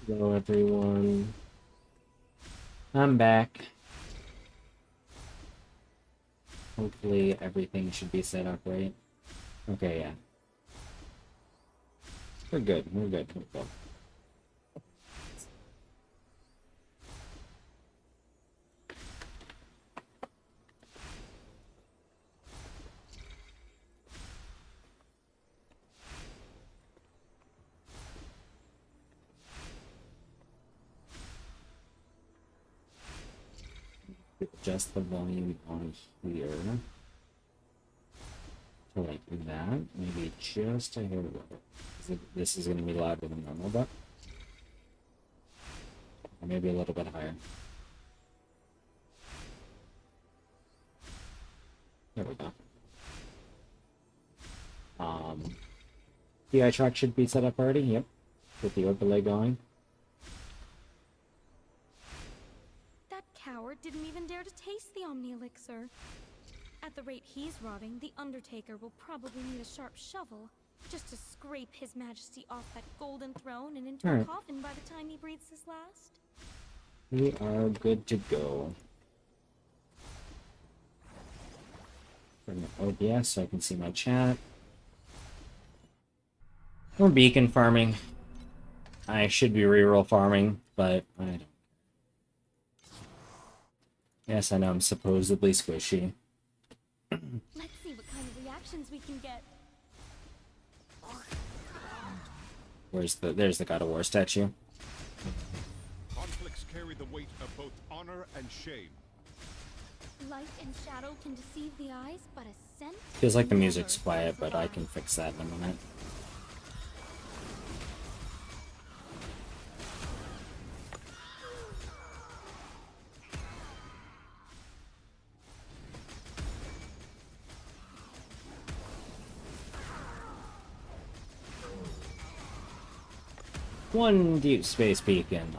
Hello, everyone. I'm back. Hopefully, everything should be set up right. Okay, yeah. We're good. We're good. We're good. Adjust the volume on here to like that. Maybe just a hair lower. This is going to be louder than normal, but or maybe a little bit higher. There we go. The eye track should be set up already. Yep. With the overlay going. That coward didn't even dare to taste the Omni Elixir. At the rate he's rotting, the Undertaker will probably need a sharp shovel just to scrape His Majesty off that golden throne and into a coffin by the time he breathes his last. We are good to go. Bring up OBS so I can see my chat. We're beacon farming. I should be reroll farming, but I don't. Yes, I know I'm supposedly squishy. Let's see what kind of reactions we can get. There's the God of War statue. Conflicts carry the weight of both honor and shame. Light and shadow can deceive the eyes, but a scent Feels like the music's quiet, but I can fix that in a minute. One deep space beacon.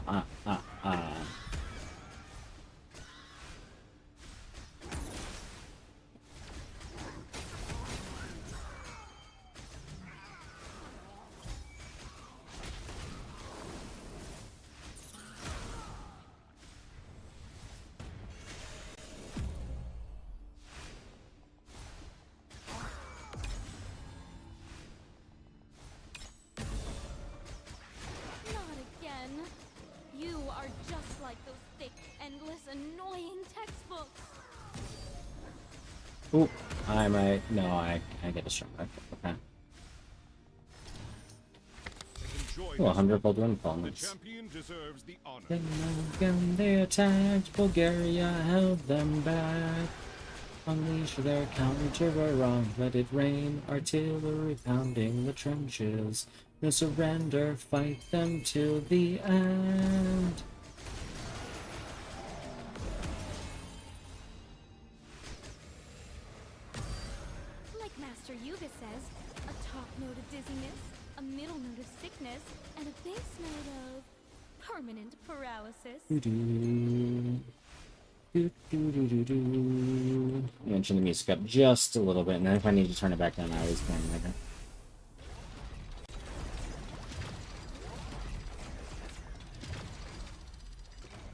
Ooh, I'm right. No, I get a strong back. Okay. Oh, 100-fold windfall. The champion deserves the honor. Then they attacked Bulgaria, held them back. Unleash their counter around, let it rain. Artillery pounding the trenches. No surrender, fight them till the end. and a base note of permanent paralysis. Mention the music up just a little bit, and then if I need to turn it back down, I always can later.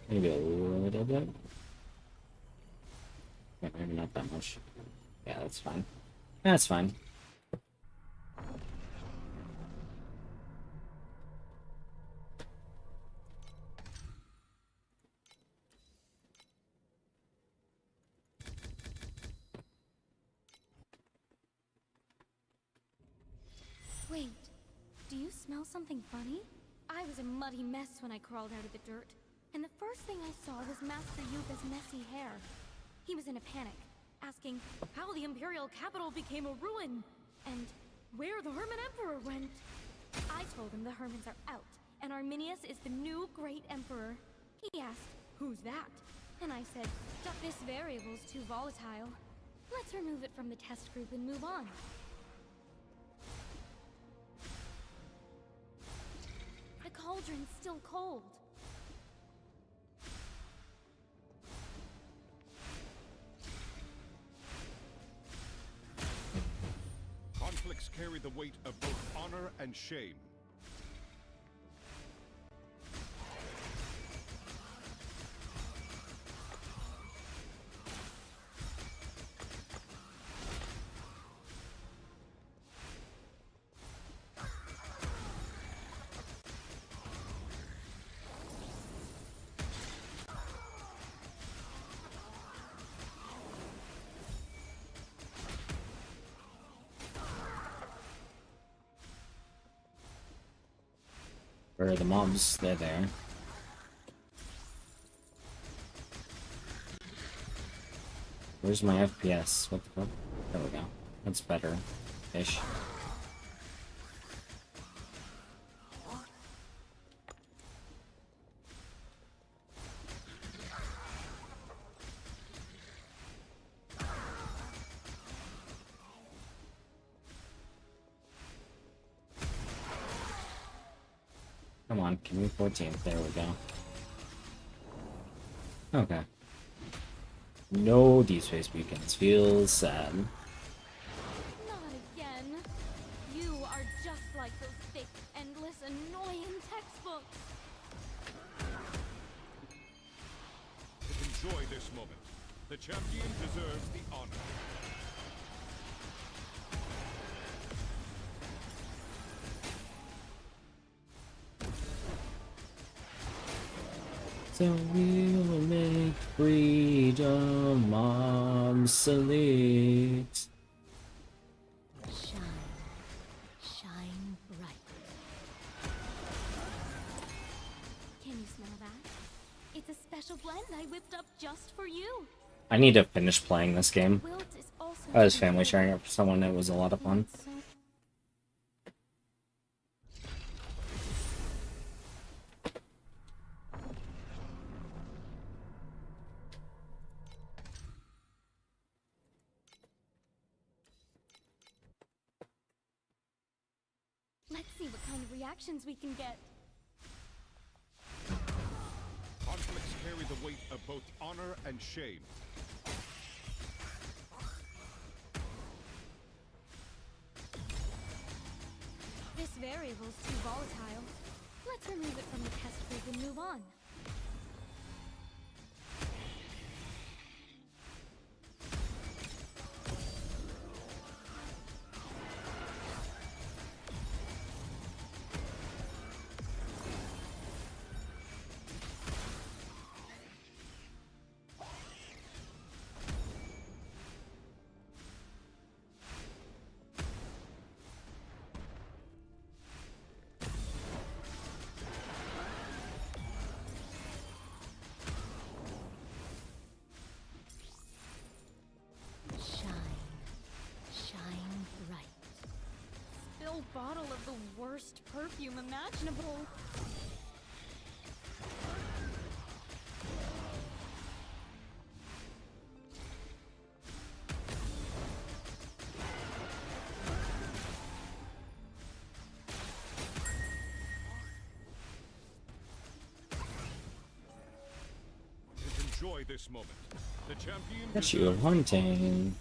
Maybe a little bit. Yeah, maybe not that much. Yeah, that's fine. That's fine. Wait, do you smell something funny? I was a muddy mess when I crawled out of the dirt, and the first thing I saw was Master Yuga's messy hair. He was in a panic, asking how the Imperial capital became a ruin, and where the Hermit Emperor went. I told him the Hermits are out, and Arminius is the new Great Emperor. He asked, who's that? And I said, this variable's too volatile. Let's remove it from the test group and move on. The cauldron's still cold. Conflicts carry the weight of both honor and shame. Where are the mobs? They're there. Where's my FPS? What the fuck? There we go. That's better. Ish. Come on, give me 14. There we go. Okay. No deep space beacons. Feels sad. Not again. You are just like those thick, endless, annoying textbooks. Enjoy this moment. The champion deserves the honor. So we'll make freedom obsolete. Shine. Shine bright. Can you smell that? It's a special blend I whipped up just for you. I need to finish playing this game. Wilt is also I was family sharing it for someone. It was a lot of fun. So let's see what kind of reactions we can get. Conflicts carry the weight of both honor and shame. This variable's too volatile. Let's remove it from the test group and move on. Shine bright. Spill bottle of the worst perfume imaginable. Enjoy this moment. The champion Got you deserves the honor. hunting.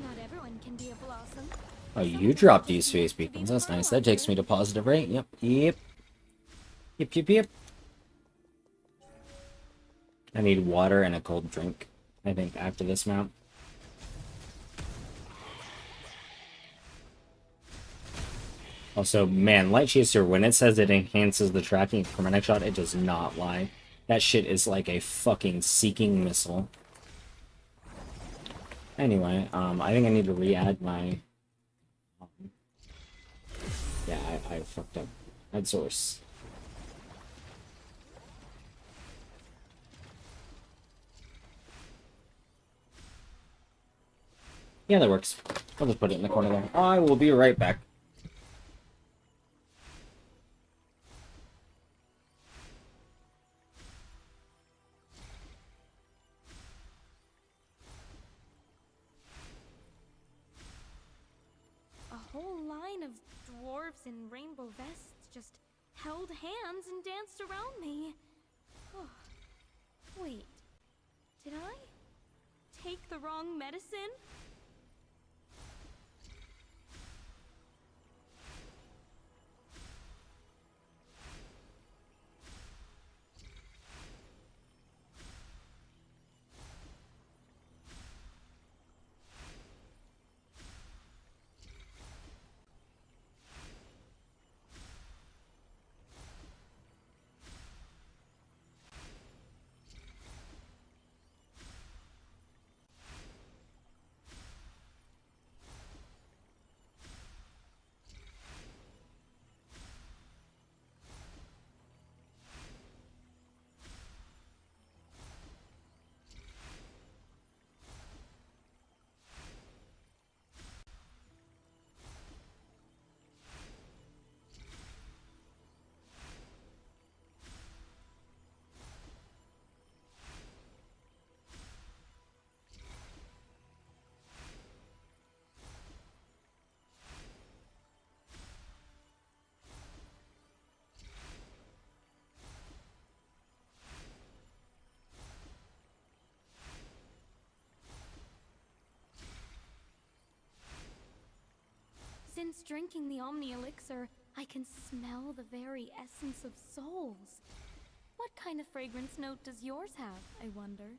Not everyone can be a blossom. Oh, you dropped these space beacons. That's nice. That takes me to positive rate. Yep. Yep. Yep, yep, yep. I need water and a cold drink, I think, after this mount. Also, man, Light Chaser, when it says it enhances the tracking of chromatic shot, it does not lie. That shit is like a fucking seeking missile. Anyway, I think I need to re-add my... yeah, I fucked up. Add source. Yeah, that works. I'll just put it in the corner there. I will be right back. A whole line of dwarves in rainbow vests just held hands and danced around me. Oh, wait, did I take the wrong medicine? Since drinking the Omni Elixir, I can smell the very essence of souls. What kind of fragrance note does yours have, I wonder?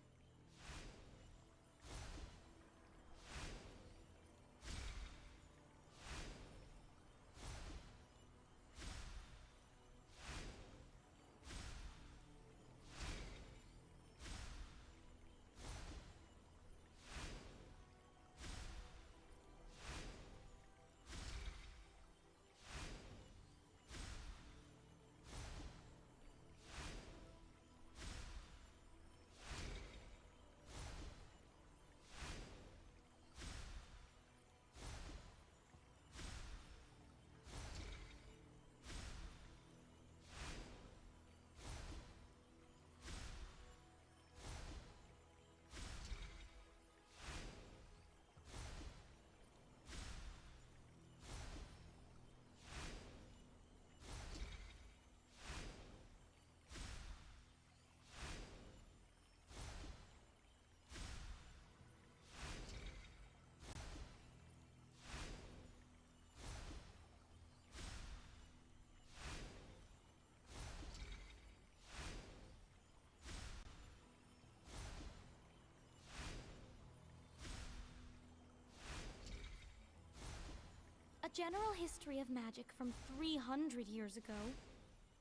A general history of magic from 300 years ago.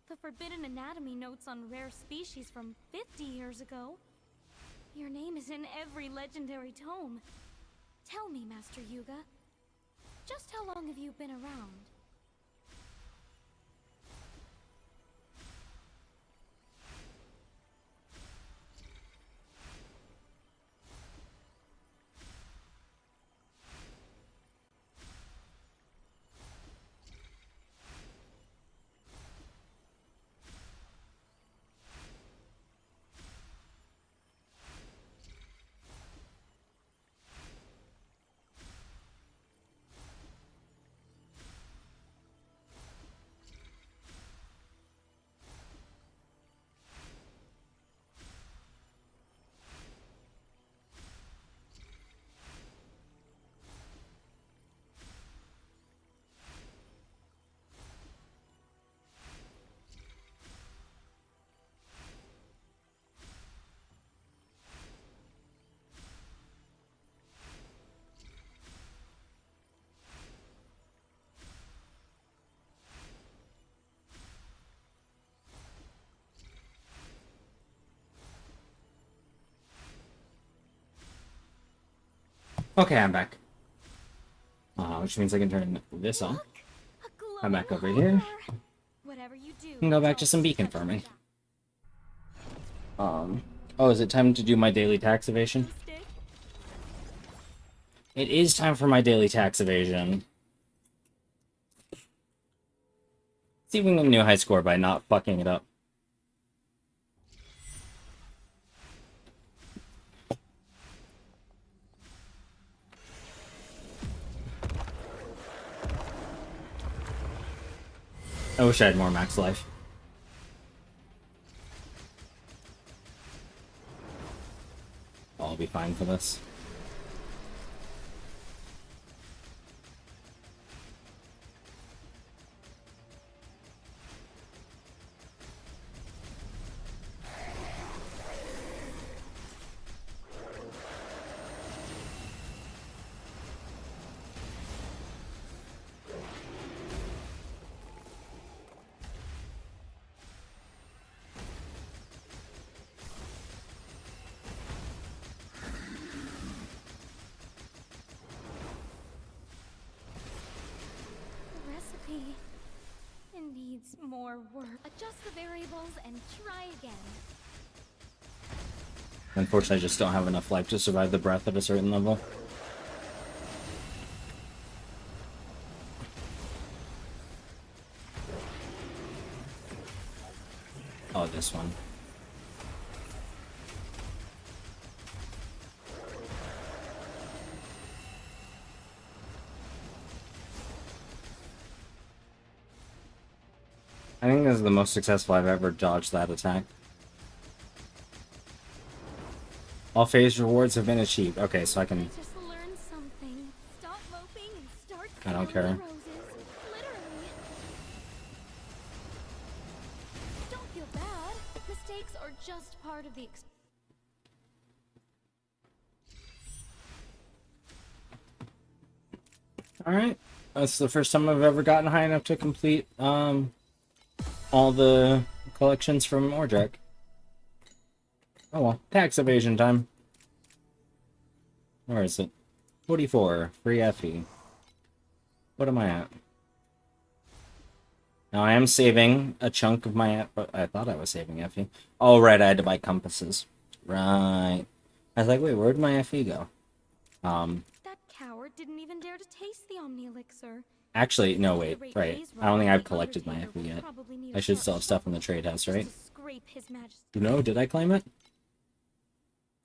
The Forbidden Anatomy notes on rare species from 50 years ago. Your name is in every legendary tome. Tell me, Master Yuga, just how long have you been around? Okay, I'm back. Which means I can turn this on. Look, a I'm back glowing over here. heart. Whatever you do, And go back to don't some beacon touch the farming. ground. Oh, is it time to do my daily tax evasion? Stick? It is time for my daily tax evasion. See if we can get a new high score by not fucking it up. I wish I had more max life. I'll be fine for this. The recipe. It needs more work. Adjust the variables and try again. Unfortunately, I just don't have enough life to survive the breath at a certain level. Oh, this one. I think this is the most successful I've ever dodged that attack. All phase rewards have been achieved. Okay, so I can... Just learn something. Stop moping and start I don't counting care. the roses. part of the Alright. That's the first time I've ever gotten high enough to complete all the collections from Orjack. Oh well, tax evasion time. Where is it? 44, free FE. What am I at? Now I am saving a chunk of my... I thought I was saving FE. Oh, right, I had to buy compasses. Right. I was like, wait, where'd my FE go? That coward didn't even dare to taste the Omni Elixir. Actually, no, wait, right. I don't think I've collected my FE yet. I should still have stuff in the trade house, right? No, did I claim it?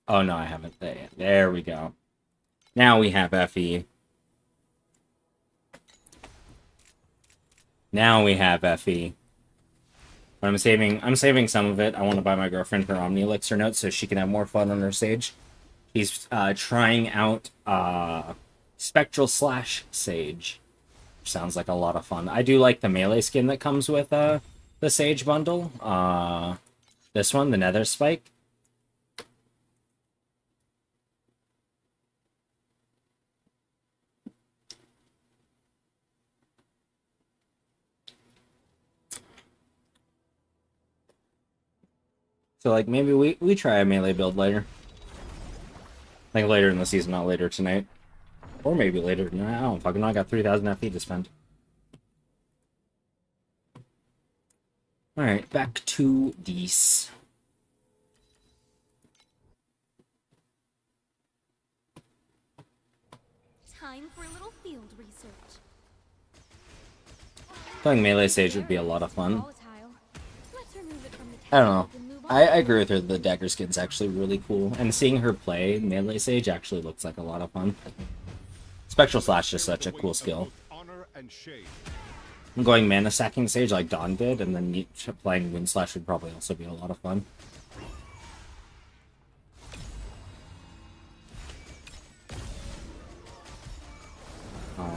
Oh, no, I haven't. There we go. Now we have FE. Now we have FE. But I'm saving some of it. I want to buy my girlfriend her Omni Elixir notes so she can have more fun on her stage. He's trying out Spectral Slash Sage. Sounds like a lot of fun. I do like the melee skin that comes with the Sage bundle. This one, the Nether Spike. So, like, maybe we try a melee build later. Like, later in the season, not later tonight. Or maybe later. No, I don't fucking know. I got 3,000 FE to spend. Alright, back to these. Time for a little field research. Playing melee Sage would be a lot of fun. Volatile. Let's remove it from the I don't know. tab and move on. I agree with her. The dagger skin's actually really cool. And seeing her play melee Sage actually looks like a lot of fun. Spectral Slash is such a cool skill. Honor and shade. Going mana stacking Sage like Dawn did, and then playing Wind Slash would probably also be a lot of fun.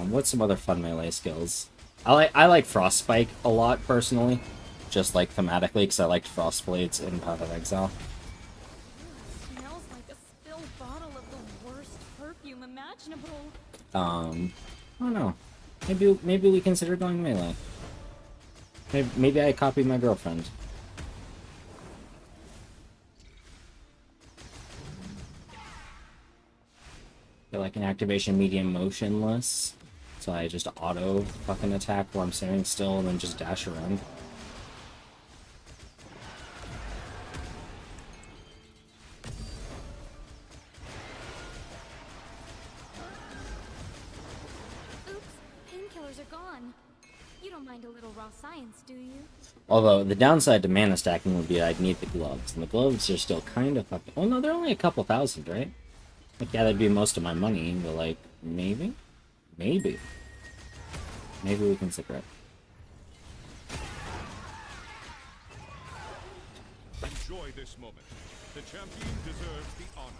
What's some other fun melee skills? I like Frostspike a lot personally, just like thematically, because I liked Frostblades in Path of Exile. Smells like a spilled bottle of the worst perfume imaginable. I don't know. Maybe we consider going melee. Maybe I copy my girlfriend. Feel like an activation medium motionless. So I just auto fucking attack while I'm standing still and then just dash around. Oops, painkillers are gone. You don't mind a little raw science, do you? Although, the downside to mana stacking would be I'd need the gloves. And the gloves are still kind of fucking... Oh no, they're only a couple thousand, right? Like, yeah, that'd be most of my money, but like, maybe? Maybe. Maybe we consider it. Enjoy this moment. The champion deserves the honor.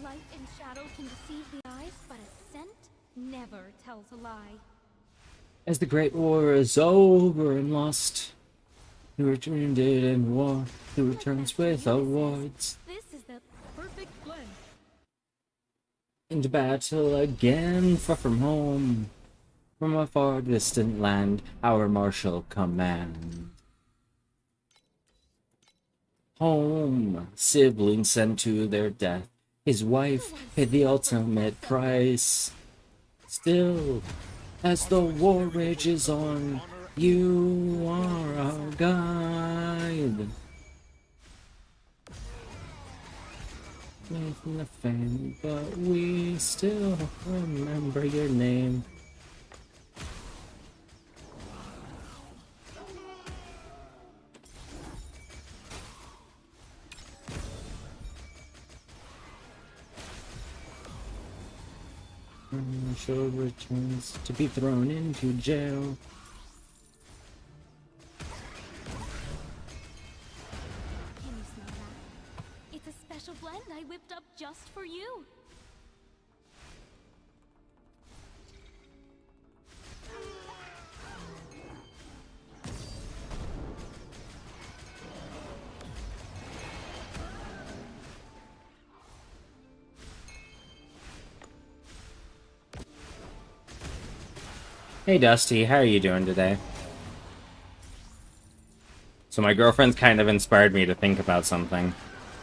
Light and shadow can deceive the eyes, but a scent never tells a lie. As the Great War is over and lost, he returned it in war, he returns with awards. This is the perfect blend. Into battle again, far from home, from a far distant land, our martial command. Home, siblings sent to their death, his wife paid the ultimate price. Still, as the war rages on, you are our guide. Making the fame, but we still remember your name. Show returns to be thrown into jail. Can you smell that? It's a special blend I whipped up just for you. Hey Dusty, how are you doing today? So my girlfriend's kind of inspired me to think about something.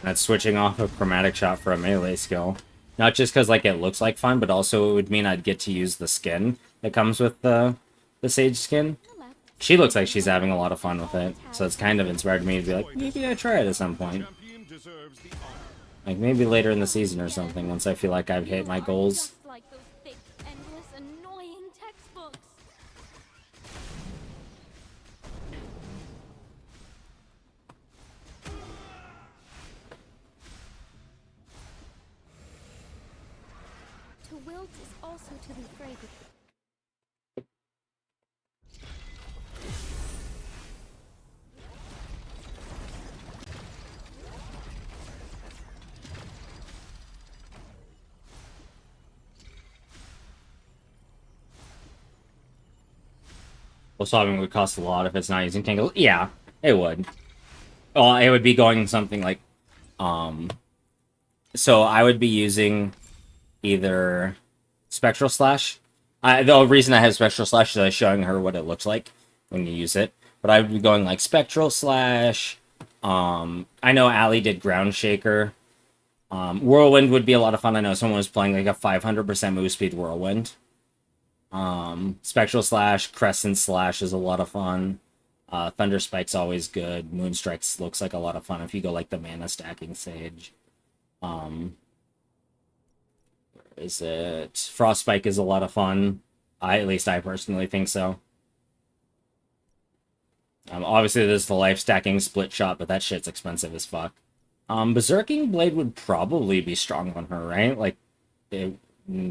That's switching off a chromatic shot for a melee skill. Not just because like it looks like fun, but also it would mean I'd get to use the skin that comes with the Sage skin. She looks like she's having a lot of fun with it, so it's kind of inspired me to be like, maybe I try it at some point. Champion deserves the honor. Like maybe later in the season or something, once I feel like I've hit my goals. Just like those thick, endless, annoying textbooks. To wilt is also to be afraid of. Well, solving would cost a lot if it's not using Tangle. Yeah, it would. Well, it would be going something like, so I would be using either Spectral Slash. The reason I have Spectral Slash is I was showing her what it looks like when you use it. But I would be going like Spectral Slash. I know Allie did Ground Shaker. Whirlwind would be a lot of fun. I know someone was playing like a 500% move speed Whirlwind. Spectral Slash, Crescent Slash is a lot of fun. Thunder Spike's always good. Moonstrikes looks like a lot of fun if you go like the mana stacking Sage. Where is it? Frost Spike is a lot of fun. At least I personally think so. Obviously there's the life stacking split shot, but that shit's expensive as fuck. Berserking Blade would probably be strong on her, right? Like, in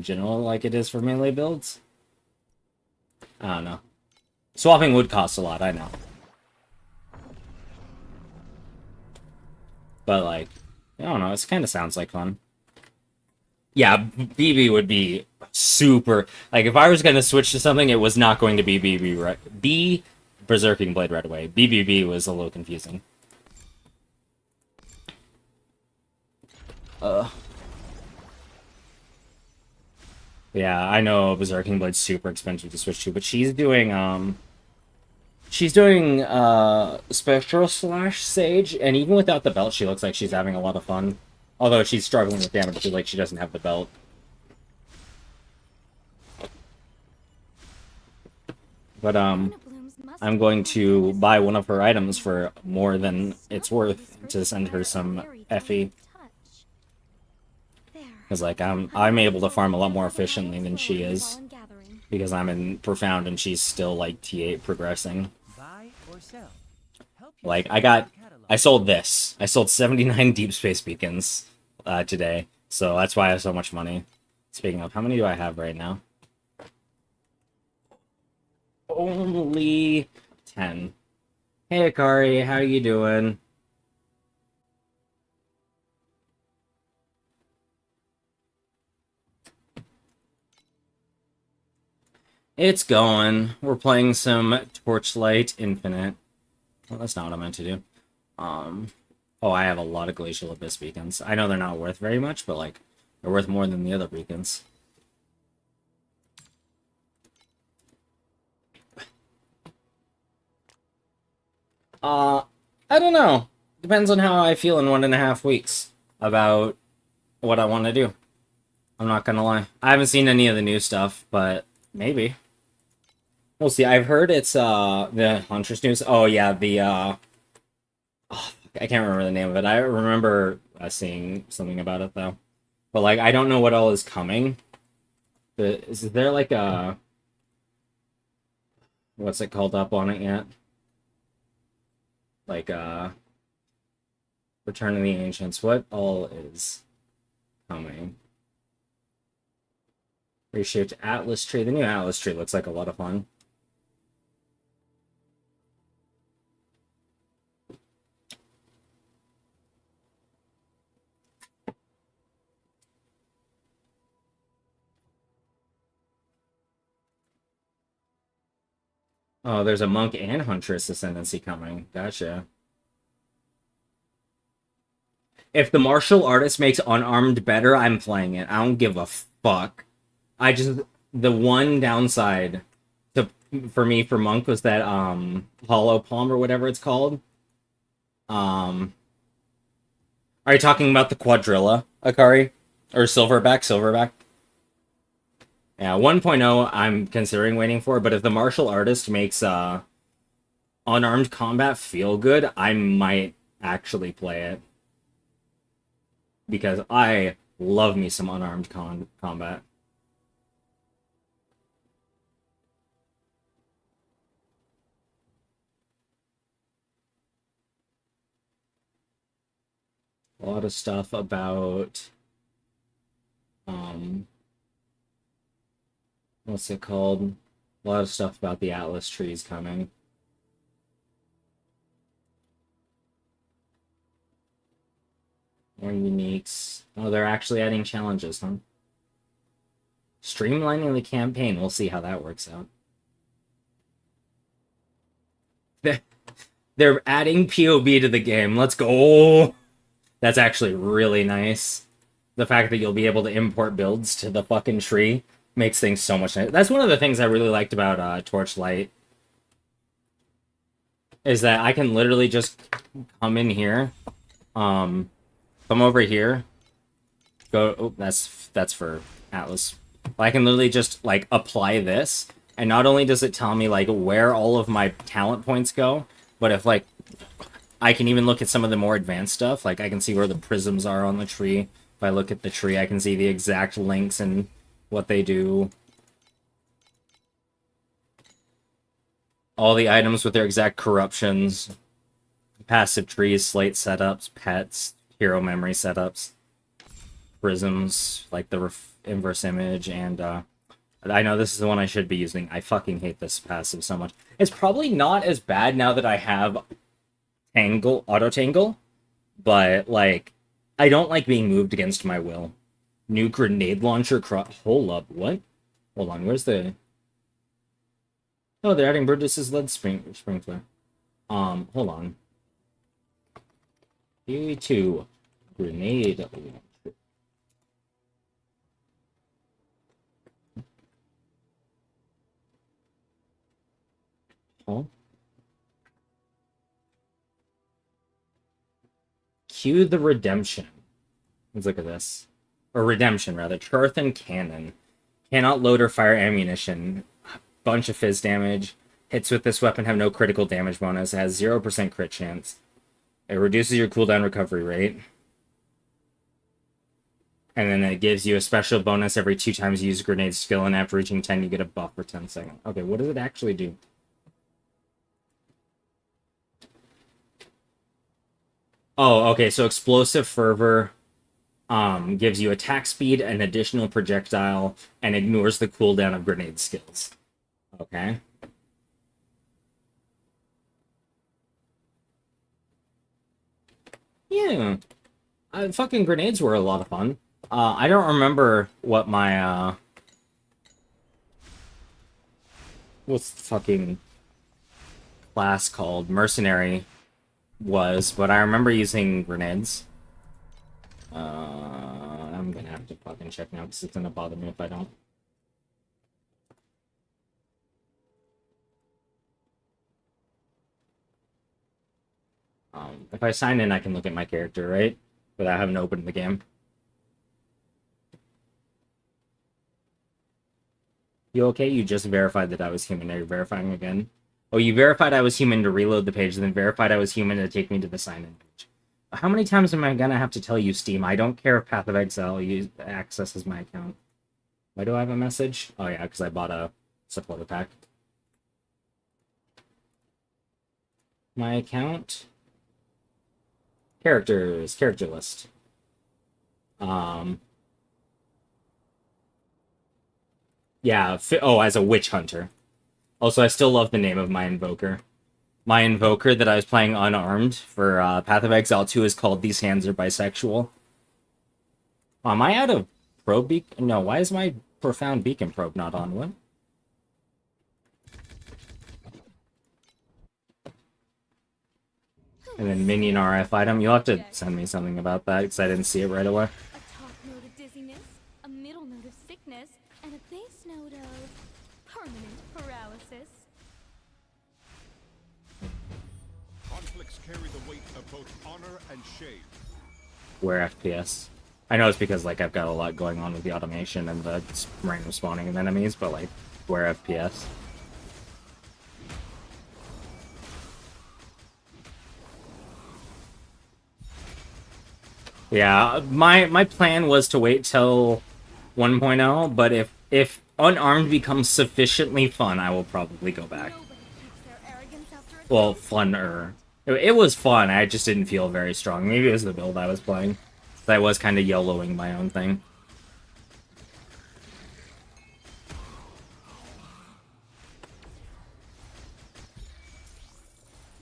general, like it is for melee builds. I don't know. Swapping would cost a lot, I know. But, like, I don't know, it kind of sounds like fun. Yeah, BB would be super... Like, if I was going to switch to something, it was not going to be BB right... B, Berserking Blade right away. BBB was a little confusing. Yeah, I know Berserking Blade's super expensive to switch to, but she's doing Spectral Slash Sage, and even without the belt, she looks like she's having a lot of fun. Although she's struggling with damage because like she doesn't have the belt. But I'm going to buy one of her items for more than it's worth to send her some FE. Because like I'm able to farm a lot more efficiently than she is. Because I'm in Profound and she's still like T8 progressing. Like I sold this. I sold 79 Deep Space Beacons today. So that's why I have so much money. Speaking of, how many do I have right now? Only 10. Hey Akari, how you doing? It's going. We're playing some Torchlight Infinite. Well, that's not what I meant to do. Oh, I have a lot of Glacial Abyss beacons. I know they're not worth very much, but like they're worth more than the other beacons. I don't know. Depends on how I feel in 1.5 weeks about what I want to do. I'm not gonna lie. I haven't seen any of the new stuff, but maybe. We'll see. I've heard it's the Huntress news. Oh yeah, the oh, I can't remember the name of it. I remember seeing something about it though. But like I don't know what all is coming. But is there like a what's it called up on it yet? Like Return of the Ancients. What all is coming? Reshaped Atlas tree. The new Atlas tree looks like a lot of fun. Oh, there's a monk and huntress ascendancy coming. Gotcha. If the martial artist makes unarmed better, I'm playing it. I don't give a fuck. I just the one downside to for me for monk was that hollow palm or whatever it's called. Um are you talking about the quadrilla, Akari? Or silverback? Silverback? Yeah, 1.0 I'm considering waiting for, but if the martial artist makes unarmed combat feel good, I might actually play it. Because I love me some unarmed combat. A lot of stuff about what's it called? A lot of stuff about the Atlas trees coming. More uniques. Oh, they're actually adding challenges, huh? Streamlining the campaign. We'll see how that works out. They're adding POB to the game. Let's go! That's actually really nice. The fact that you'll be able to import builds to the fucking tree makes things so much nicer. That's one of the things I really liked about Torchlight. Is that I can literally just come in here. Come over here. Go. Oh, that's for Atlas. I can literally just like apply this, and not only does it tell me like where all of my talent points go, but if like I can even look at some of the more advanced stuff. Like I can see where the prisms are on the tree. If I look at the tree, I can see the exact links and what they do. All the items with their exact corruptions. Passive trees, slate setups, pets, hero memory setups, prisms, like the inverse image, and I know this is the one I should be using. I fucking hate this passive so much. It's probably not as bad now that I have auto tangle, but like I don't like being moved against my will. New grenade launcher hold up, what? Hold on, where's the... Oh, they're adding Brutus's lead sprinkler. Hold on. Vic3 grenade launcher. Huh? Cue the redemption. Let's look at this. Or redemption, rather. Charthan cannon. Cannot load or fire ammunition. Bunch of fizz damage. Hits with this weapon have no critical damage bonus. It has 0% crit chance. It reduces your cooldown recovery rate. And then it gives you a special bonus every 2 times you use a grenade skill, and after reaching 10, you get a buff for 10 seconds. Okay, what does it actually do? Oh, okay, so Explosive Fervor gives you attack speed, an additional projectile, and ignores the cooldown of grenade skills. Okay. Yeah. Fucking grenades were a lot of fun. I don't remember what my, what's the fucking class called? Mercenary was, but I remember using grenades. I'm gonna have to fucking check now, because it's gonna bother me if I don't. If I sign in, I can look at my character, right? Without having to open the game. You okay? You just verified that I was human. Are you verifying again? Oh, you verified I was human to reload the page, and then verified I was human to take me to the sign-in page. How many times am I gonna have to tell you, Steam? I don't care if Path of Exile accesses my account. Why do I have a message? Oh yeah, because I bought a supporter pack. My account... Characters, character list. Yeah, oh, as a witch hunter. Also, I still love the name of my invoker. My invoker that I was playing unarmed for Path of Exile 2 is called These Hands Are Bisexual. Am I out of probe beacon? No, why is my profound beacon probe not on? What? And then minion RF item. You'll have to send me something about that because I didn't see it right away. A top note of dizziness, a middle note of sickness, and a base note of permanent paralysis. Conflicts carry the weight of both honor and shame. Where FPS? I know it's because like I've got a lot going on with the automation and the random spawning of enemies, but like where FPS? Yeah, my plan was to wait till 1.0, but if unarmed becomes sufficiently fun, I will probably go back. Nobody keeps their arrogance after a Well, funner. It was fun, I just didn't feel very strong. Maybe it was the build I was playing. I was kind of YOLOing my own thing.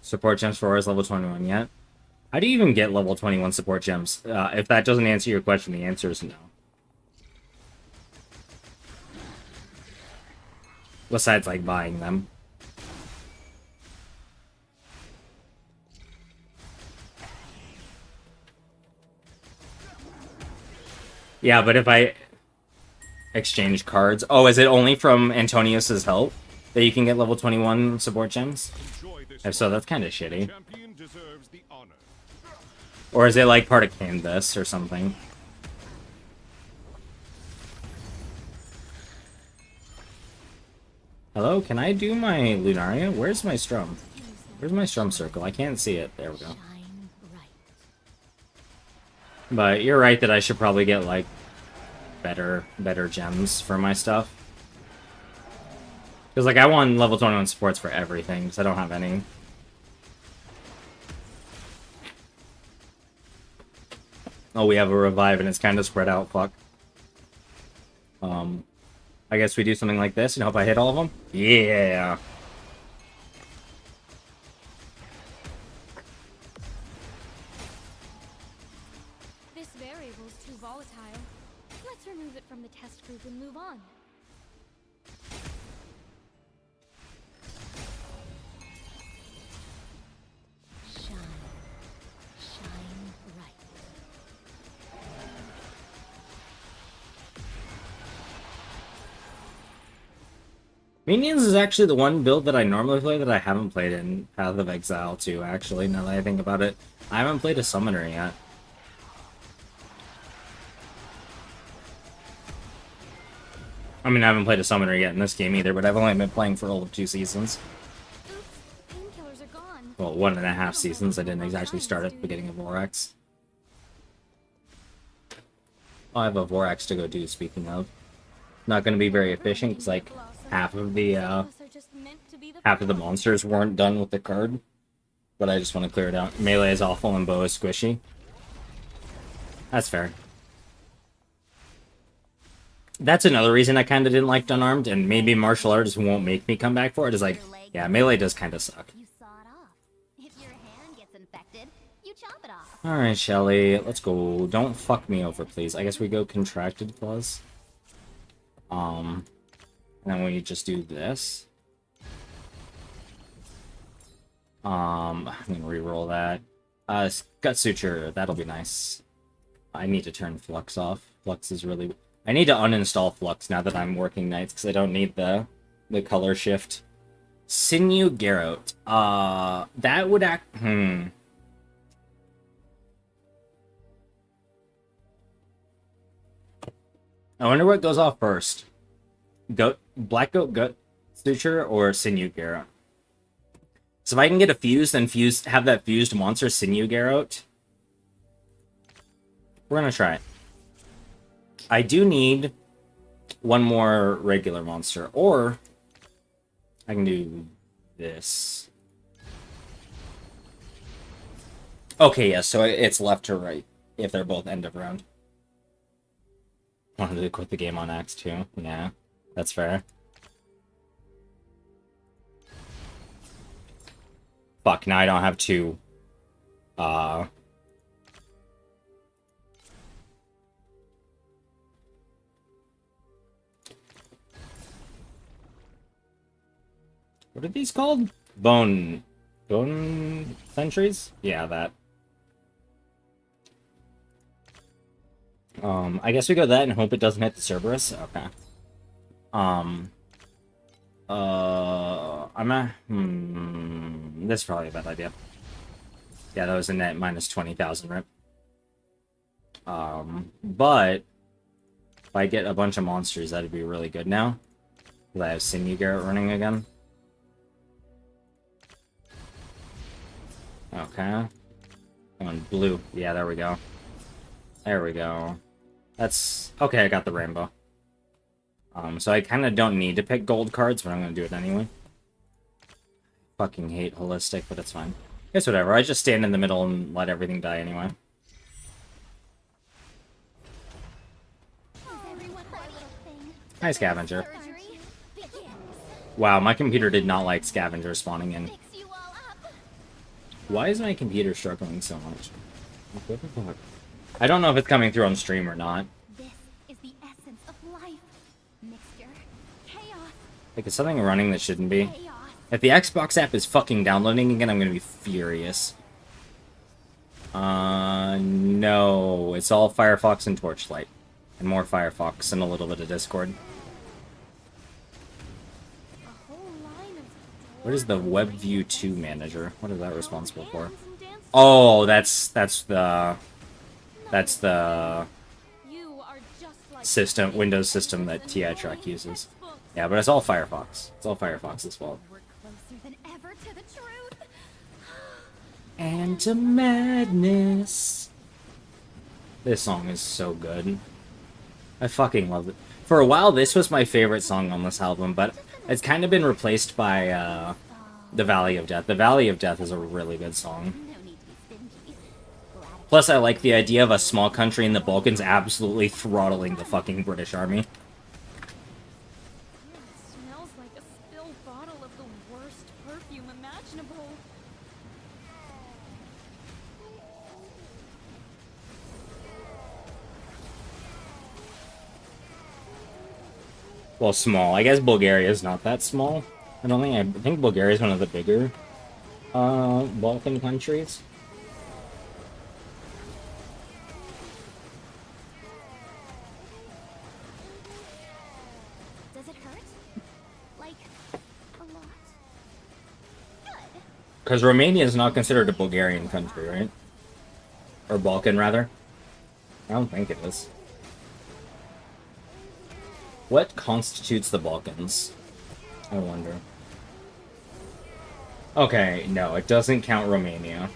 Support gems for Aura's level 21 yet? How do you even get level 21 support gems? If that doesn't answer your question, the answer is no. Besides, like, buying them. Yeah, but if I exchange cards... Oh, is it only from Antonius's help that you can get level 21 support gems? If so, that's kind of shitty. Champion deserves the honor. Or is it like part of Canvas or something? Hello, can I do my Lunaria? Where's my Strum? Where's my Strum circle? I can't see it. There we go. But you're right that I should probably get like better gems for my stuff. Because like I want level 21 supports for everything, because I don't have any. Oh, we have a revive and it's kind of spread out, fuck. I guess we do something like this and hope I hit all of them? Yeah! This variable's too volatile. Let's remove it from the test group and move on. Minions is actually the one build that I normally play that I haven't played in Path of Exile 2, actually, now that I think about it. I haven't played a Summoner yet. I mean, I haven't played a Summoner yet in this game either, but I've only been playing for all of 2 seasons. Oops, painkillers are gone. Well, 1.5 seasons. I didn't exactly start at the beginning of Vorax. Oh, I have a Vorax to go do, speaking of. Not going to be very efficient, because, like, half of the monsters weren't done with the card. But I just want to clear it out. Melee is awful and bow is squishy. That's fair. That's another reason I kind of didn't like Unarmed, and maybe martial arts won't make me come back for it, is like, yeah, melee does kind of suck. Alright, Shelly, let's go. Don't fuck me over, please. I guess we go Contracted Clause. And then we just do this. I'm gonna reroll that. Gut Suture, that'll be nice. I need to turn Flux off. Flux is really... I need to uninstall Flux now that I'm working nights, because I don't need the color shift. Sinew Garrote. That would act... I wonder what goes off first. Black Goat Gut Suture or Sinew Garrote? So if I can get a fuse, then have that fused monster Sinew Garrote. We're gonna try it. I do need one more regular monster, or I can do this. Okay, yes, so it's left to right if they're both end of round. Wanted to quit the game on Axe too. Yeah. That's fair. Fuck, now I don't have two. What are these called? Bone sentries? Yeah, that. I guess we go that and hope it doesn't hit the Cerberus. Okay. This is probably a bad idea. Yeah, that was a net minus 20,000, right? But if I get a bunch of monsters, that'd be really good now. Because I have Sinew Garrett running again. Okay. On blue. Yeah, there we go. There we go. That's... Okay, I got the rainbow. So I kind of don't need to pick gold cards, but I'm going to do it anyway. Fucking hate holistic, but it's fine. It's whatever. I just stand in the middle and let everything die anyway. Hi, Scavenger. Wow, my computer did not like Scavenger spawning in. Why is my computer struggling so much? What the fuck? I don't know if it's coming through on stream or not. This is the essence of life. Mixture. Chaos. Like, is something running that shouldn't be? Chaos. If the Xbox app is fucking downloading again, I'm gonna be furious. No. It's all Firefox and Torchlight. And more Firefox and a little bit of Discord. A whole line of What is the WebView 2 manager? What is that responsible for? dance and dance. Oh, that's the You are just like system, Windows system that TI Track uses. Yeah, but it's all Firefox. It's all Firefox's fault. We're closer than ever to the truth. And to madness. This song is so good. I fucking love it. For a while, this was my favorite song on this album, but it's kind of been replaced by The Valley of Death. The Valley of Death is a really good song. No need to be stingy. Plus, I like the idea of a small country in the Balkans absolutely throttling the fucking British army. It smells like a spilled bottle of the worst perfume imaginable. Well, small. I guess Bulgaria is not that small. I think Bulgaria is one of the bigger Balkan countries. Does it hurt? Like, a lot? Good. Because Romania is not considered a Bulgarian country, right? Or Balkan, rather. I don't think it is. What constitutes the Balkans? I wonder. Okay, no, it doesn't count Romania.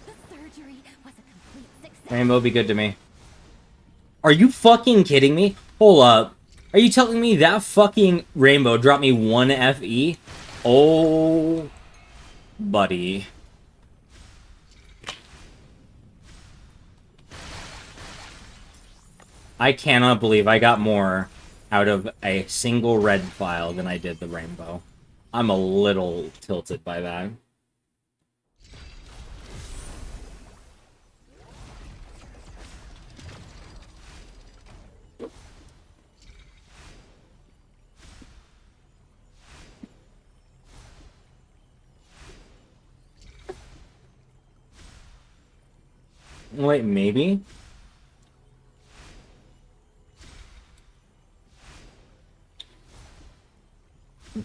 The surgery was a complete success. Rainbow be good to me. Are you fucking kidding me? Hold up. Are you telling me that fucking Rainbow dropped me 1 FE? Oh, buddy. I cannot believe I got more out of a single red file than I did the Rainbow. I'm a little tilted by that. Wait, maybe?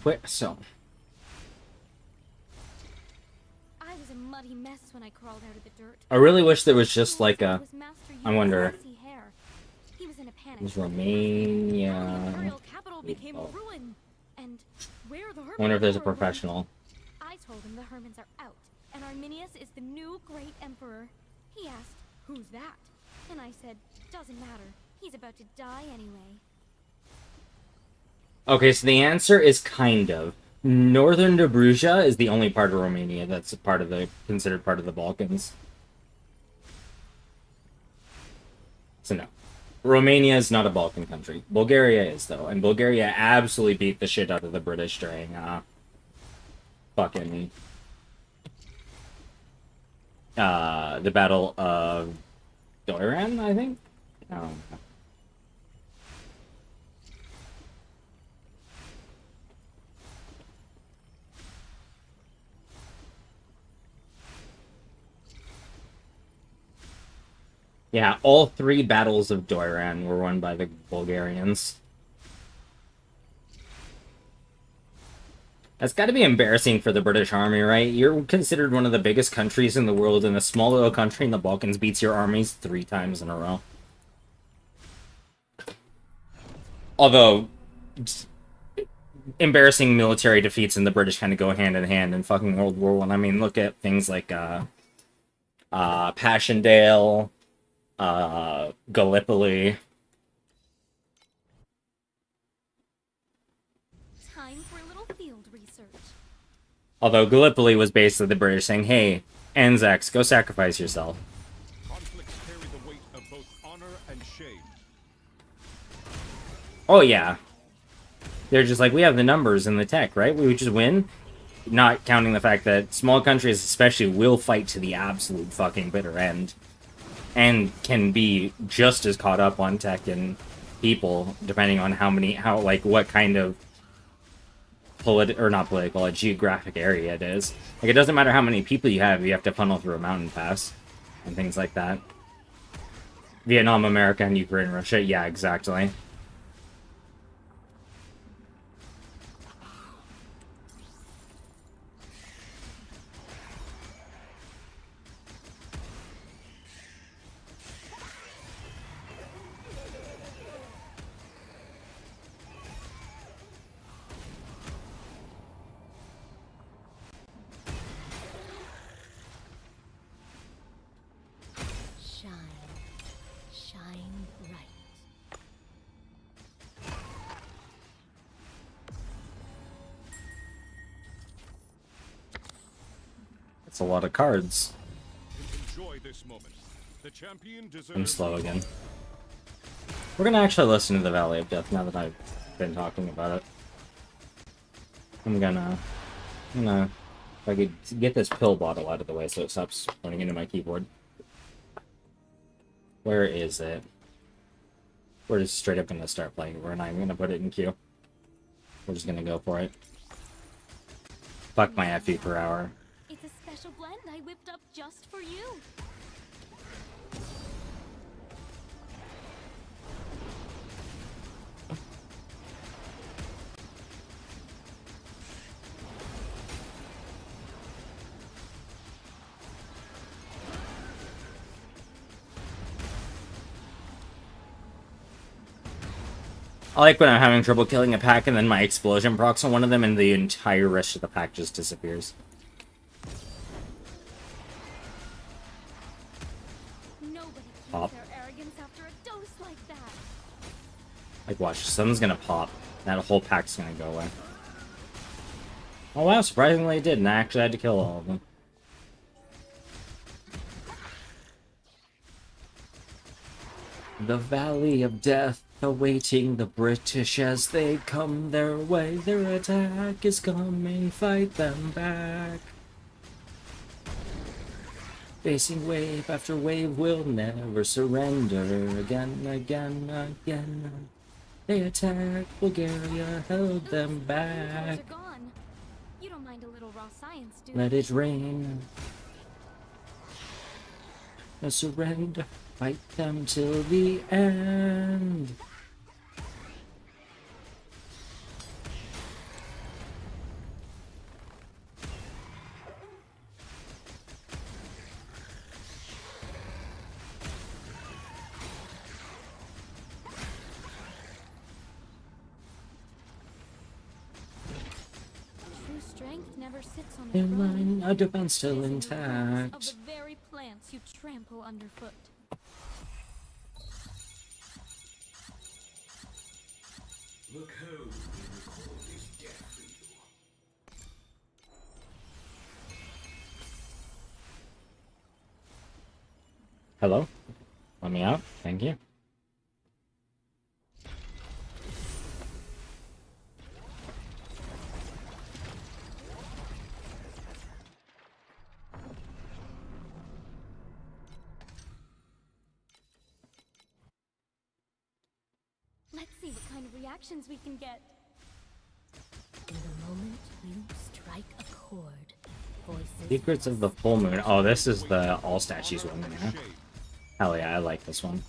Wait, so... I was a muddy mess when I crawled out of the dirt. I really wish there was just like a... It was Master I Yu's wonder... messy hair. He was in a panic. Is The Romania... imperial capital became a ruin. And where the I wonder if there's a Hermits were, professional. I told him the Hermans are out, and Arminius is the new great emperor. He asked, "Who's that?" And I said, "Doesn't matter. He's about to die anyway." Okay, so the answer is kind of. Northern Dobruja is the only part of Romania that's a part of the considered part of the Balkans. So no. Romania is not a Balkan country. Bulgaria is, though. And Bulgaria absolutely beat the shit out of the British during, fucking... the Battle of Doiran, I think? Oh. Yeah, all 3 battles of Doiran were won by the Bulgarians. That's got to be embarrassing for the British Army, right? You're considered one of the biggest countries in the world, and a small little country in the Balkans beats your armies 3 times in a row. Although, embarrassing military defeats in the British kind of go hand in hand in fucking World War One. I mean, look at things like Passchendaele, Gallipoli. Time for a little field research. Although Gallipoli was basically the British saying, hey, Anzacs, go sacrifice yourself. Conflicts carry the weight of both honor and shame. Oh, yeah. They're just like, we have the numbers and the tech, right? We would just win. Not counting the fact that small countries especially will fight to the absolute fucking bitter end. And can be just as caught up on tech and people, depending on what kind of a geographic area it is. Like, it doesn't matter how many people you have to funnel through a mountain pass. And things like that. Vietnam, America, and Ukraine, Russia, yeah, exactly. That's a lot of cards. Enjoy this moment. The champion deserves. I'm slow again. We're gonna actually listen to the Valley of Death now that I've been talking about it. I'm gonna if I could get this pill bottle out of the way so it stops running into my keyboard. Where is it? We're just straight up gonna start playing. We're not even gonna put it in queue. We're just gonna go for it. Fuck my FE per hour. It's a special blend I whipped up just for you. I like when I'm having trouble killing a pack and then my explosion procs on one of them and the entire rest of the pack just disappears. Nobody Pop. keeps their arrogance after a dose like that. Like, watch, something's gonna pop. That whole pack's gonna go away. Oh wow, surprisingly it did, and I actually had to kill all of them. The Valley of Death, awaiting the British as they come their way. Their attack is coming, fight them back. Facing wave after wave, will never surrender. Again, again, again. They attacked Bulgaria, held them back. Are gone. You don't mind a little raw science, do you? Let it rain. No surrender. Fight them till the end. True strength never sits on a In throne. line, our defense It still is in the roots intact. of the very plants you trample underfoot. Look who will record this death for you. Hello? Let me out. Thank you. reactions we can get. In the moment you strike a chord, voices Secrets of the Full Moon. Oh, this is the all statues one. Yeah. Shade. Hell yeah, I like this one.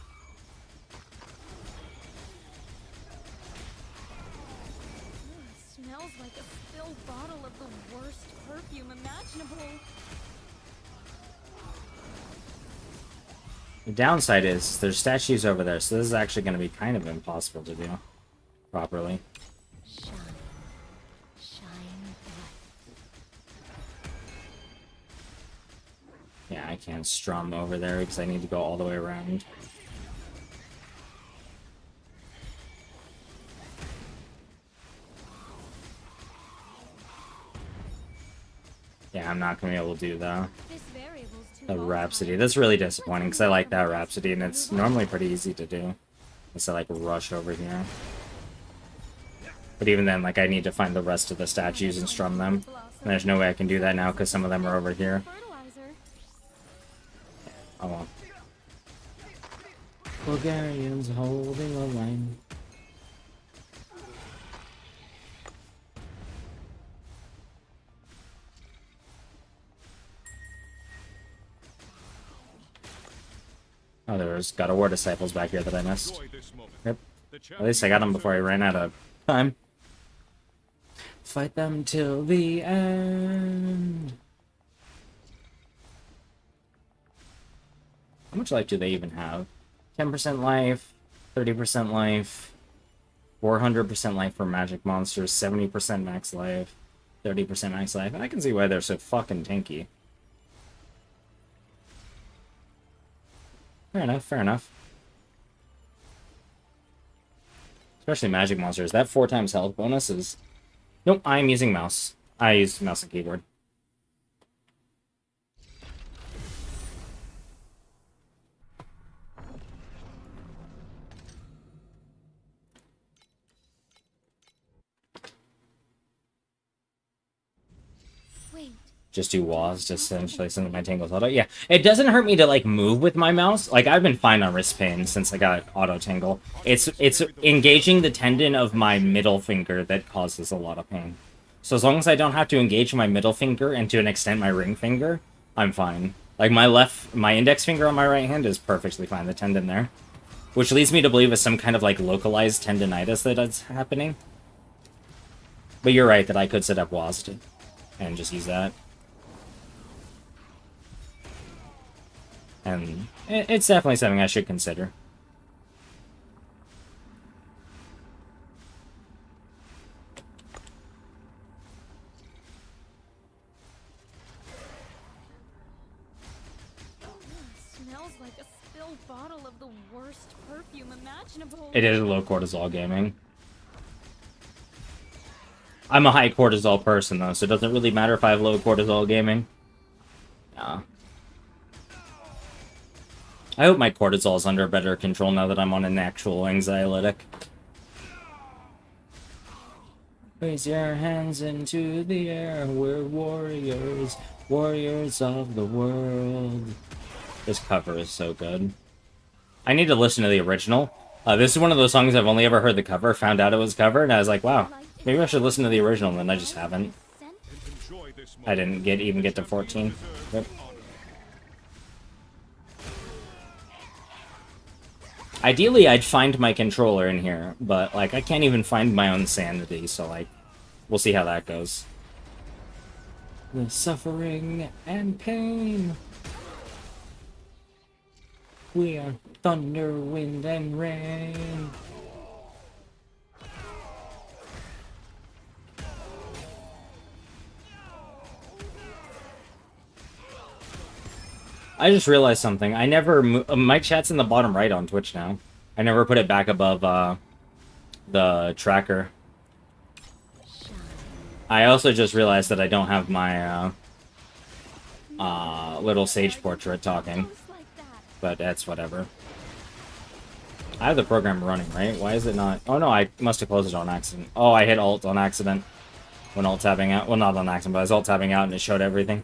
Smells like a spilled bottle of the worst perfume imaginable. The downside is there's statues over there, so this is actually going to be kind of impossible to do properly. shine, shine bright. Yeah, I can't strum over there because I need to go all the way around. Yeah, I'm not going to be able to do that. This variable's too The volatile. Rhapsody. That's really disappointing because I like that Rhapsody and it's normally pretty easy to do. It's to like rush over here. But even then, like I need to find the rest of the statues and strum them. And there's no way I can do that now because some of them are over here. Fertilizer. Oh well. Bulgarians holding a line. Oh, there's God of War disciples back here that I missed. Enjoy this moment. Yep. The At least I got them before I ran out of time. Fight them till the end. How much life do they even have? 10% life, 30% life, 400% life for magic monsters, 70% max life, 30% max life. I can see why they're so fucking tanky. Fair enough, fair enough. Especially magic monsters. That 4 times health bonus is... Nope, I'm using mouse. I use mouse and keyboard. Wait. Just do WAS, just essentially send my tangles auto. Yeah, it doesn't hurt me to like move with my mouse. Like I've been fine on wrist pain since I got auto tangle. It's engaging the tendon of my middle finger that causes a lot of pain. So as long as I don't have to engage my middle finger and to an extent my ring finger, I'm fine. Like my index finger on my right hand is perfectly fine. The tendon there, which leads me to believe it's some kind of like localized tendonitis that's happening. But you're right that I could set up WAS and just use that. And it's definitely something I should consider. Smells like a spilled bottle of the worst perfume imaginable. It is low cortisol gaming. I'm a high cortisol person though, so it doesn't really matter if I have low cortisol gaming. Nah. I hope my cortisol is under better control now that I'm on an actual anxiolytic. Raise your hands into the air, we're warriors, warriors of the world. This cover is so good. I need to listen to the original. This is one of those songs I've only ever heard the cover, found out it was covered, and I was like, wow, maybe I should listen to the original, and I just haven't. Enjoy this I moment. didn't even get to 14. Yep. Ideally, I'd find my controller in here, but, like, I can't even find my own sanity, so, like, we'll see how that goes. The suffering and pain. We are thunder, wind, and rain. I just realized something. I never... my chat's in the bottom right on Twitch now. I never put it back above the tracker. I also just realized that I don't have my little sage portrait talking. Just like that. But that's whatever. I have the program running, right? Why is it not... Oh no, I must have closed it on accident. Oh, I hit alt on accident. When alt tabbing out. Well, not on accident, but I was alt tabbing out and it showed everything.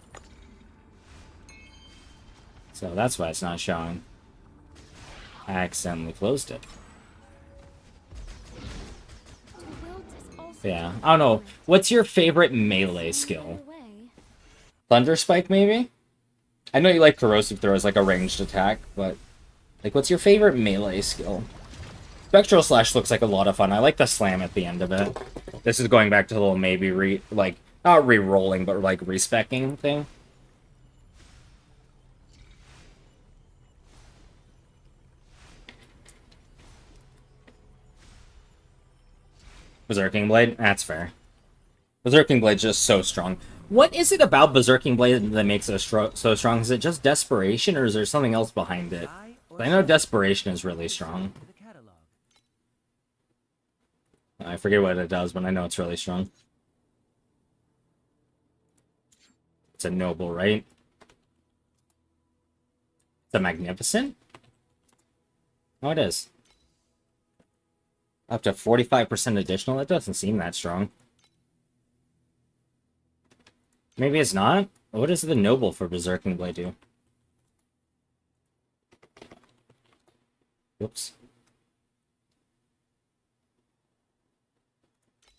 So that's why it's not showing. I accidentally closed it. Yeah, I don't know. What's your favorite melee skill? Way. Thunder Spike, maybe? I know you like Corrosive Throw as like a ranged attack, but like, what's your favorite melee skill? Spectral Slash looks like a lot of fun. I like the slam at the end of it. This is going back to the little maybe not re-rolling, but like respecking thing. Berserking Blade? That's fair. Berserking Blade's just so strong. What is it about Berserking Blade that makes it so strong? Is it just desperation, or is there something else behind it? I know desperation is really strong. I forget what it does, but I know it's really strong. It's a noble, right? It's a magnificent? Oh, it is. Up to 45% additional? That doesn't seem that strong. Maybe it's not? What does the noble for Berserking Blade do? Whoops.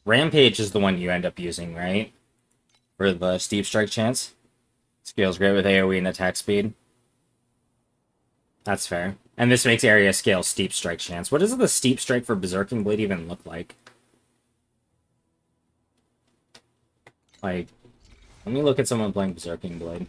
Rampage is the one you end up using, right? For the steep strike chance. Scales great with AoE and attack speed. That's fair. And this makes area scale steep strike chance. What does the steep strike for Berserking Blade even look like? Like, let me look at someone playing Berserking Blade.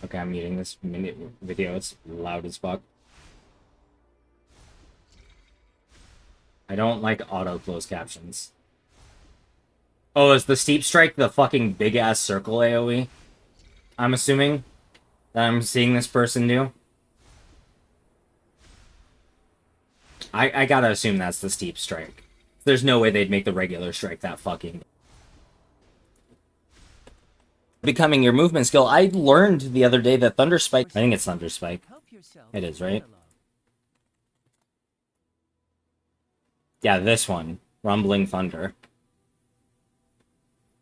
Okay, I'm muting this video. It's loud as fuck. I don't like auto closed captions. Oh, is the steep strike the fucking big ass circle AoE? I'm assuming that I'm seeing this person do. I gotta assume that's the steep strike. There's no way they'd make the regular strike that fucking. Becoming your movement skill. I learned the other day that Thunder Spike. I think it's Thunder Spike. It is, right? Yeah, this one. Rumbling Thunder.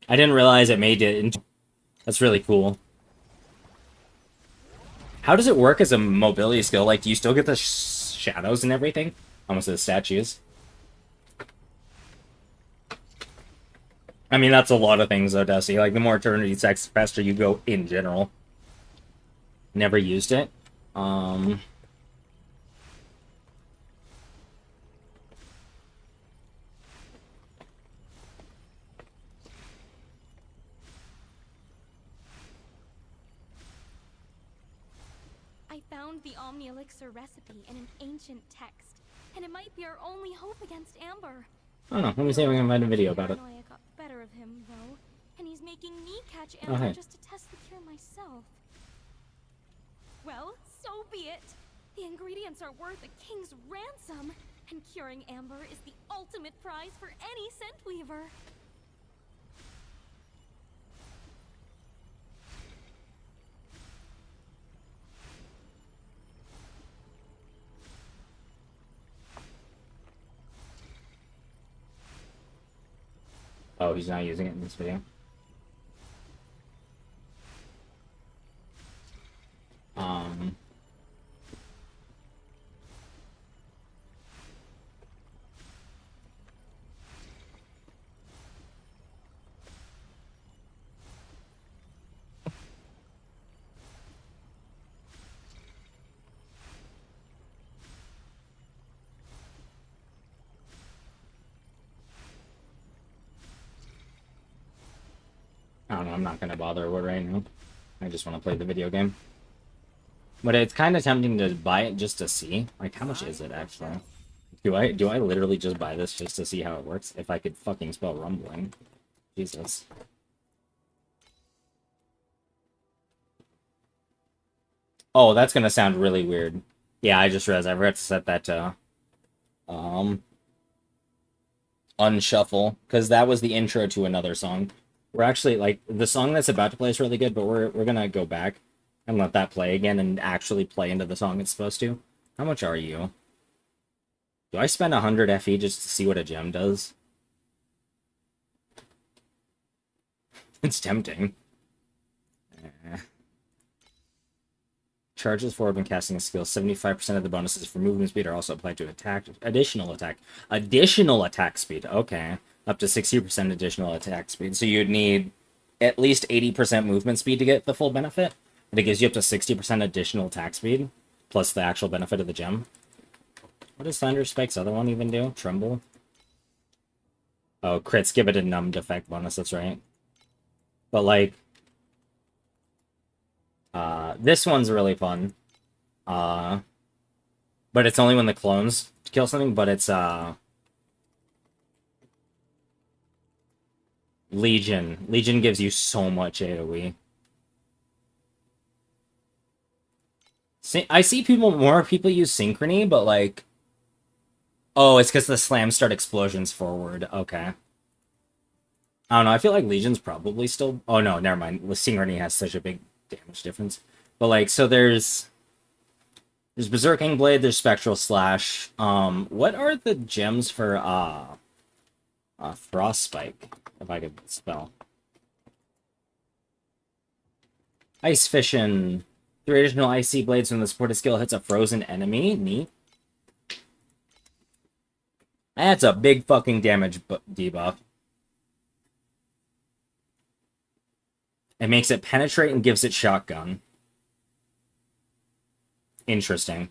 I didn't realize it made it. That's really cool. How does it work as a mobility skill? Like, do you still get the shadows and everything? Almost the statues. I mean, that's a lot of things, though, Dusty. Like, the more Eternity Sex, the faster you go in general. Never used it. I found the Omni Elixir recipe in an ancient text, and it might be our only hope against Amber. don't know. Let me see if we can find a video about it. Paranoia got the better of him, though, and he's making me catch Oh, Amber hey. just to test the cure myself. Well, so be it. The ingredients are worth a king's ransom, and curing Amber is the ultimate prize for any scent weaver. Oh, he's not using it in this video. I don't know, I'm not gonna bother with it right now. I just want to play the video game. But it's kind of tempting to buy it just to see. Like, how much is it, actually? Do I literally just buy this just to see how it works? If I could fucking spell rumbling. Jesus. Oh, that's gonna sound really weird. Yeah, I just realized I forgot to set that to... unshuffle. Because that was the intro to another song. We're actually, like, the song that's about to play is really good, but we're gonna go back and let that play again and actually play into the song it's supposed to. How much are you? Do I spend 100 FE just to see what a gem does? It's tempting. Eh. Charges forward when casting a skill. 75% of the bonuses for movement speed are also applied to attack. Additional attack speed. Okay. Up to 60% additional attack speed. So you'd need at least 80% movement speed to get the full benefit. And it gives you up to 60% additional attack speed. Plus the actual benefit of the gem. What does Thunder Spike's other one even do? Tremble? Oh, crits give it a numbed effect bonus, that's right. But like... this one's really fun. But it's only when the clones kill something, but it's, Legion. Legion gives you so much AoE. I see more people use Synchrony, but like... Oh, it's because the slams start explosions forward. Okay. I don't know, I feel like Legion's probably still... Oh no, never mind. Synchrony has such a big damage difference. But like, so there's Berserking Blade, there's Spectral Slash. What are the gems for Frost Spike? If I could spell. Ice Fission. 3 additional icy blades when the supported skill hits a frozen enemy. Neat. That's a big fucking damage debuff. It makes it penetrate and gives it shotgun. Interesting.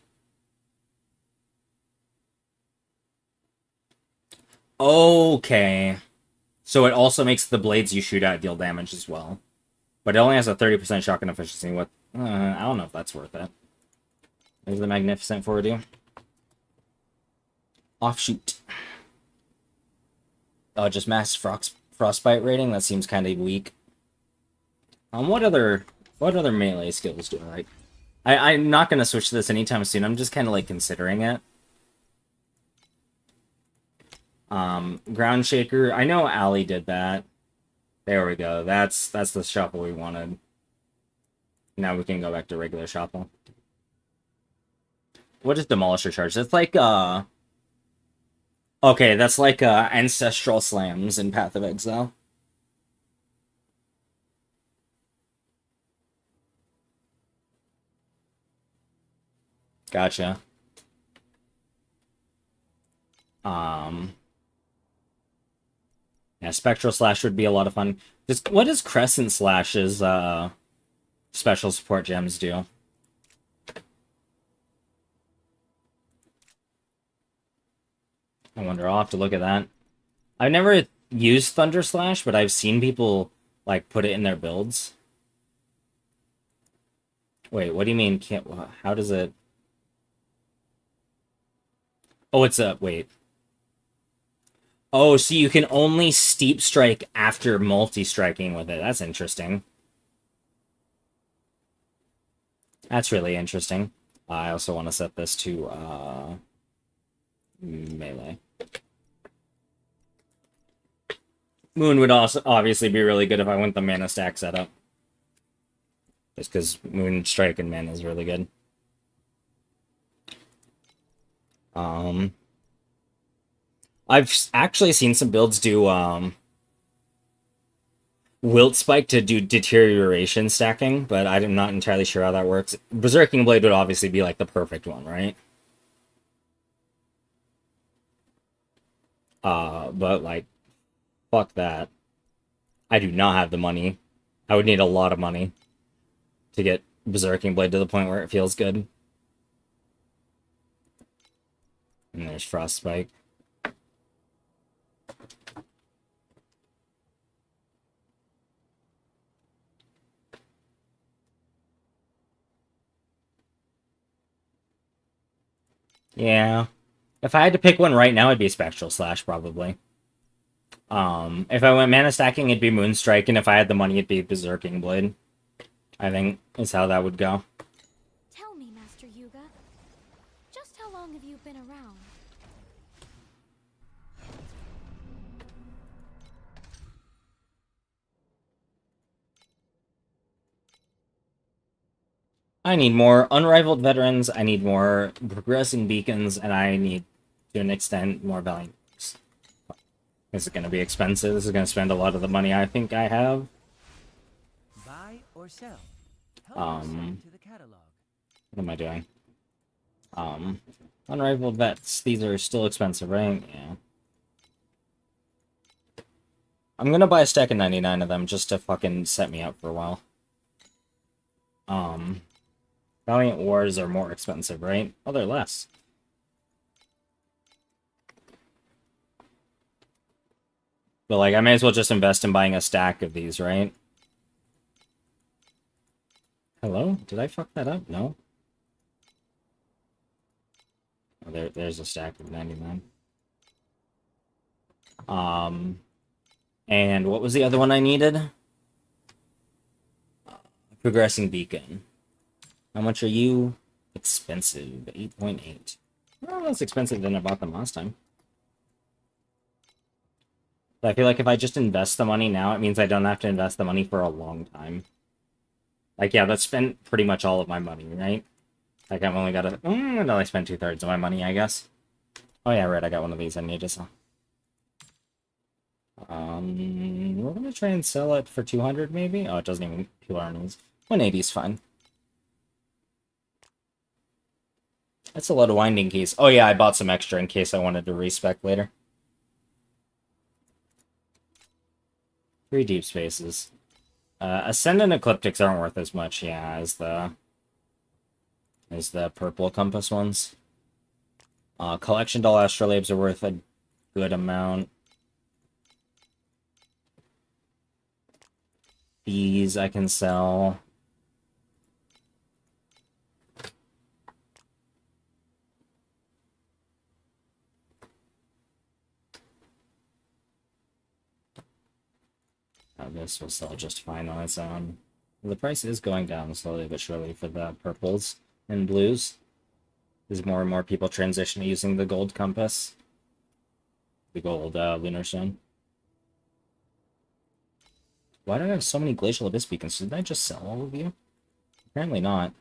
Okay. So it also makes the blades you shoot at deal damage as well. But it only has a 30% shotgun efficiency. What? I don't know if that's worth it. What does the Magnificent Four do? Offshoot. Oh, just mass frostbite rating? That seems kind of weak. What other melee skills do I like? I'm not gonna switch to this anytime soon. I'm just kind of like considering it. Ground Shaker. I know Ali did that. There we go. That's the shuffle we wanted. Now we can go back to regular shuffle. What is Demolisher Charge? That's like okay, that's like Ancestral Slams in Path of Exile. Gotcha. Yeah, Spectral Slash would be a lot of fun. What does Crescent Slash's special support gems do? I wonder, I'll have to look at that. I've never used Thunder Slash, but I've seen people like put it in their builds. Wait, what do you mean can't... How does it... Oh, it's a... Wait. Oh, so you can only steep strike after multi-striking with it. That's interesting. That's really interesting. I also want to set this to, melee. Moon would also obviously be really good if I went the mana stack setup. Just because Moon Strike and mana is really good. I've actually seen some builds do Wilt Spike to do deterioration stacking, but I'm not entirely sure how that works. Berserking Blade would obviously be like the perfect one, right? But like, fuck that. I do not have the money. I would need a lot of money to get Berserking Blade to the point where it feels good. And there's Frost Spike. Yeah. If I had to pick one right now, it'd be Spectral Slash, probably. If I went mana stacking, it'd be Moonstrike, and if I had the money, it'd be Berserking Blade. I think is how that would go. Tell me, Master Yuga, just how long have you been around? I need more Unrivaled Veterans, I need more Progressing Beacons, and I need, to an extent, more Valiant. This is going to be expensive. This is going to spend a lot of the money I think I have. or sell. Help yourself to the catalog. What am I doing? Unrivaled vets. These are still expensive, right? Yeah. I'm gonna buy a stack of 99 of them just to fucking set me up for a while. Valiant Wars are more expensive, right? Oh, they're less. But, like, I may as well just invest in buying a stack of these, right? Hello? Did I fuck that up? No? Oh, there's a stack of 99. And what was the other one I needed? Progressing Beacon. How much are you? Expensive. 8.8. Well, less expensive than I bought them last time. But I feel like if I just invest the money now, it means I don't have to invest the money for a long time. Like, yeah, that's spent pretty much all of my money, right? Like, I've only got to... no, I spent 2/3 of my money, I guess. Oh, yeah, right, I got one of these I need to sell. We're gonna try and sell it for 200, maybe? Oh, it doesn't even heal our enemies. 180 is fine. That's a lot of winding keys. Oh, yeah, I bought some extra in case I wanted to respec later. 3 deep spaces. Ascendant Ecliptics aren't worth as much, yeah, as the purple compass ones. Collection doll astrolabes are worth a good amount. These I can sell. This will sell just fine on its own. The price is going down slowly but surely for the purples and blues. As more and more people transition to using the gold compass. The gold lunar stone. Why do I have so many glacial abyss beacons? Didn't I just sell all of you? Apparently not.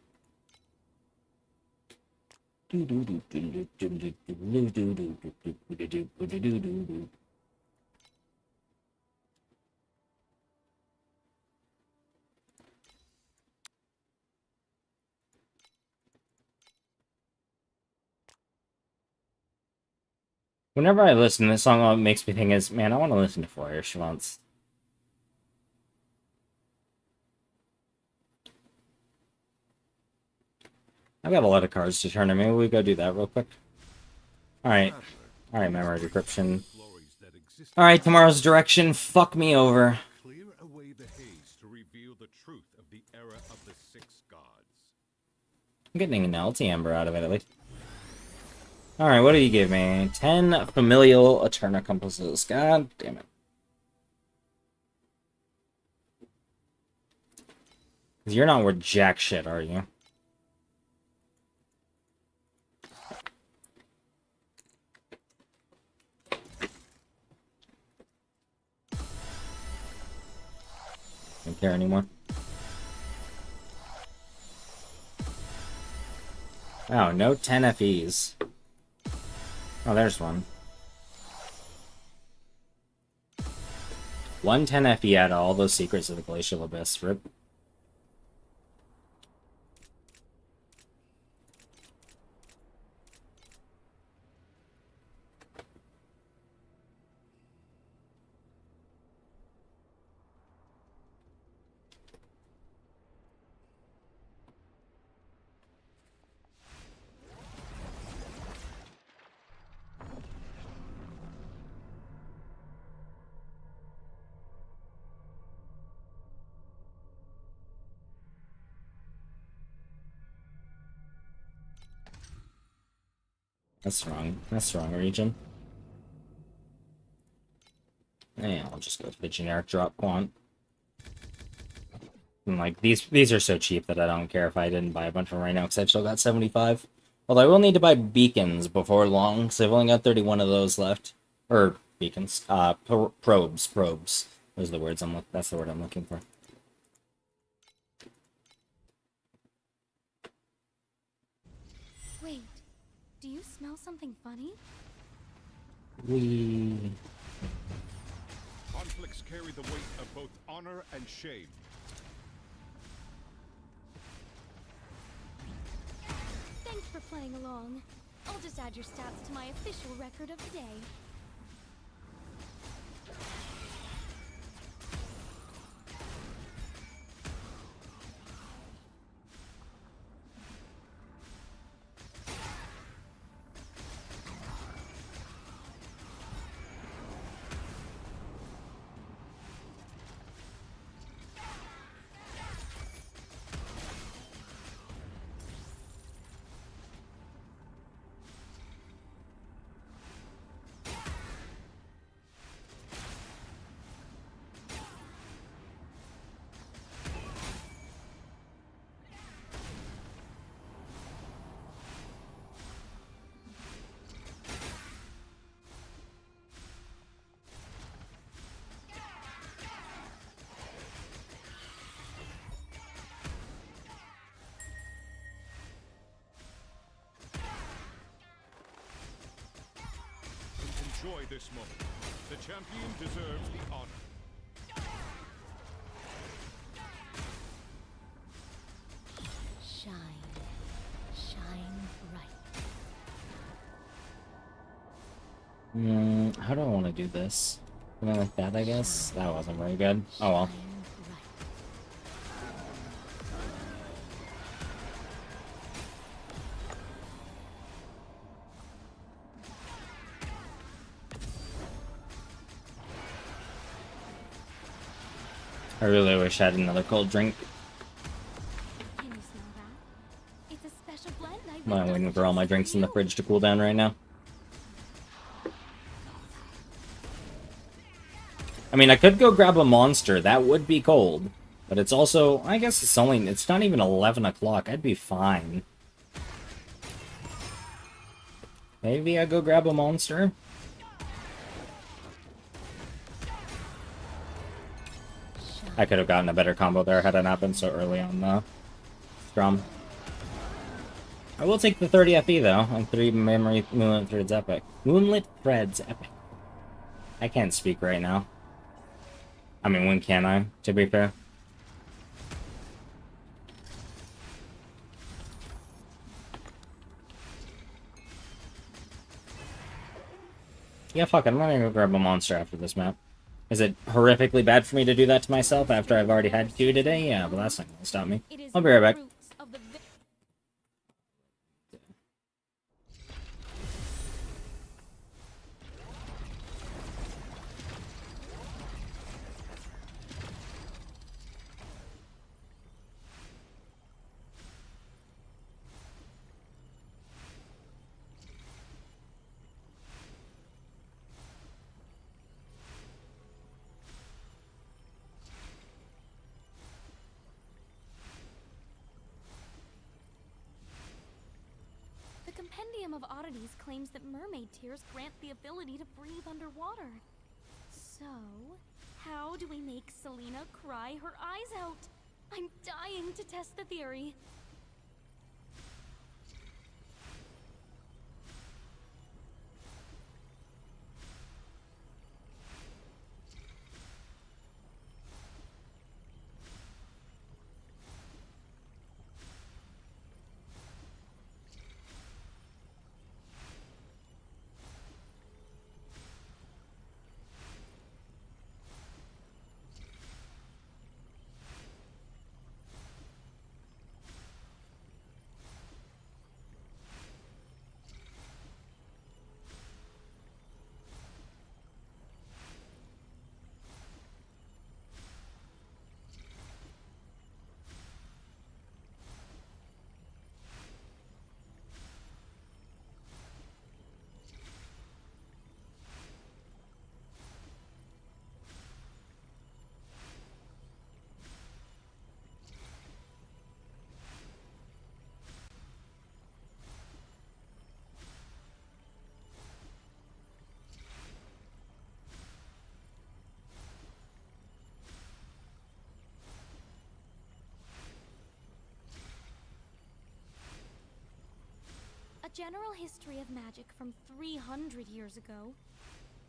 Whenever I listen to this song, all it makes me think is, man, I want to listen to Foyer Schwanz. I've got a lot of cards to turn in. Maybe we go do that real quick. Alright. Alright, memory decryption. Alright, tomorrow's direction. Fuck me over. Clear away the haze to reveal the truth of the era of the 6 gods. I'm getting an LT Amber out of it, at least. Alright, what do you give me? 10 familial Eterna compasses. God damn it. You're not worth jack shit, are you? Don't care anymore. Oh, no 10 FEs. Oh, there's one. 110 FE out of all those secrets of the Glacial Abyss. Rip. That's wrong. That's the wrong region. Yeah, I'll just go to the generic drop quant. And like these are so cheap that I don't care if I didn't buy a bunch of them right now because I've still got 75. Although I will need to buy beacons before long, because I've only got 31 of those left. Or beacons. Probes. Those are the words that's the word I'm looking for. Wait, do you smell something funny? Conflicts carry the weight of both honor and shame. for playing along. I'll just add your stats to my official record of the day. Enjoy this moment. The champion deserves the honor. Shine. Shine bright. How do I want to do this? Something like that, I guess? That wasn't very good. Oh well. Shine bright. I really wish I had another cold drink. Can you smell that? It's a special blend I'm not waiting for all my drinks in the fridge to cool down right now. I mean, I could go grab a monster. That would be cold. But it's also, I guess it's not even 11 o'clock. I'd be fine. Maybe I go grab a monster? I could have gotten a better combo there had it not been so early on the drum. I will take the 30 FE though, on 3 memory Moonlit Threads Epic. Moonlit Threads Epic. I can't speak right now. I mean, when can I, to be fair? Yeah, fuck it, I'm gonna go grab a monster after this map. Is it horrifically bad for me to do that to myself after I've already had 2 today? Yeah, but that's not gonna stop me. I'll be right back. The Compendium of Oddities claims that mermaid tears grant the ability to breathe underwater. So, how do we make Selena cry her eyes out? I'm dying to test the theory. A general history of magic from 300 years ago.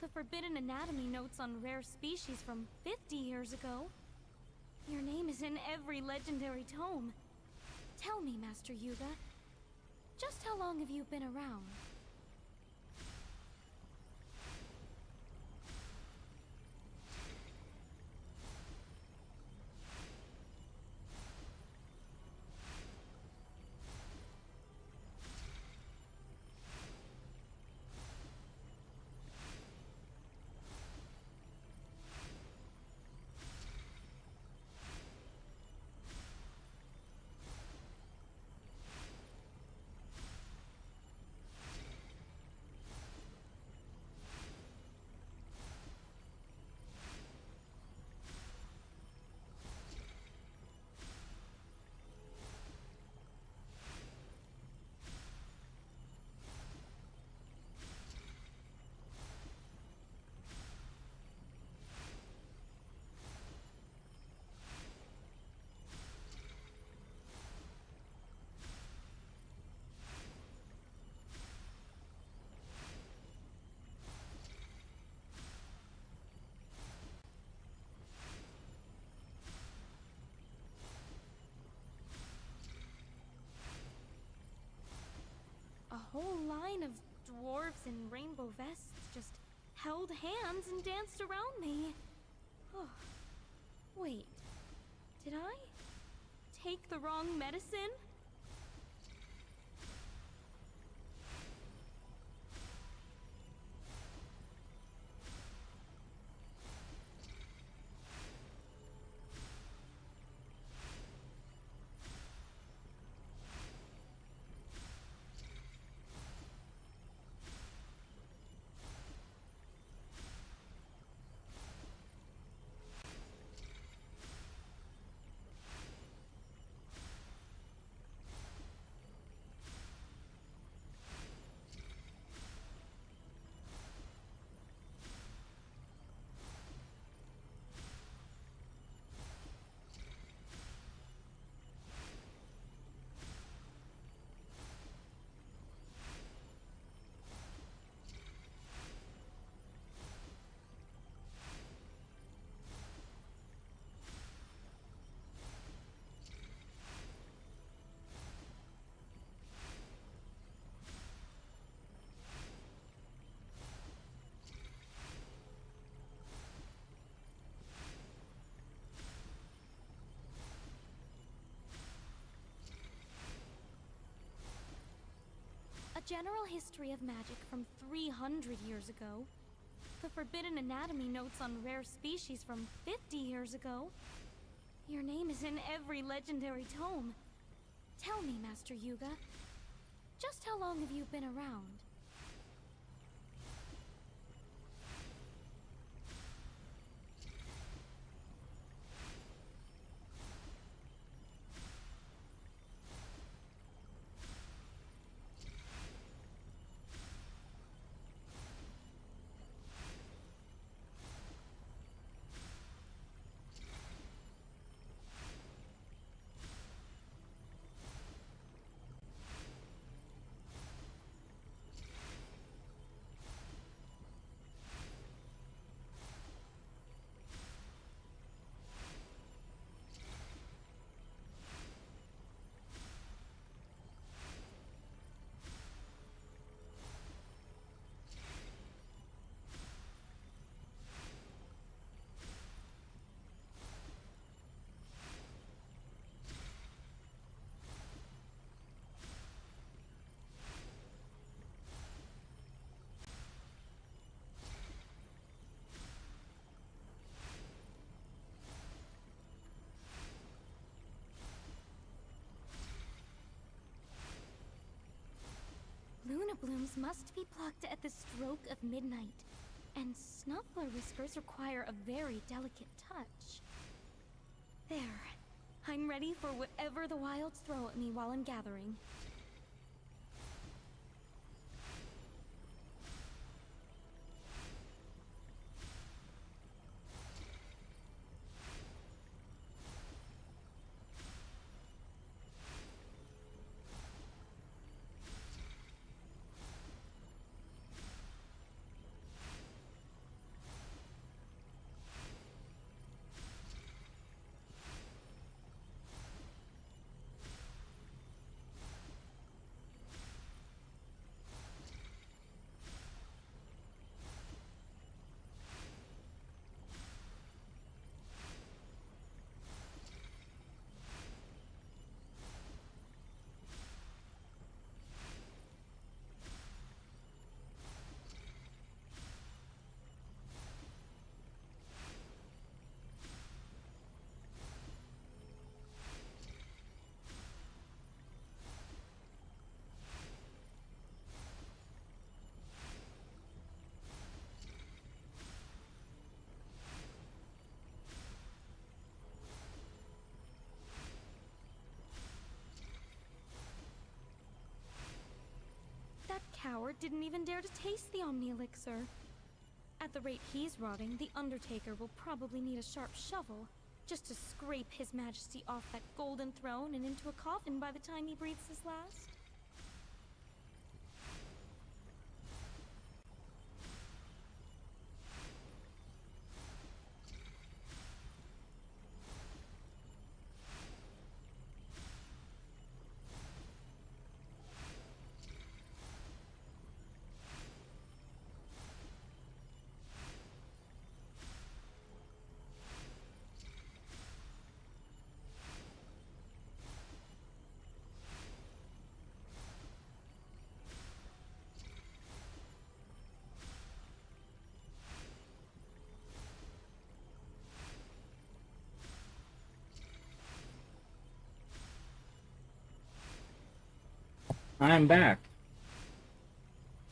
The Forbidden Anatomy notes on rare species from 50 years ago. Your name is in every legendary tome. Tell me, Master Yuga, Just how long have you been around? A whole line of dwarves in rainbow vests just held hands and danced around me. Oh, wait. Did I take the wrong medicine? A general history of magic from 300 years ago. The forbidden anatomy notes on rare species from 50 years ago. Your name is in every legendary tome. Tell me, Master Yuga, just how long have you been around? Luna blooms must be plucked at the stroke of midnight, and Snuffler whiskers require a very delicate touch. There. I'm ready for whatever the wilds throw at me while I'm gathering. didn't even dare to taste the Omni Elixir. At the rate he's rotting, the Undertaker will probably need a sharp shovel just to scrape His Majesty off that golden throne and into a coffin by the time he breathes his last. I'm back.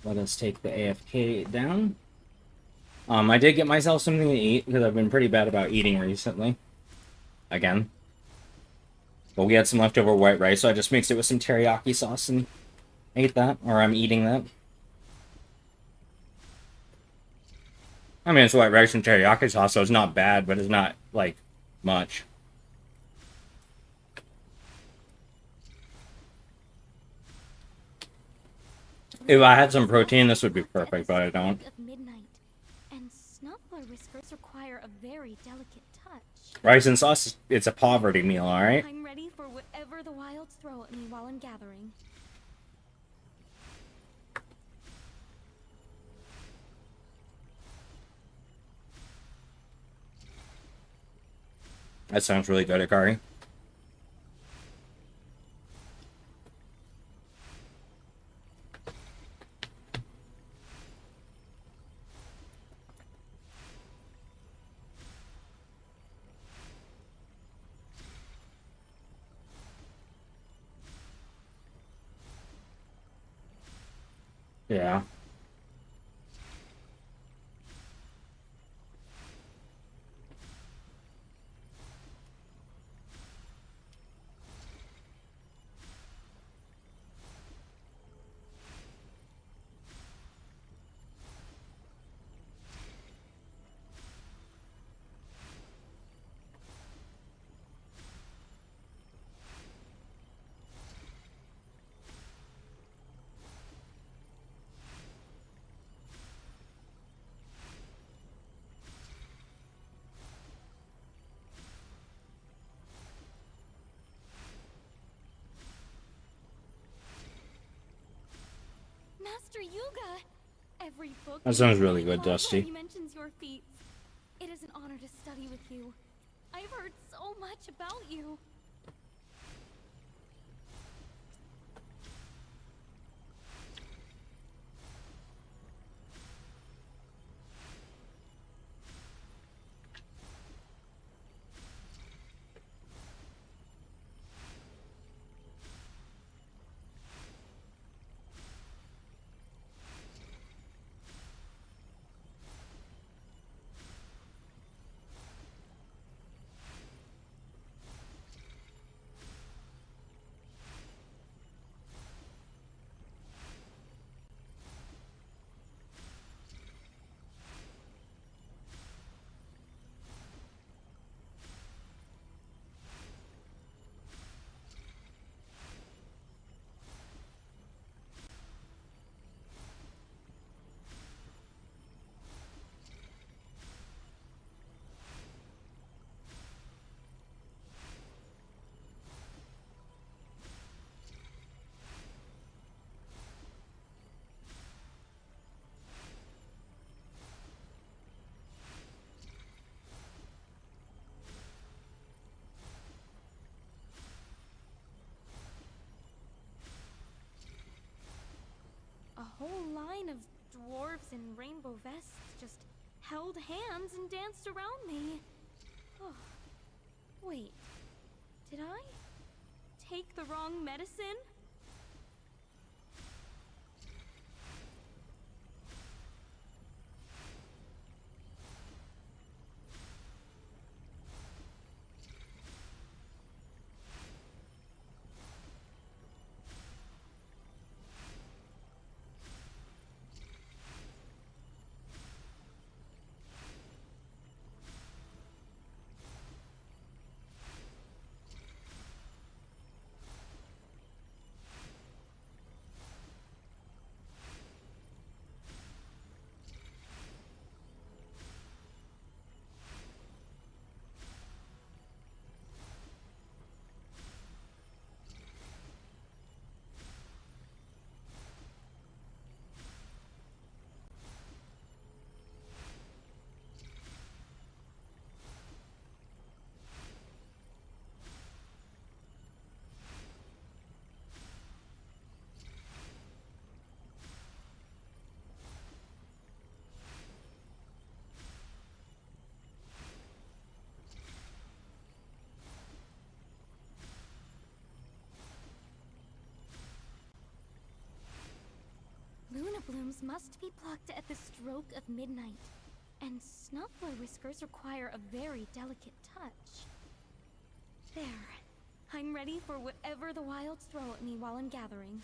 Let us take the AFK down. I did get myself something to eat because I've been pretty bad about eating recently. Again. But we had some leftover white rice, so I just mixed it with some teriyaki sauce and ate that, or I'm eating that. I mean, it's white rice and teriyaki sauce, so it's not bad, but it's not, like, much. If I had some protein, this would be perfect, but I don't. Of midnight, and snuffler whiskers require a very delicate touch. Rice and sauce, it's a poverty meal, alright? I'm ready for whatever the wilds throw at me while I'm gathering. That sounds really good, Akari. Yeah. Master Yuga! Every book That sounds really read good, Dusty. already mentions your feats. It is an honor to study with you. I've heard so much about you. A whole line of dwarves in rainbow vests just held hands and danced around me. Oh, wait. Did I take the wrong medicine? These must be plucked at the stroke of midnight. And snuffler whiskers require a very delicate touch. There. I'm ready for whatever the wilds throw at me while I'm gathering.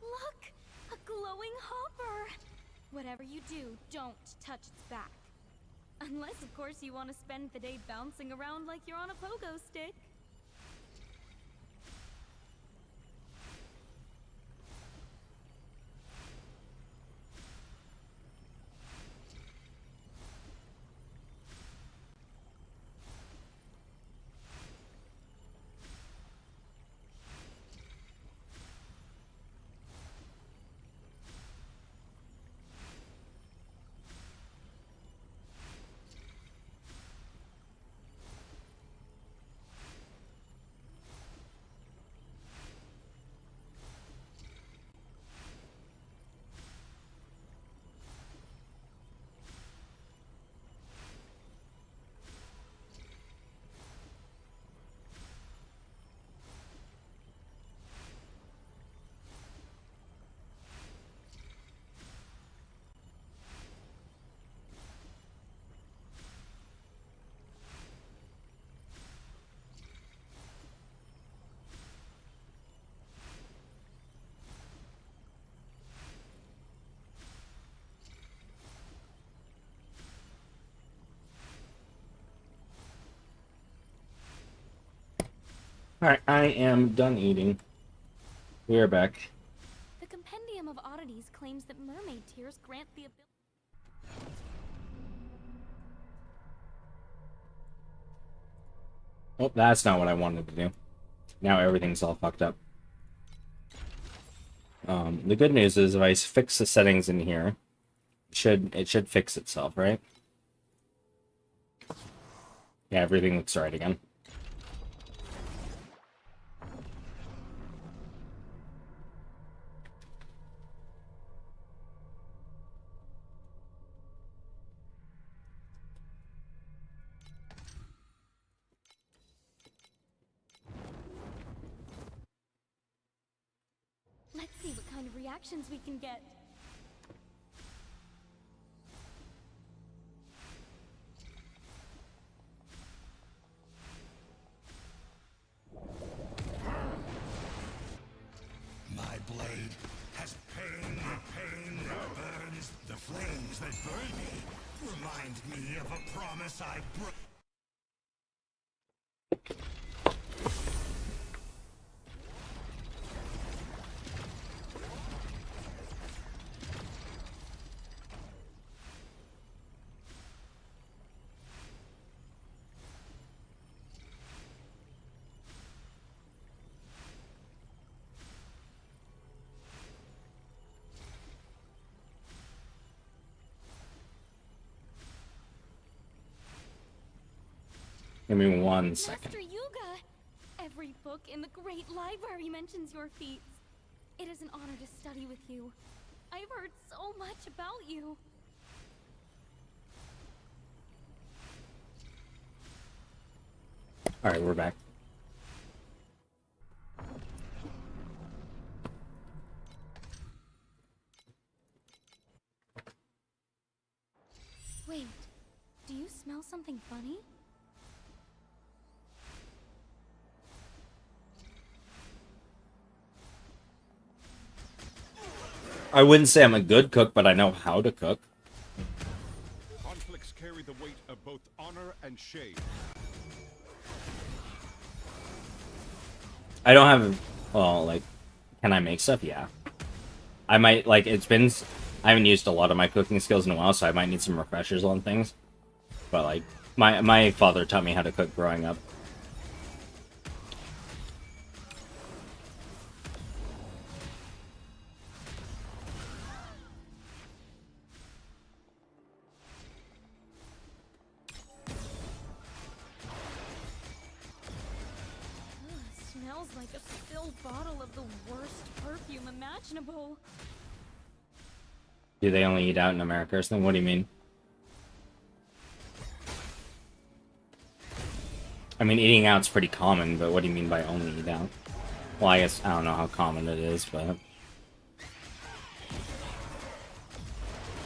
Look! A glowing hopper! Whatever you do, don't touch its back. Unless, of course, you want to spend the day bouncing around like you're on a pogo stick. Alright, I am done eating. We are back. The Compendium of Oddities claims that mermaid tears grant the ability. Oh, that's not what I wanted to do. Now everything's all fucked up. The good news is if I fix the settings in here, it should fix itself, right? Yeah, everything looks right again. Let's see what kind of reactions we can get. My blade has pain. The pain that burns. The flames that burn me remind me of a promise I broke. Give me 1 second. Master Yuga! Every book in the great library mentions your feats. It is an honor to study with you. I've heard so much about you. Alright, we're back. smell something funny? I wouldn't say I'm a good cook, but I know how to cook. Conflicts carry the weight of both honor and shame. I don't have, well, like, can I make stuff? Yeah. I might, like, I haven't used a lot of my cooking skills in a while, so I might need some refreshers on things. But, like, my father taught me how to cook growing up. Smells like a spilled bottle of the worst perfume imaginable. Do they only eat out in America or something? What do you mean? I mean, eating out's pretty common, but what do you mean by only eat out? Well, I guess I don't know how common it is, but...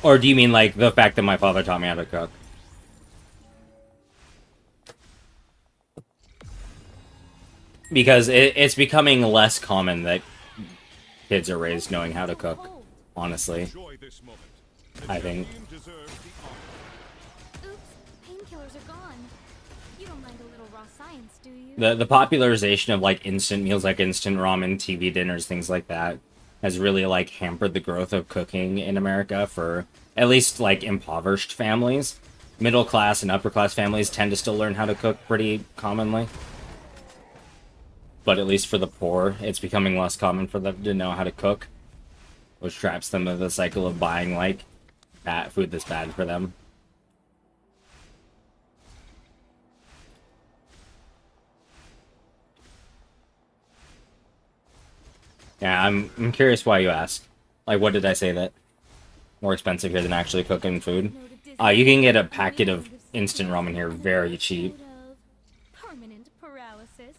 Or do you mean, like, the fact that my father taught me how to cook? Because it's becoming less common that kids are raised knowing how to cook, honestly. Enjoy this moment. The I think. champion deserves the honor. Oops, painkillers are gone. You don't mind a little raw science, do you? The popularization of, like, instant meals, like instant ramen, TV dinners, things like that, has really, like, hampered the growth of cooking in America for at least, like, impoverished families. Middle class and upper class families tend to still learn how to cook pretty commonly. But at least for the poor, it's becoming less common for them to know how to cook, which traps them into the cycle of buying, like, bad food that's bad for them. Yeah, I'm curious why you ask. Like, what did I say that more expensive here than actually cooking food? You can get a packet of instant ramen here very cheap. Permanent paralysis.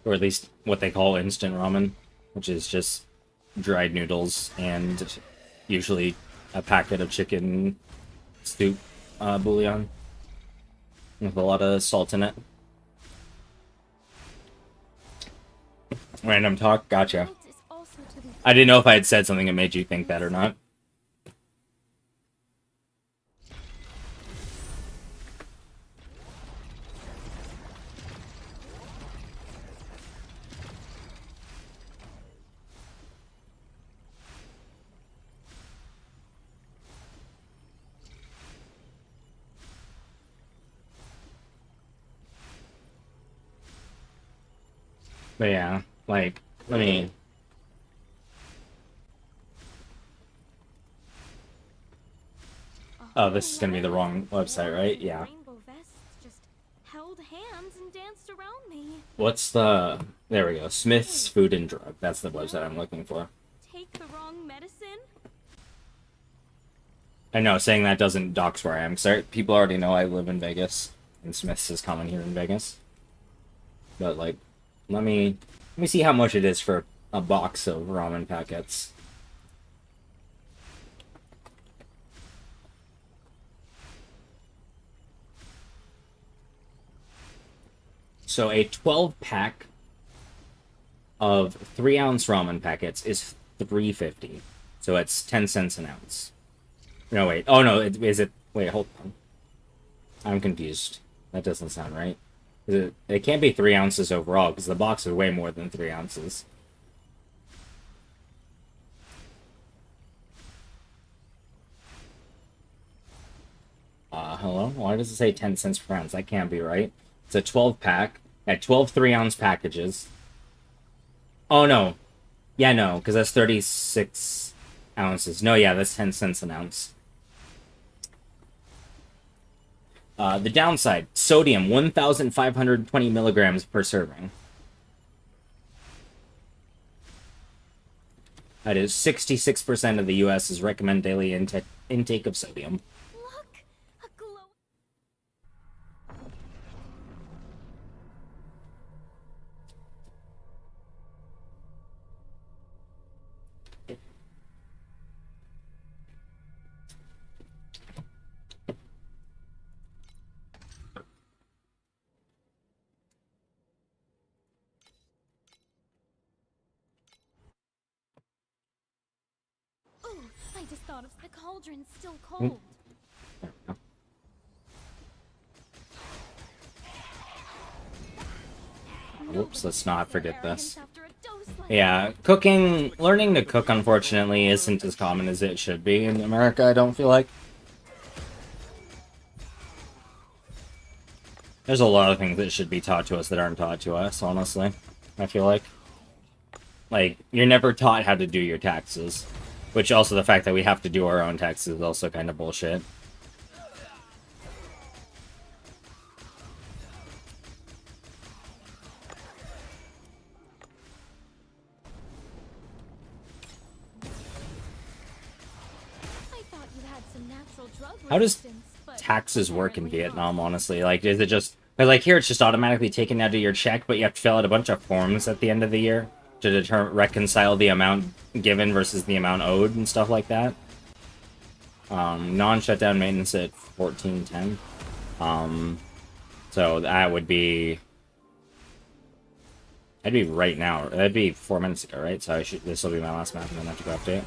Or at least what they call instant ramen, which is just dried noodles and usually a packet of chicken soup bouillon with a lot of salt in it. Random talk? Gotcha. I didn't know if I had said something that made you think that or not. But yeah, like, let me... Oh, this is gonna be the wrong website, right? Yeah. Rainbow vests just held hands and danced around me. What's the... There we go. Smith's Food and Drug. That's the website I'm looking for. Take the wrong medicine? I know, saying that doesn't dox where I am, because people already know I live in Vegas, and Smith's is common here in Vegas. But, like, let me see how much it is for a box of ramen packets. So a 12-pack of 3-ounce ramen packets is $3.50. So it's 10 cents an ounce. No, wait. Oh, no. Is it... Wait, hold on. I'm confused. That doesn't sound right. It can't be 3 ounces overall, because the box is way more than 3 ounces. Hello? Why does it say 10 cents per ounce? That can't be right. It's a 12-pack at 12 3-ounce packages. Oh, no. Yeah, no, because that's 36 ounces. No, yeah, that's 10 cents an ounce. The downside, sodium, 1,520 milligrams per serving. That is 66% of the U.S.'s recommend daily intake of sodium. Look! A glow... The cauldron's still cold. Whoops, let's not forget this. After a dose like Yeah, cooking, learning to cook, unfortunately, isn't as common as it should be in America, I don't feel like. There's a lot of things that should be taught to us that aren't taught to us, honestly. I feel like. Like, you're never taught how to do your taxes. Which also the fact that we have to do our own taxes is also kind of bullshit. I thought you had some natural drug How does resistance, but taxes work in apparently not. Vietnam, honestly? Like, is it just... Because, like, here it's just automatically taken out of your check, but you have to fill out a bunch of forms at the end of the year to reconcile the amount given versus the amount owed and stuff like that. Non-shutdown maintenance at 1410. So that would be... That'd be right now. That'd be 4 minutes ago, right? So this will be my last map and then I have to go update.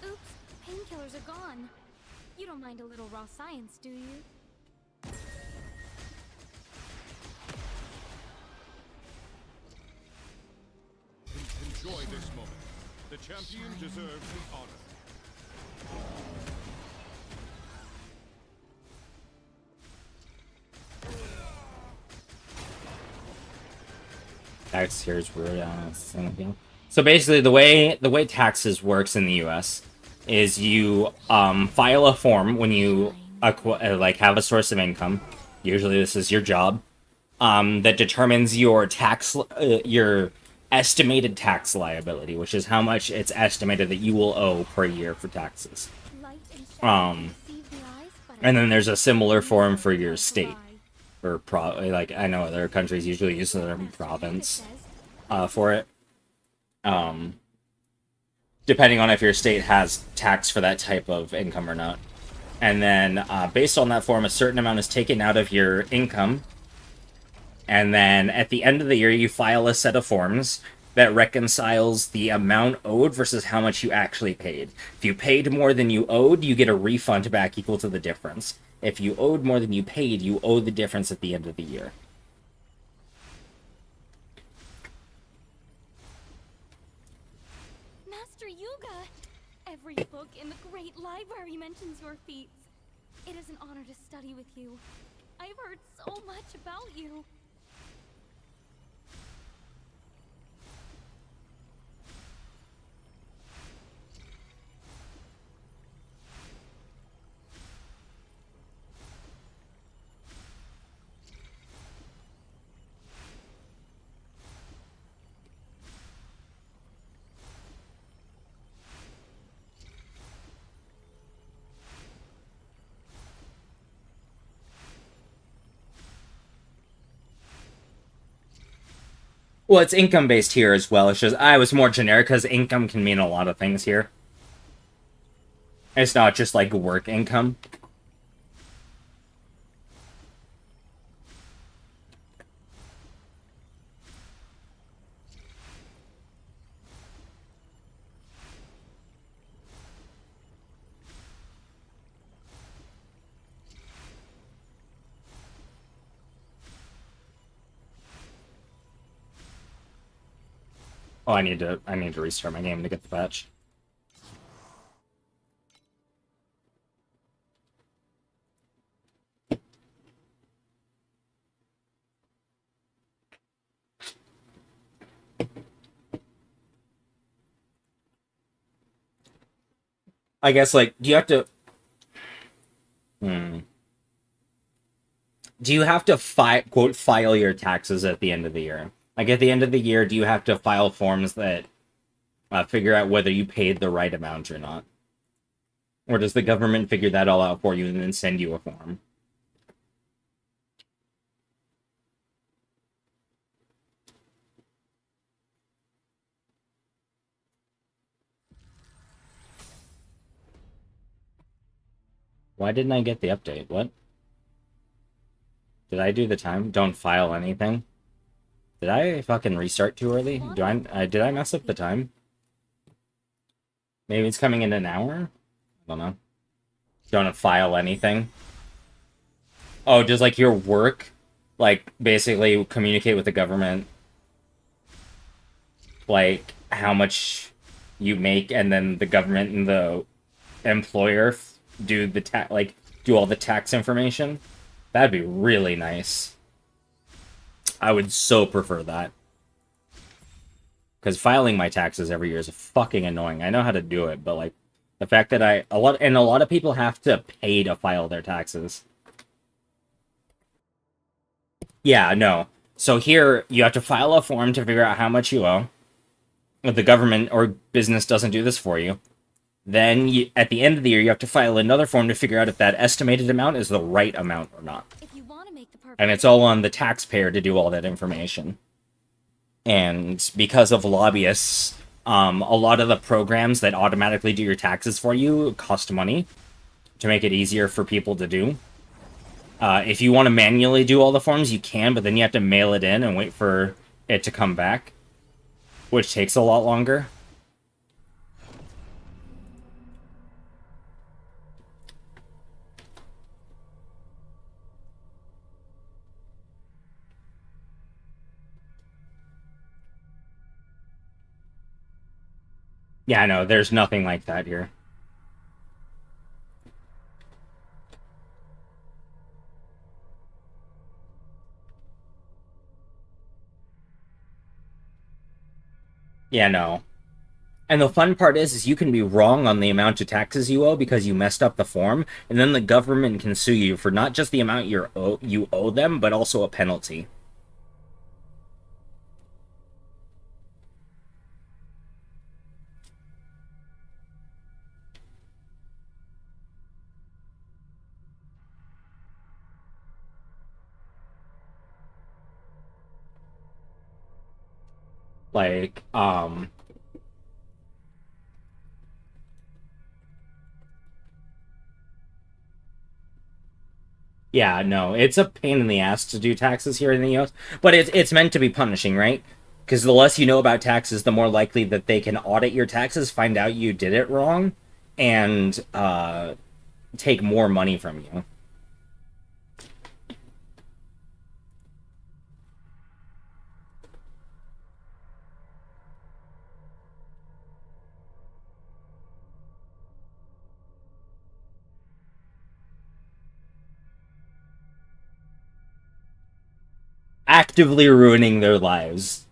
Oops, painkillers are gone. You don't mind a little raw science, do you? Enjoy this moment. The champion deserves the honor. Tax here is weird. So basically, the way taxes works in the U.S. is you file a form when you like have a source of income. Usually, this is your job. That determines your your estimated tax liability, which is how much it's estimated that you will owe per year for taxes. Light and shadow deceive the eyes, but And then there's a similar form for your state. Or like I know other countries usually use their province for it. Depending on if your state has tax for that type of income or not. And then based on that form, a certain amount is taken out of your income. And then at the end of the year, you file a set of forms that reconciles the amount owed versus how much you actually paid. If you paid more than you owed, you get a refund back equal to the difference. If you owed more than you paid, you owe the difference at the end of the year. Master Yuga! Every book in the great library mentions your feats. It is an honor to study with you. I've heard so much about you. Well, it's income-based here as well. It's just, I was more generic because income can mean a lot of things here. It's not just, like, work income. Oh, I need to restart my game to get the patch. I guess, like, do you have to... Do you have to quote file your taxes at the end of the year? Like, at the end of the year, do you have to file forms that figure out whether you paid the right amount or not? Or does the government figure that all out for you and then send you a form? Why didn't I get the update? What? Did I do the time? Don't file anything. Did I fucking restart too early? Did I mess up the time? Maybe it's coming in an hour? I don't know. Don't file anything. Oh, just like your work, like basically communicate with the government, like how much you make, and then the government and the employer do the do all the tax information. That'd be really nice. I would so prefer that. Because filing my taxes every year is fucking annoying. I know how to do it, but like the fact that a lot of people have to pay to file their taxes. Yeah, no. So here you have to file a form to figure out how much you owe. If the government or business doesn't do this for you, then at the end of the year you have to file another form to figure out if that estimated amount is the right amount or not. If you want to make the perfect And it's all on the taxpayer to do all that information. And because of lobbyists, a lot of the programs that automatically do your taxes for you cost money to make it easier for people to do. If you want to manually do all the forms, you can, but then you have to mail it in and wait for it to come back, which takes a lot longer. Yeah, no, there's nothing like that here. Yeah, no. And the fun part is you can be wrong on the amount of taxes you owe because you messed up the form, and then the government can sue you for not just the amount you owe them, but also a penalty. Like, yeah, no, it's a pain in the ass to do taxes here in the US, but it's meant to be punishing, right? Because the less you know about taxes, the more likely that they can audit your taxes, find out you did it wrong, and take more money from you. Actively ruining their lives.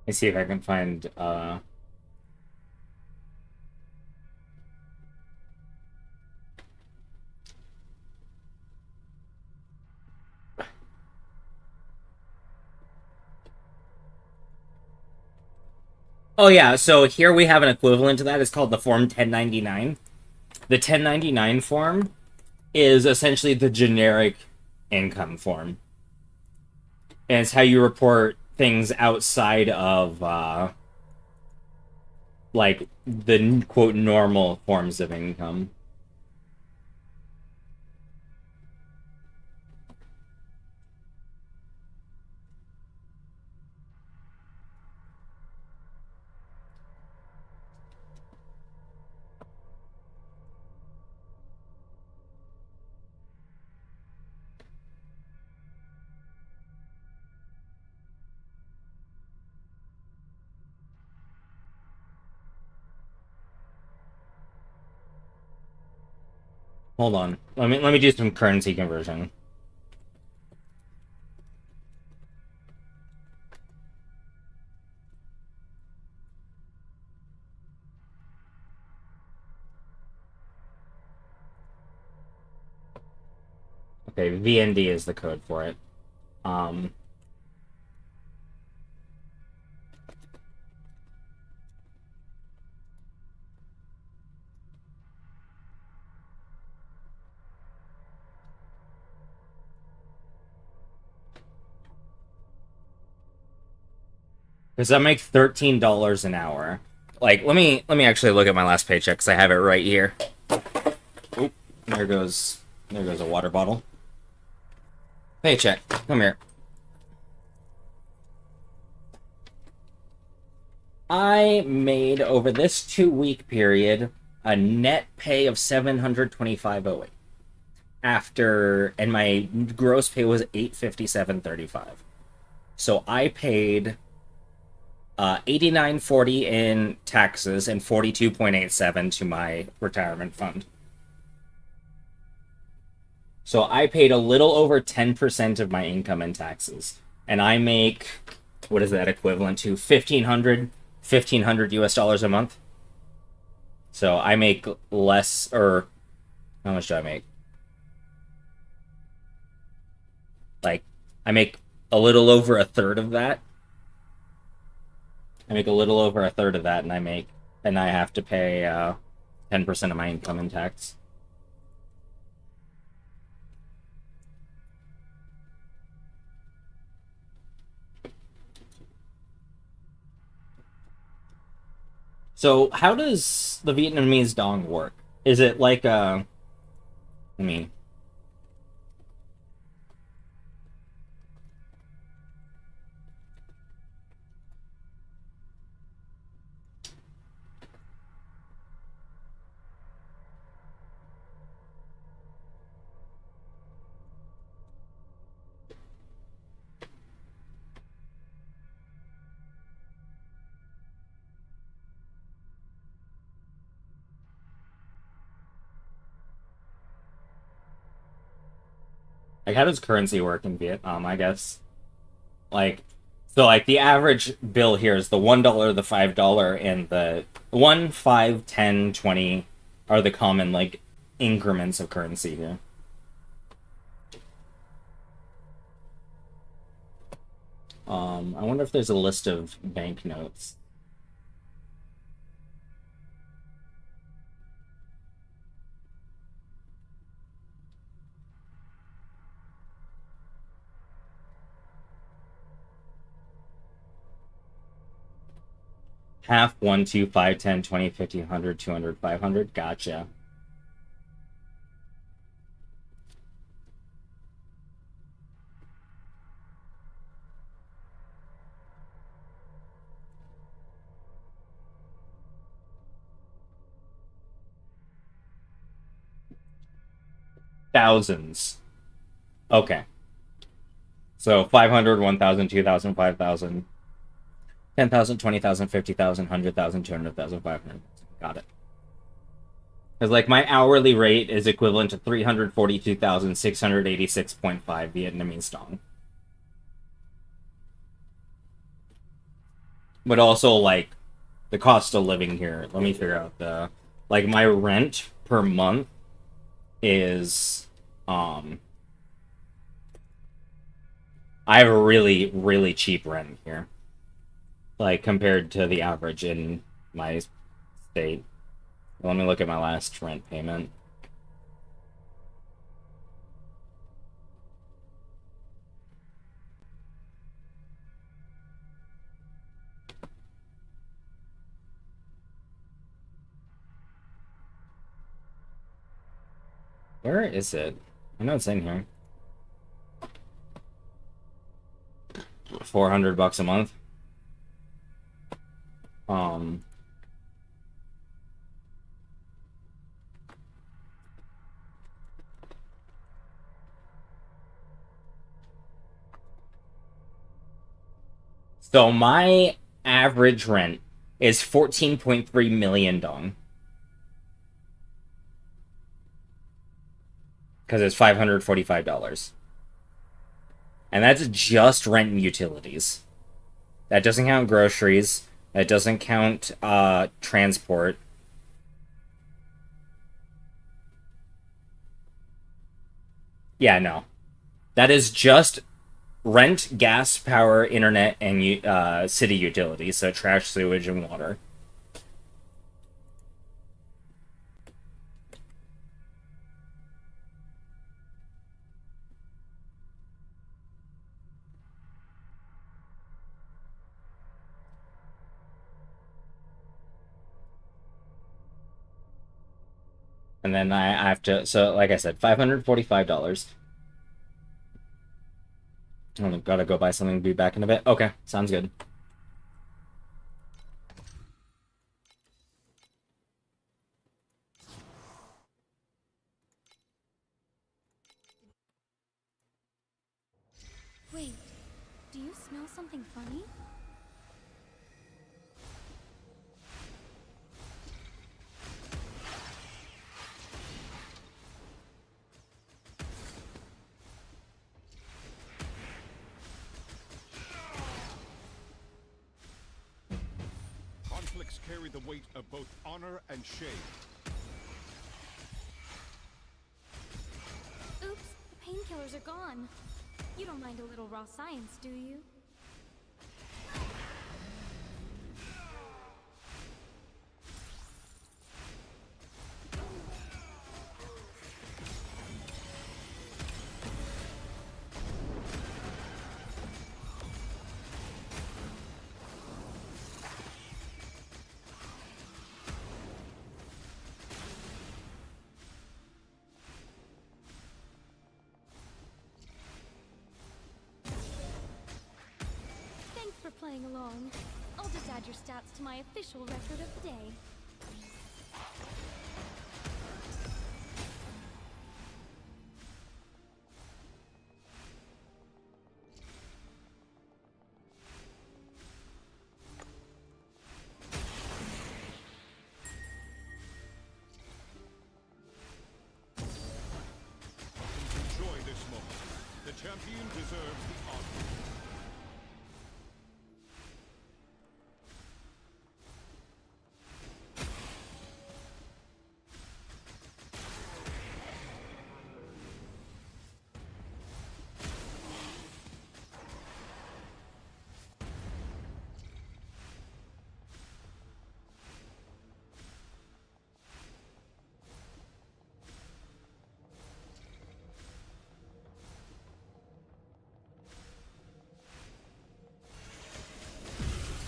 Let me see if I can find Oh yeah, so here we have an equivalent to that. It's called the Form 1099. The 1099 form is essentially the generic income form. And it's how you report things outside of, like, the quote normal forms of income. Hold on. Let me do some currency conversion. Okay, VND is the code for it. Because I make $13 an hour. Like, let me actually look at my last paycheck because I have it right here. Oop, there goes a water bottle. Paycheck, come here. I made over this 2-week period a net pay of $725.08. And my gross pay was $857.35. So I paid $89.40 in taxes and $42.87 to my retirement fund. So I paid a little over 10% of my income in taxes, and I make, what is that equivalent to? $1,500 US dollars a month. So I make less, or how much do I make? Like, I make a little over a third of that. I make a little over a third of that, and I have to pay 10% of my income in tax. So, how does the Vietnamese dong work? Is it like a... I mean... Like, how does currency work in Vietnam, I guess? Like, so, like, the average bill here is the $1, the $5, and the 1, 5, 10, 20 are the common, like, increments of currency here. I wonder if there's a list of banknotes. Half, 1, 2, 5, 10, 20, 50, 100, 200, 500. Gotcha. Thousands. Okay. So 500, 1,000, 2,000, 5,000, 10,000, 20,000, 50,000, 100,000, 200,000, 500,000. Got it. Because, like, my hourly rate is equivalent to 342,686.5 Vietnamese dong. But also, like, the cost of living here. Let me figure out the... Like, my rent per month is... I have a really, really cheap rent here. Like, compared to the average in my state. Let me look at my last rent payment. Where is it? I know it's in here. $400 a month. So my average rent is 14.3 million dong. because it's $545. And that's just rent and utilities. That doesn't count groceries. That doesn't count transport. Yeah, no. That is just rent, gas, power, internet, and city utilities, so trash, sewage, and water. And then I have to, so like I said, $545. Oh, gotta go buy something, be back in a bit. Okay, sounds good. Wait, do you smell something funny? Conflicts carry the weight of both honor and shame. Oops, the painkillers are gone. You don't mind a little raw science, do you? Thanks for playing along. I'll just add your stats to my official record of the day. Enjoy this moment. The champion deserves the honor.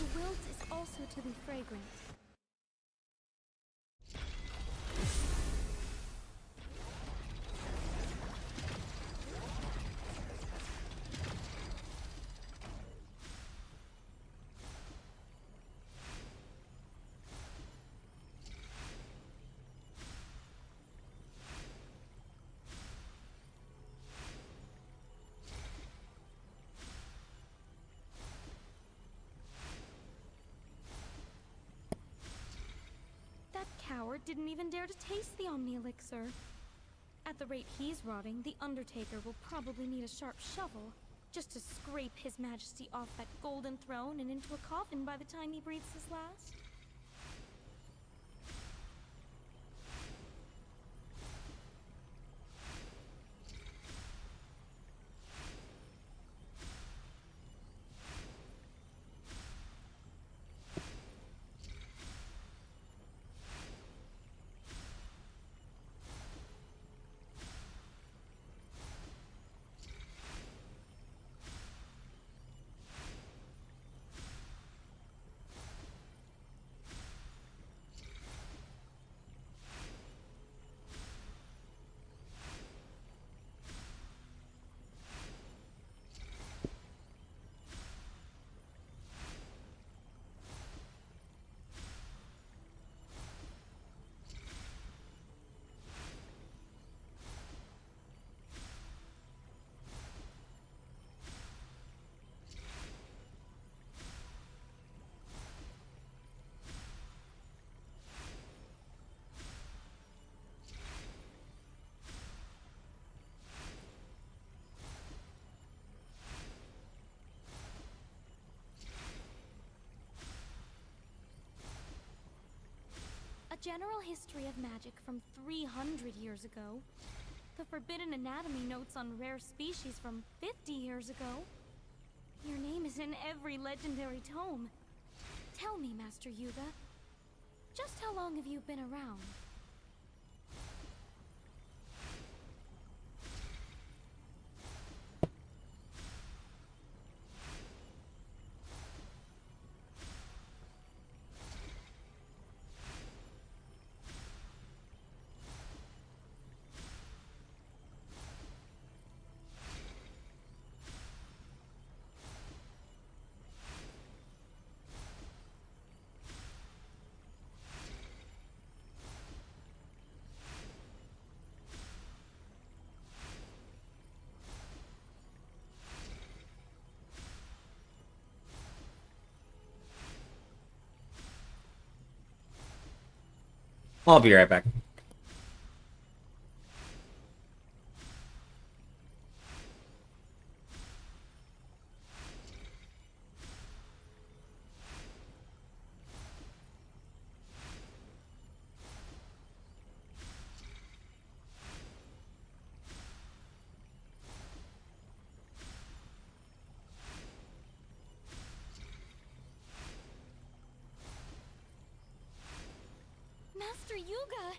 The wilt is also to be fragrant. That coward didn't even dare to taste the Omni Elixir. At the rate he's rotting, the Undertaker will probably need a sharp shovel just to scrape His Majesty off that golden throne and into a coffin by the time he breathes his last. general history of magic from 300 years ago. The forbidden anatomy notes on rare species from 50 years ago. Your name is in every legendary tome. Tell me, Master Yuga, just how long have you been around? I'll be right back. Master Yuga!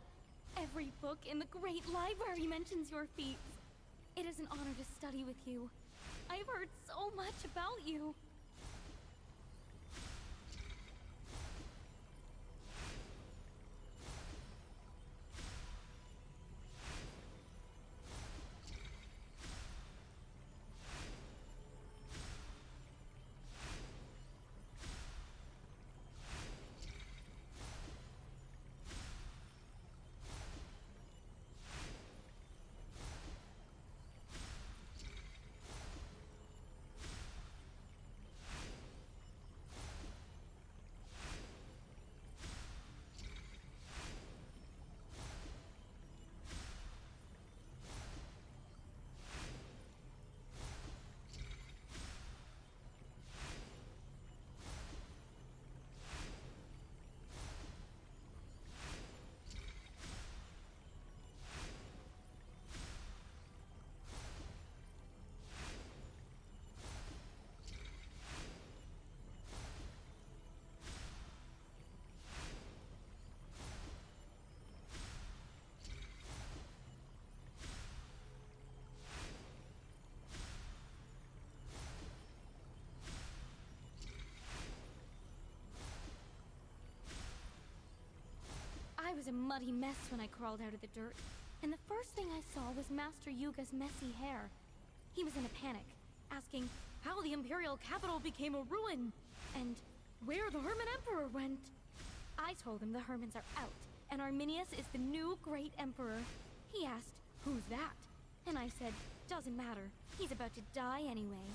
Every book in the great library mentions your feats. It is an honor to study with you. I've heard so much about you. I was a muddy mess when I crawled out of the dirt, and the first thing I saw was Master Yuga's messy hair. He was in a panic, asking how the Imperial capital became a ruin, and where the Hermit Emperor went. I told him the Hermits are out, and Arminius is the new great emperor. He asked, "Who's that?" And I said, "Doesn't matter, he's about to die anyway."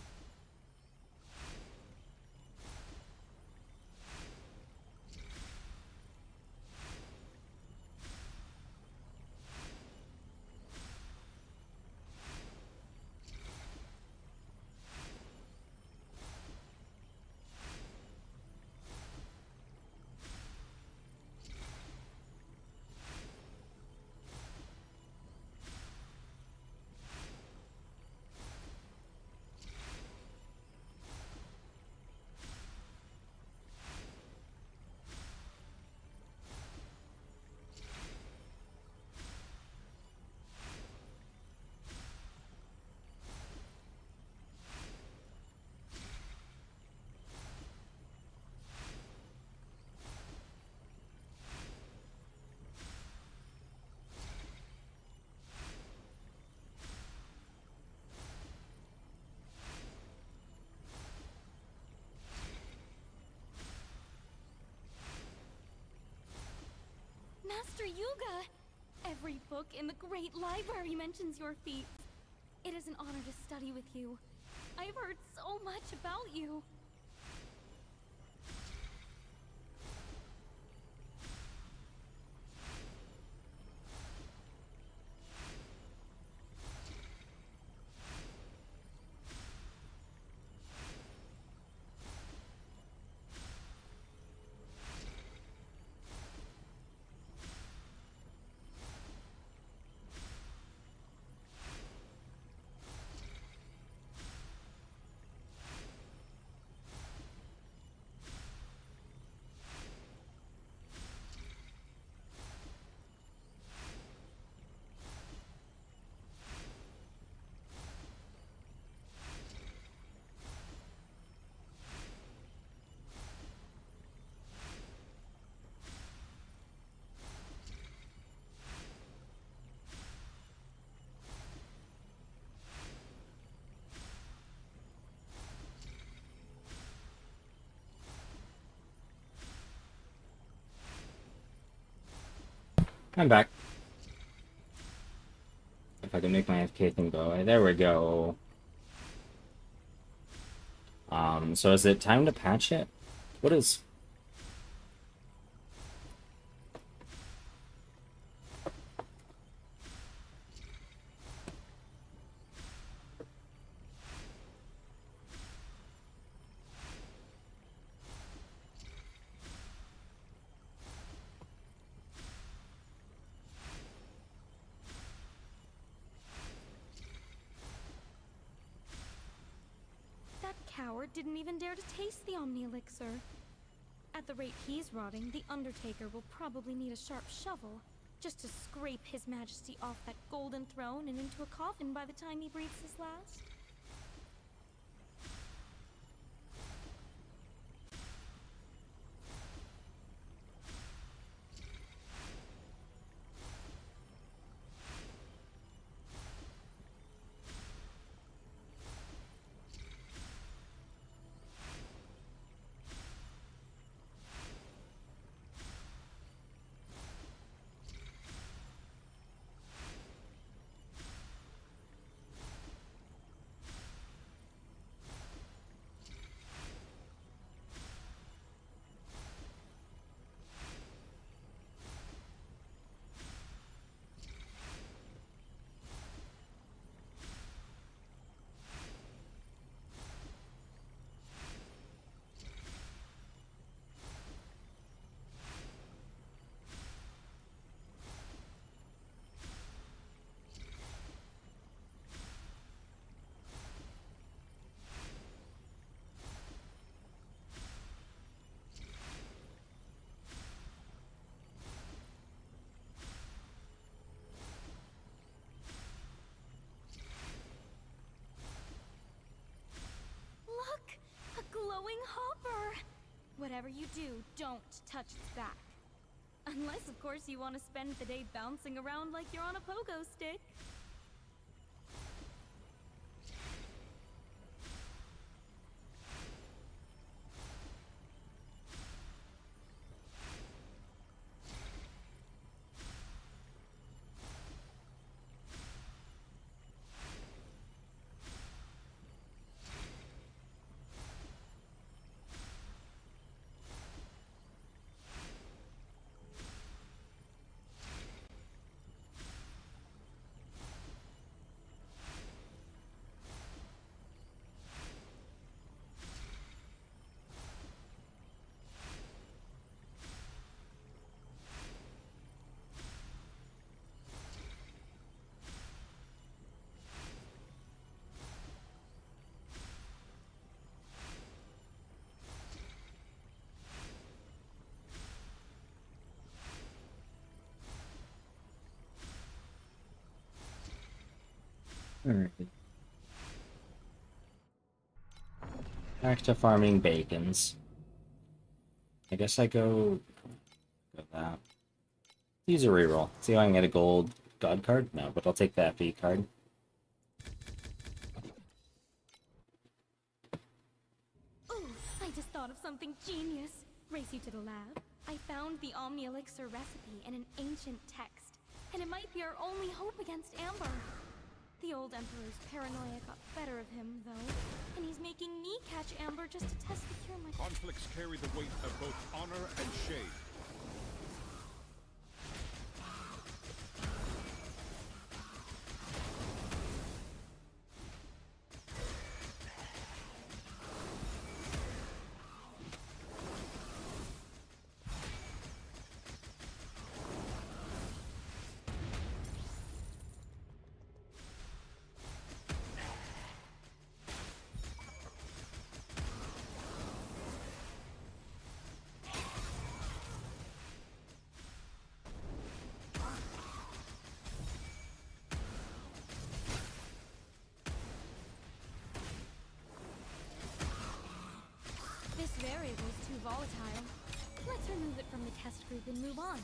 Master Yuga! Every book in the great library mentions your feats. It is an honor to study with you. I've heard so much about you. I'm back. If I can make my FK thing go away. There we go. So is it time to patch it? What is... That coward didn't even dare to taste the Omni Elixir. At the rate he's rotting, the Undertaker will probably need a sharp shovel just to scrape His Majesty off that golden throne and into a coffin by the time he breathes his last. Look! A glowing hopper! Whatever you do, don't touch its back. Unless, of course, you want to spend the day bouncing around like you're on a pogo stick. Alright. Back to farming bacons. I guess I go that. Use a reroll. See if I can get a gold god card? No, but I'll take that V card. Ooh, I just thought of something genius. Race you to the lab. I found the Omni Elixir recipe in an ancient text, and it might be our only hope against Amber. The old Emperor's paranoia got better of him, though, and he's making me catch Amber just to test the cure my... Conflicts carry the weight of both honor and shade. This variable's too volatile. Let's remove it from the test group and move on.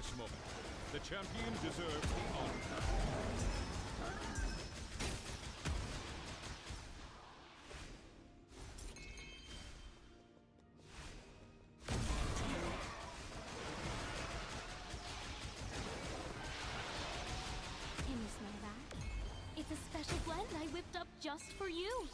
this moment. The champion deserves the honor. Can you smell that? It's a special blend I whipped up just for you.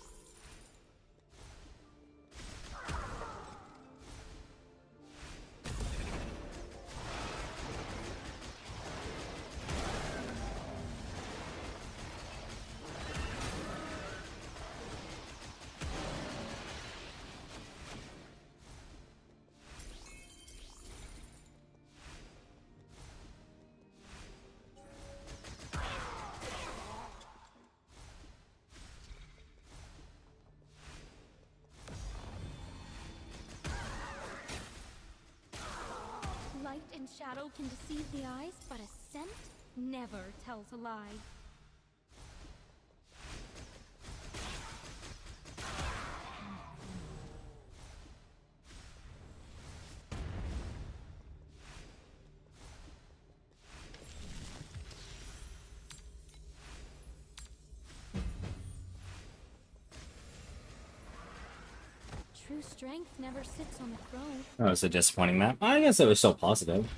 Light and shadow can deceive the eyes, but a scent never tells a lie. True strength never sits on the throne. That was a disappointing map. I guess it was still positive.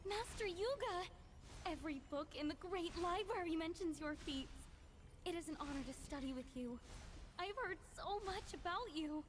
Master Yuga! Every book in the great library mentions your feats. It is an honor to study with you. I've heard so much about you.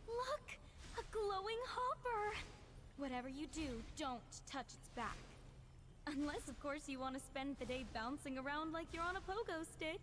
Look! A glowing hopper! Whatever you do, don't touch its back. Unless, of course, you want to spend the day bouncing around like you're on a pogo stick.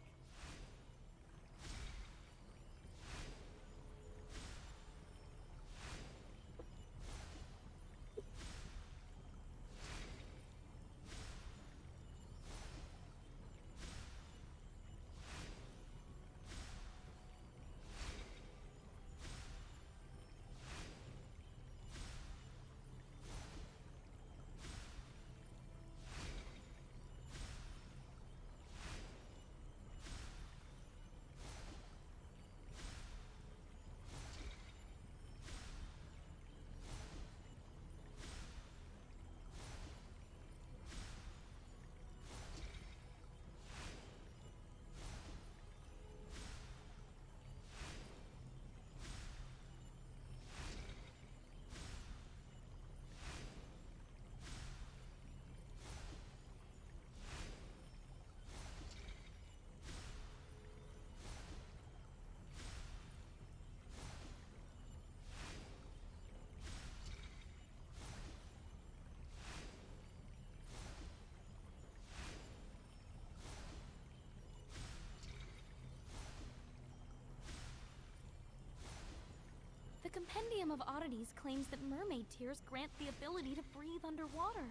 Museum of Oddities claims that mermaid tears grant the ability to breathe underwater.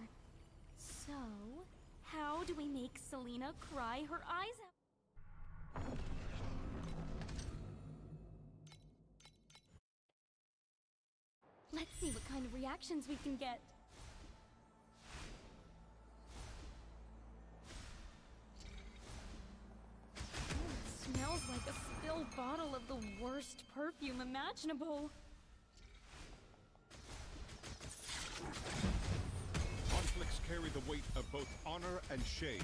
So, how do we make Selena cry her eyes out? Let's see what kind of reactions we can get. It smells like a spilled bottle of the worst perfume imaginable. Conflicts carry the weight of both honor and shame.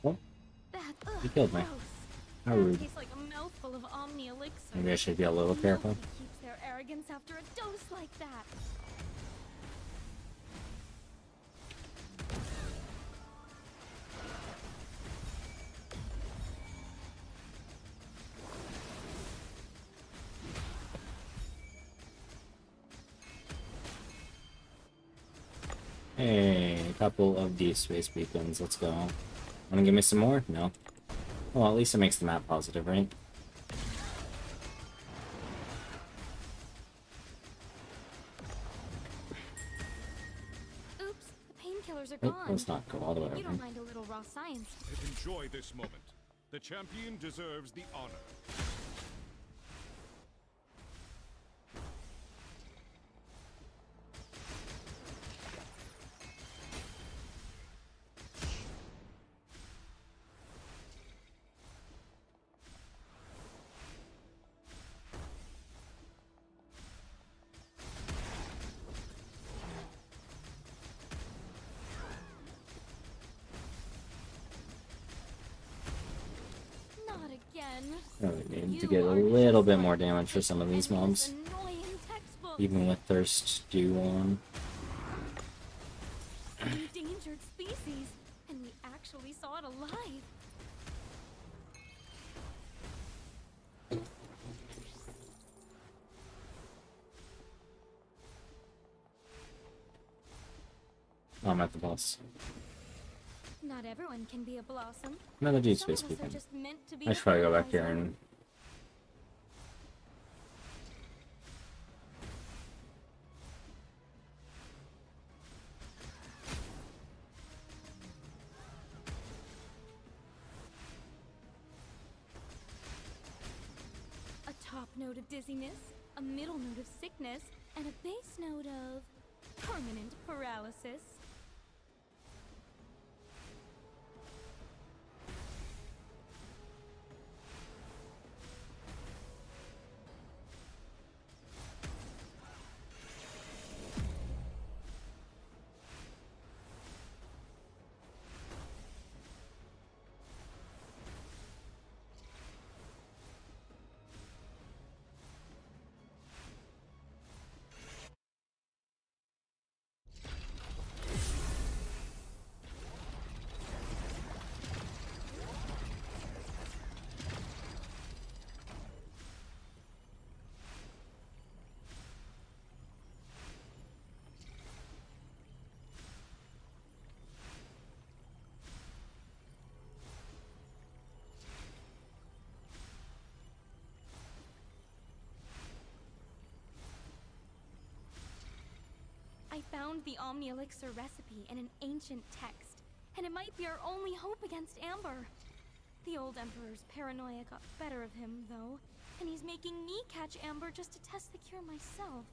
Oh, That, you killed me. gross. How That rude. tastes like a mouthful of Omni elixir. Maybe I should be a little careful. Nobody keeps their arrogance after a dose like that. Hey, a couple of these space beacons. Let's go. Wanna give me some more? No. Well, at least it makes the map positive, right? Oops, the painkillers are Oh, gone. let's not go all the way You over. don't mind a little raw science. Enjoy this moment. The champion deserves the honor. Not again. Oh, we need to You get a are little just bit like more damage for some of these any mobs. annoying textbooks. Even with Thirst Dew on. Endangered species, and we actually saw it alive. Oh, I'm at the boss. Not everyone can be a blossom. Another deep Some of space us are beacon. just meant to be I a should probably go back here fertilizer. and... A top note of dizziness, a middle note of sickness, and a base note of permanent paralysis. I found the Omni Elixir recipe in an ancient text, and it might be our only hope against Amber. The old Emperor's paranoia got better of him, though, and he's making me catch Amber just to test the cure myself.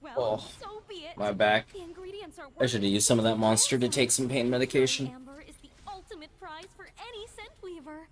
Well, Oh, so be it. my back. The ingredients are I should have used some of that monster to take some pain medication. Amber is the ultimate prize for any scent weaver.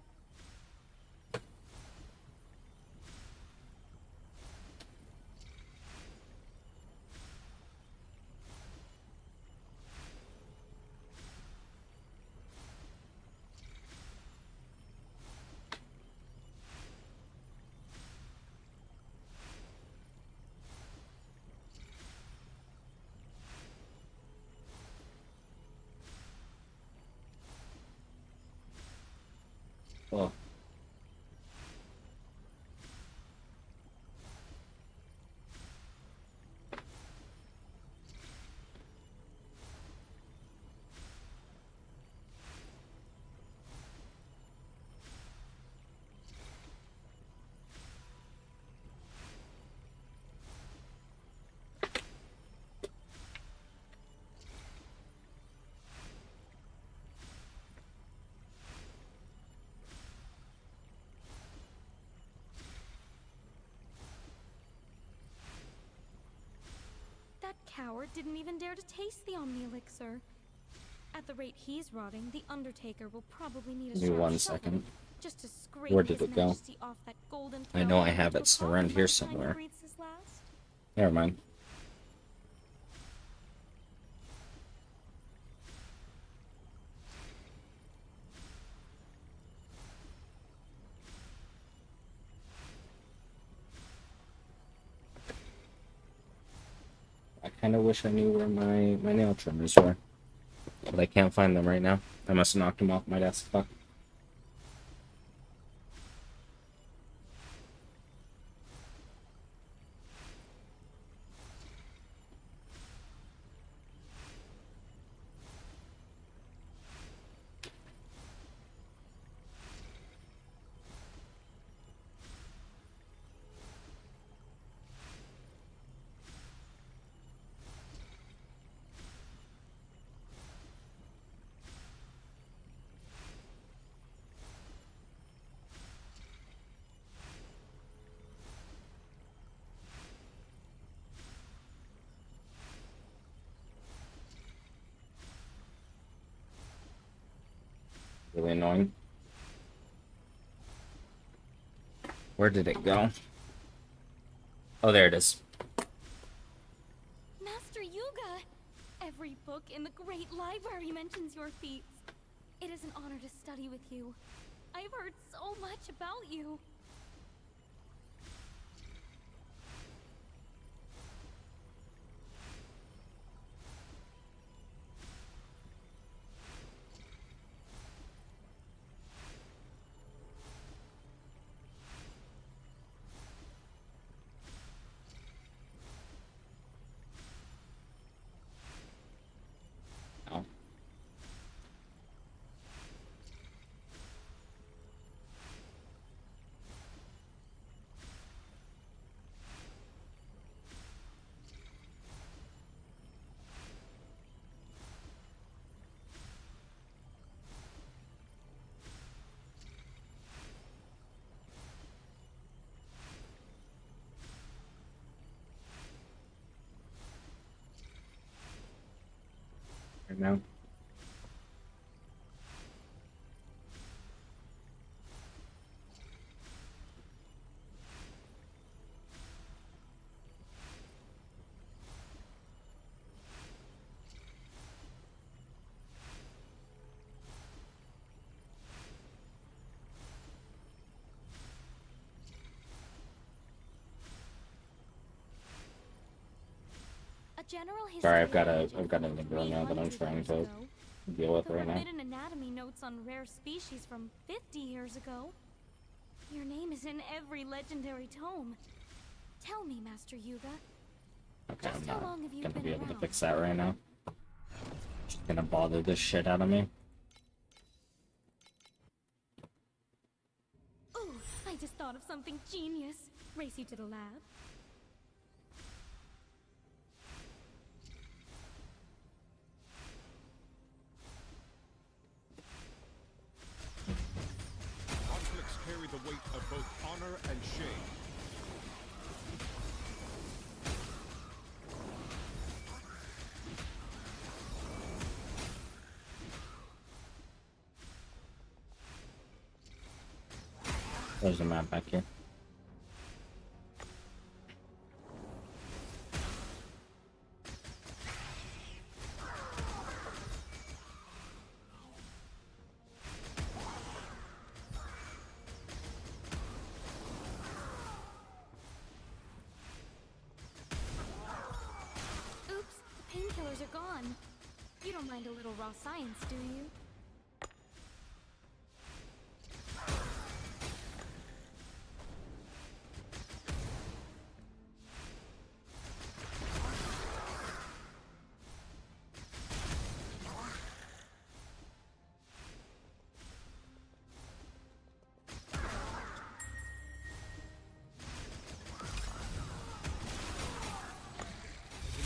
Oh, Lord didn't even dare to taste the Omni Elixir. At the rate he's rotting, the Undertaker will probably need a Give me sharp 1 shovel second. just to scrape Where did His it go? Majesty off that golden I know I throne have into it a coffin around by here the time he somewhere. breathes his last. Never mind. I kind of wish I knew where my nail trimmers were, but I can't find them right now. I must have knocked them off my desk. Fuck. Really annoying. Where did it go? Oh, there it is. Master Yuga! Every book in the great library mentions your feats. It is an honor to study with you. I've heard so much about you. Oh. Right now. A general Sorry, history I've got a girl now that I'm 300 trying years to ago. deal with The right now. forbidden anatomy notes on rare species from 50 years ago. Your name is in every legendary tome. Tell me, Master Yuga, Okay, I'm just how not long have you gonna been be able to around? fix that right now. Just gonna bother this shit out of me. Ooh, I just thought of something genius. Race you to the lab. Conflicts carry the weight of both honor and shame. There's a map back here. Oops, the painkillers are gone. You don't mind a little raw science, do you?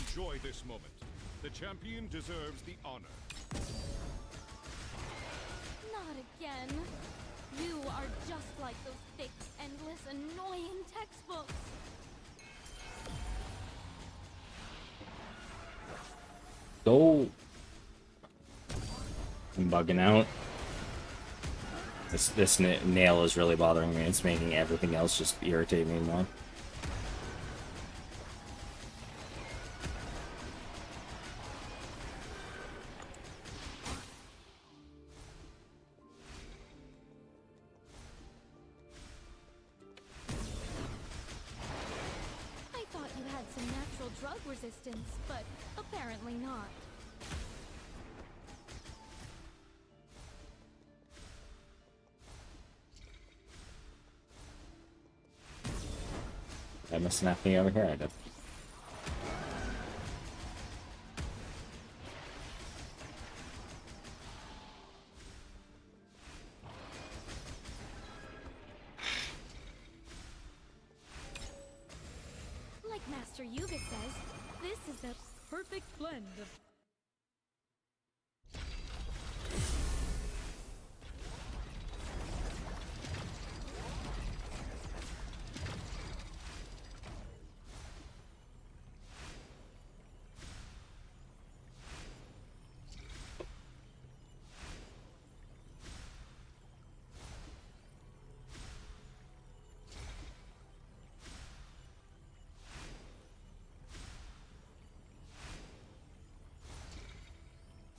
Enjoy this moment. The champion deserves the honor. Not again. You are just like those thick, endless, annoying textbooks. Go. I'm bugging out. This nail is really bothering me. It's making everything else just irritate me more. I thought you had some natural drug resistance, but apparently not. I missed nothing over here. I did. Like Master Yuga says, this is the perfect blend of...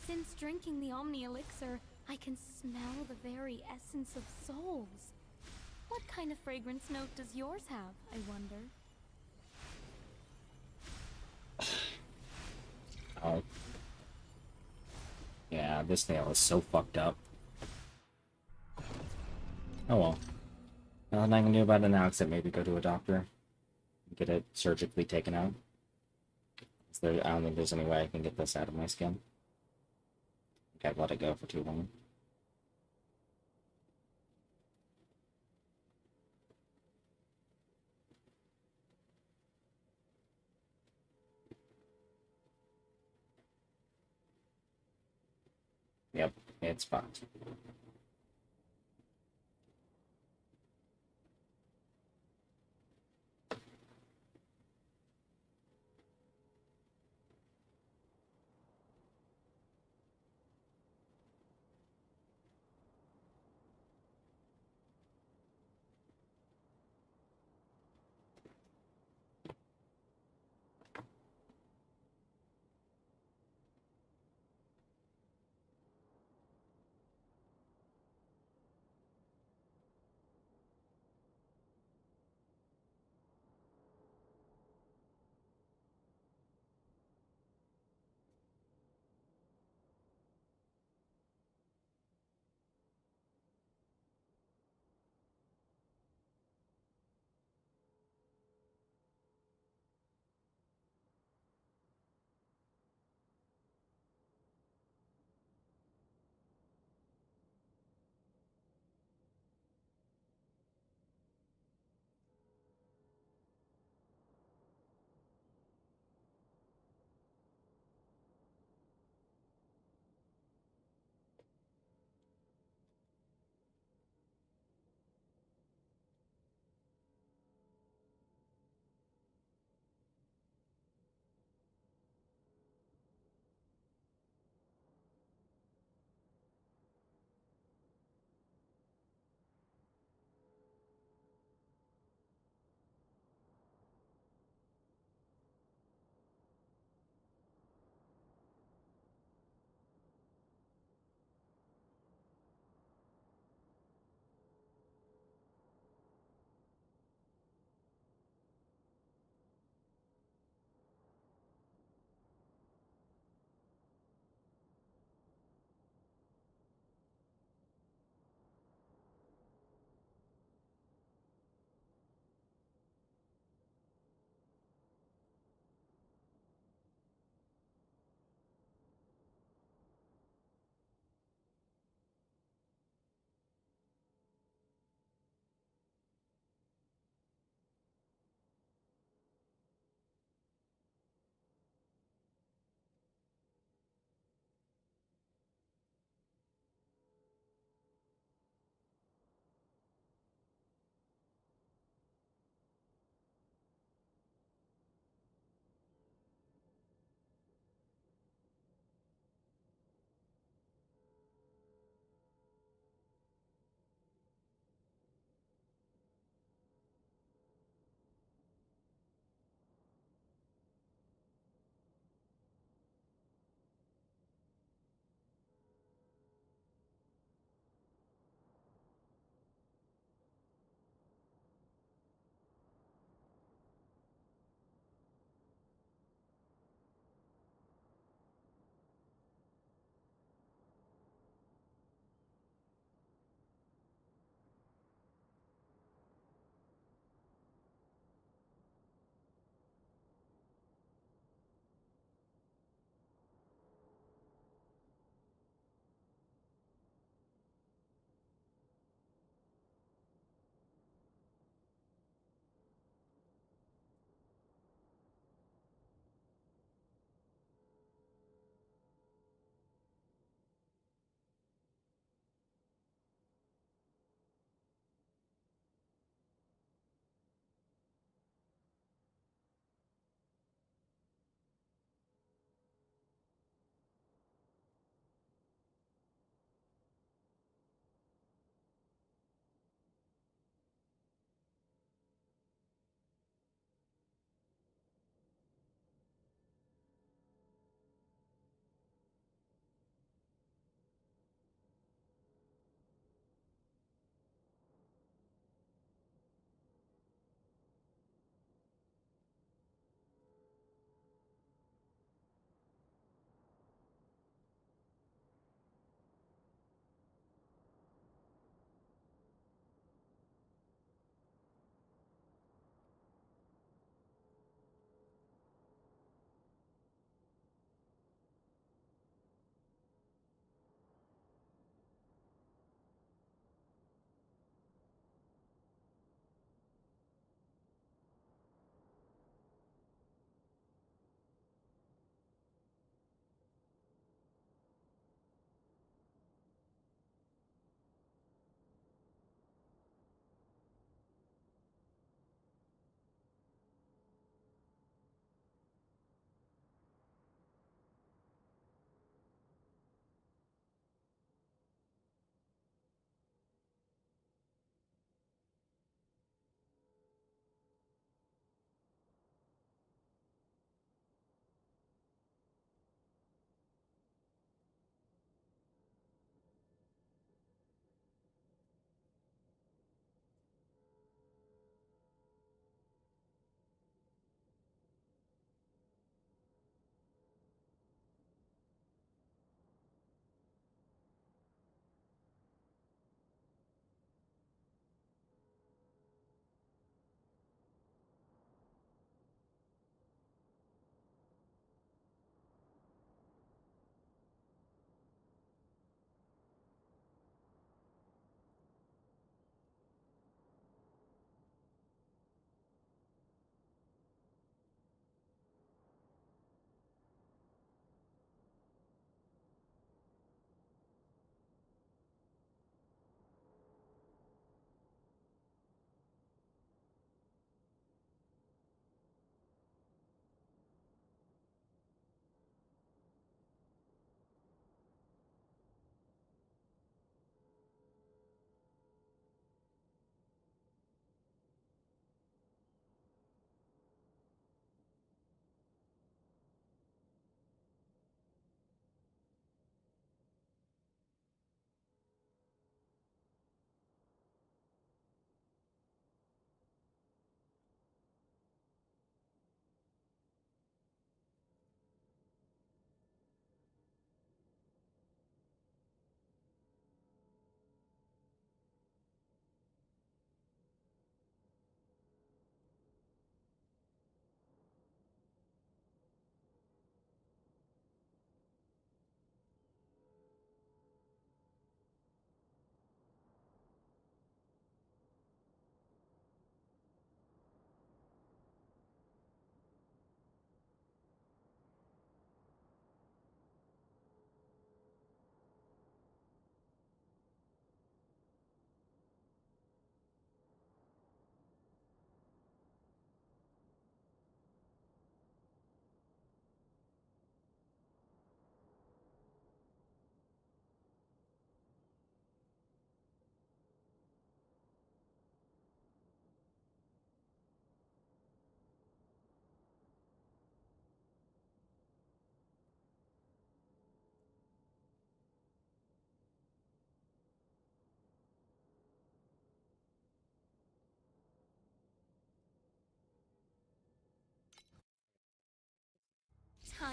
Since drinking the Omni Elixir, I can smell the very essence of souls. What kind of fragrance note does yours have, I wonder? Oh. Yeah, this nail is so fucked up. Oh well. Nothing I can do about it now except maybe go to a doctor. Get it surgically taken out. I don't think there's any way I can get this out of my skin. Okay, I've let it go for too long. Yep, it's fucked.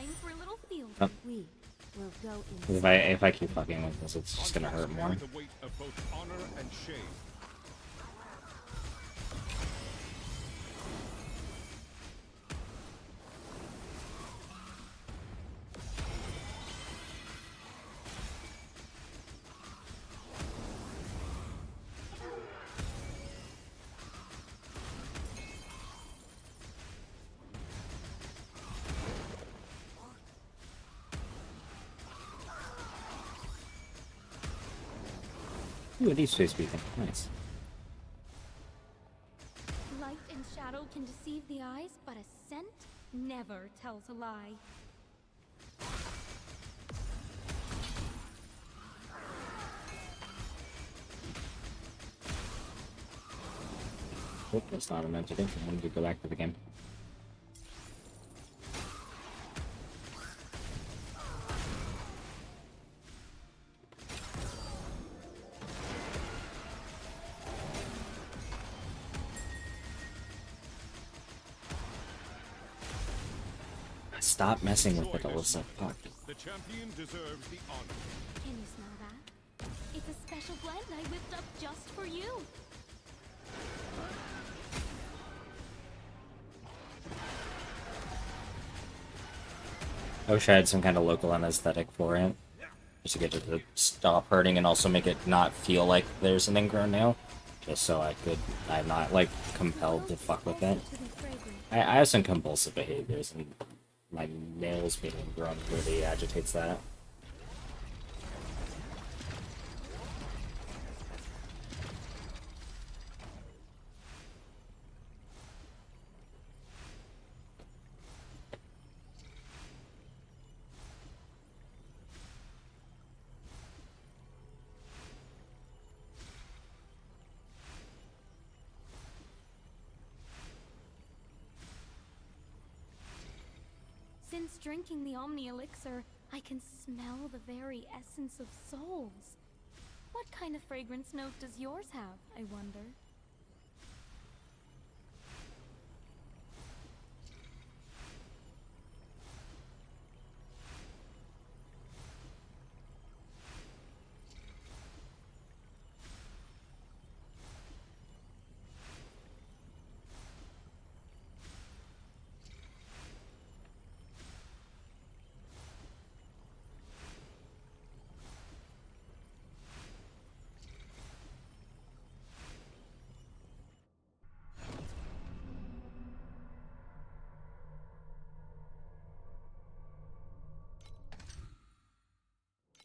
time for a little field. Oh. We will go 'Cause inside. if I keep fucking with this, it's just gonna hurt more. Carry the weight of both honor and shame. Ooh, these space beacon. Nice. Light and shadow can deceive the eyes, but a scent never tells a lie. Oh, that's not what I meant to do. I wanted to go back to the game. Stop messing with it, Alyssa. Fuck. The champion deserves the honor. Can you smell that? It's a special blend I whipped up just for you. I wish I had some kind of local anesthetic for it. Just to get it to stop hurting and also make it not feel like there's an ingrown nail. Just so I'm not, like, compelled to fuck with it. To be fragrant. I have some compulsive behaviors, and my nails being ingrown really agitates that. Since drinking the Omni Elixir, I can smell the very essence of souls. What kind of fragrance note does yours have, I wonder?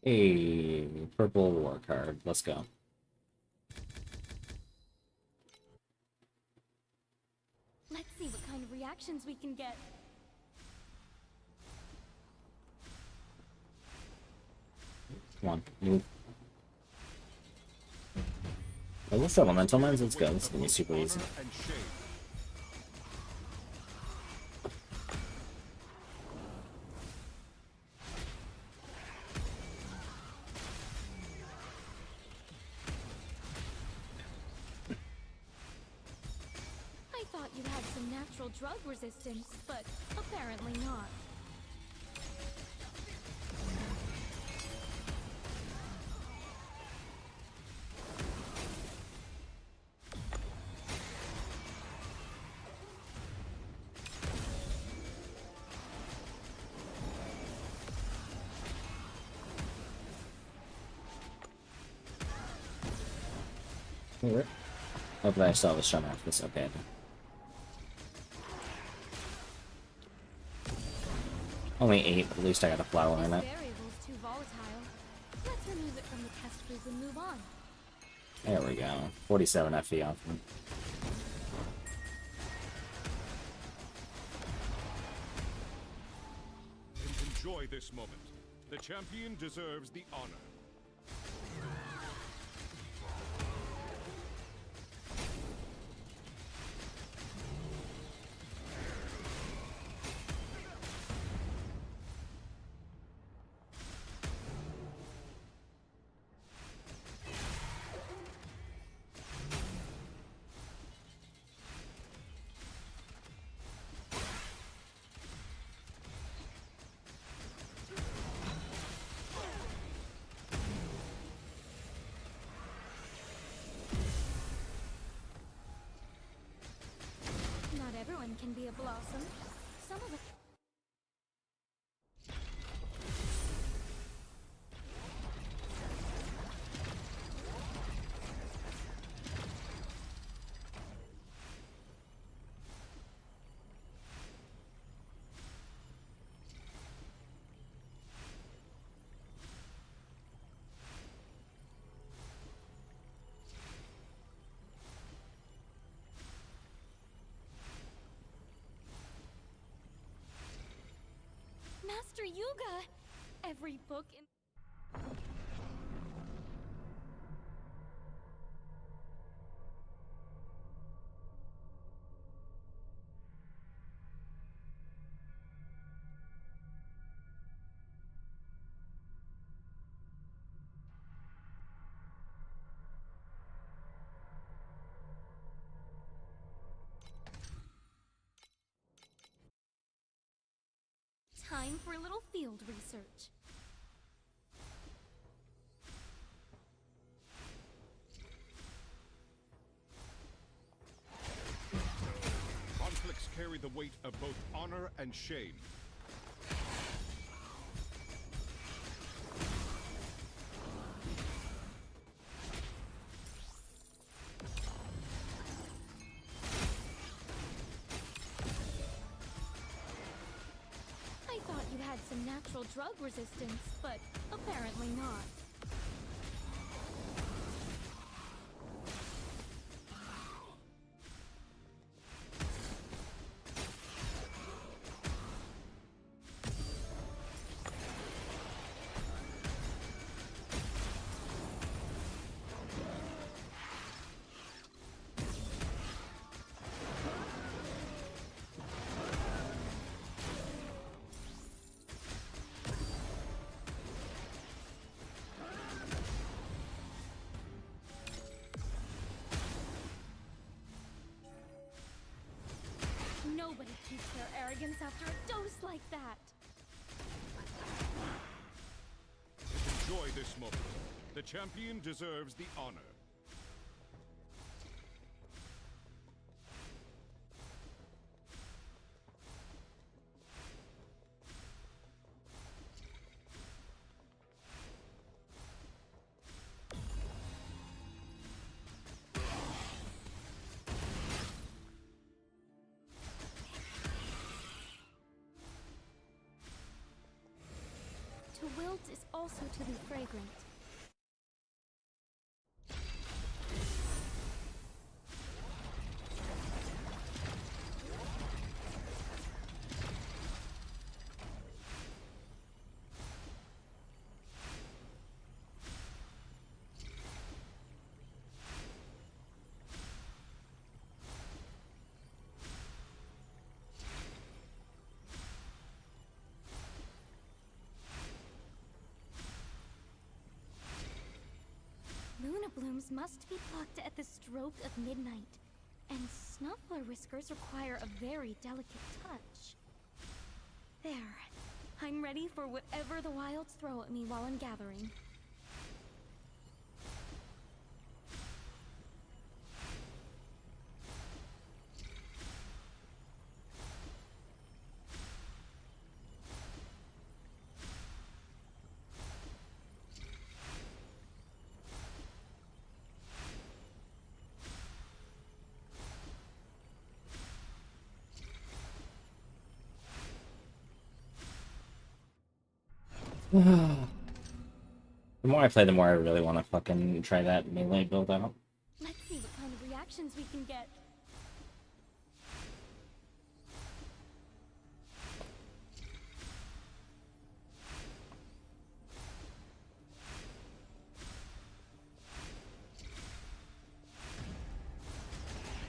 Hey, purple war card. Let's go. Let's see what kind of reactions we can get. Come on, move. Oh, what's elemental mines? Let's go. This is gonna be super easy. Honor and shame. I thought you'd have some natural drug resistance, but apparently not. Alright. Hopefully I still have a stun after this. Okay. Only 8, but at least I got a flower This in it. variable's too volatile. Let's remove it from the test group and move on. There we go. 47 FE off. And enjoy this moment. The champion deserves the honor. Everyone can be a blossom. Some of us. Master Yuga! Every book in... Time for a little field research. Conflicts carry the weight of both honor and shame. I thought you had some natural drug resistance, but apparently not. Nobody keeps their arrogance after a dose like that. Enjoy this moment. The champion deserves the honor. To wilt is also to be fragrant. Luna blooms must be plucked at the stroke of midnight, and snuffler whiskers require a very delicate touch. There. I'm ready for whatever the wilds throw at me while I'm gathering. The more I play, the more I really want to fucking try that melee build out. Let's see what kind of reactions we can get.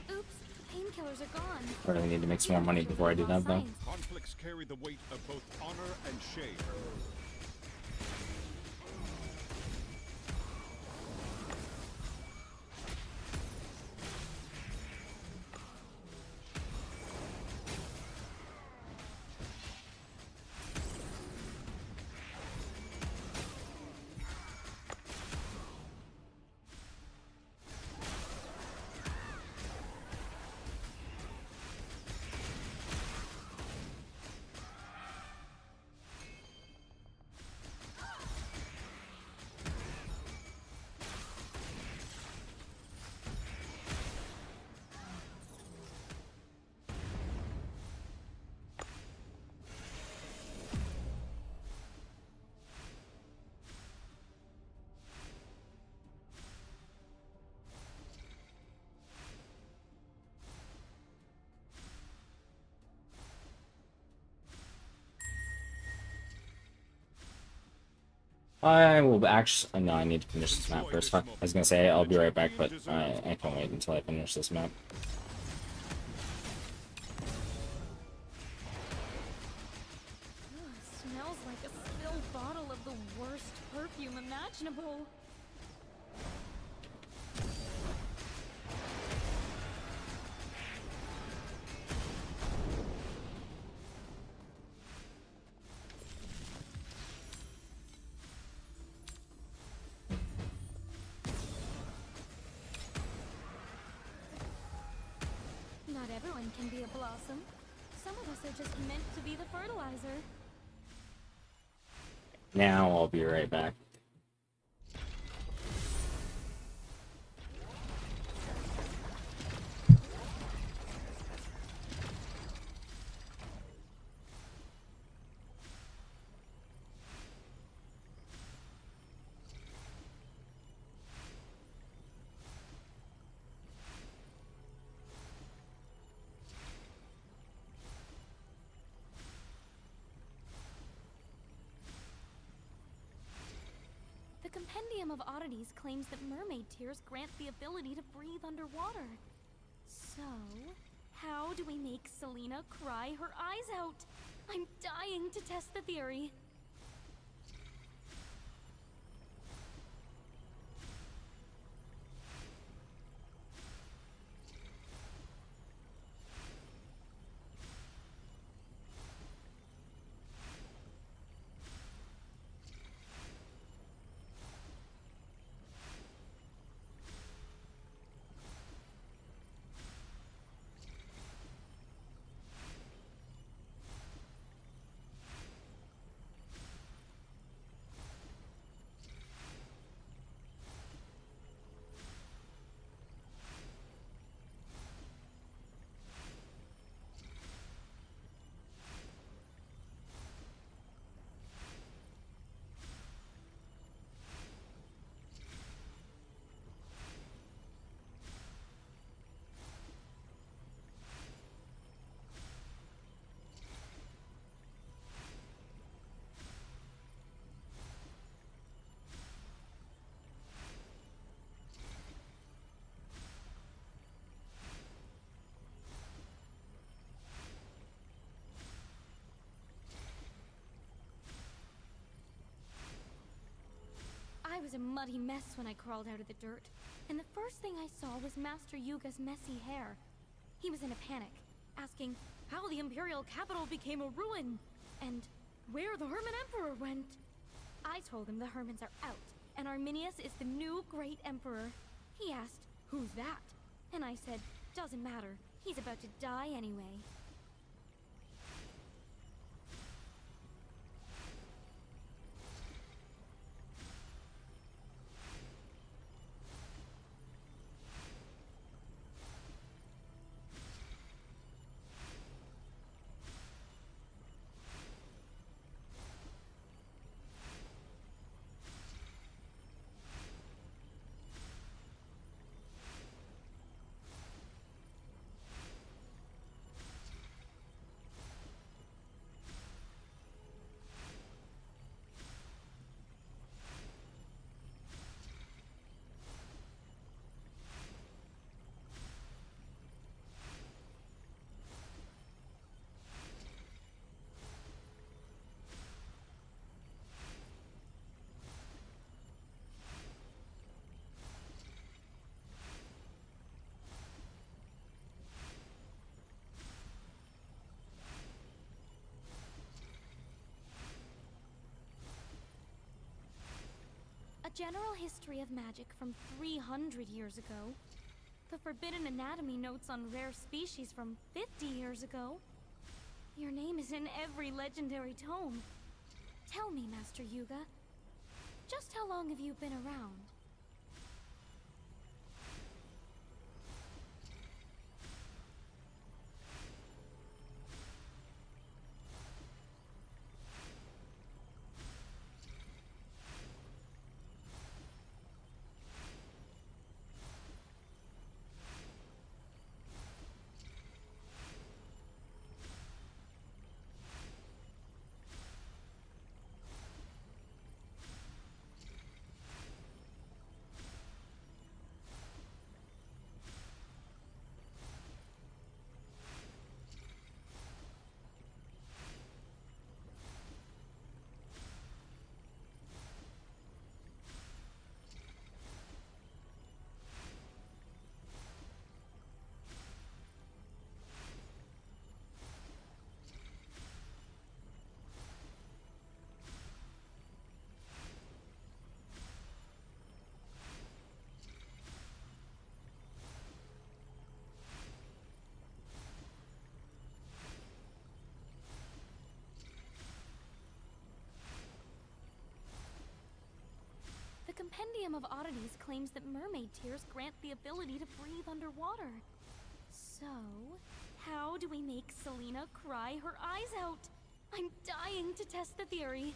Oops, painkillers are gone. I really need to make some more money before I do that, though. Conflicts carry the weight of both honor and shame. I will actually. No, I need to finish this map first. Fuck. I was gonna say I'll be right back, but I can't wait until I finish this map. Ugh, smells like a spilled bottle of the worst perfume imaginable. Not everyone can be a blossom. Some of us are just meant to be the fertilizer. Now I'll be right back. The Compendium of Oddities claims that mermaid tears grant the ability to breathe underwater. So, how do we make Selena cry her eyes out? I'm dying to test the theory. I was a muddy mess when I crawled out of the dirt, and the first thing I saw was Master Yuga's messy hair. He was in a panic, asking how the Imperial capital became a ruin, and where the Hermit Emperor went. I told him the Hermits are out, and Arminius is the new Great Emperor. He asked, "Who's that?" And I said, "Doesn't matter, he's about to die anyway." A general history of magic from 300 years ago. The forbidden anatomy notes on rare species from 50 years ago. Your name is in every legendary tome. Tell me, Master Yuga, just how long have you been around? Compendium of Oddities claims that mermaid tears grant the ability to breathe underwater. So, how do we make Selena cry her eyes out? I'm dying to test the theory.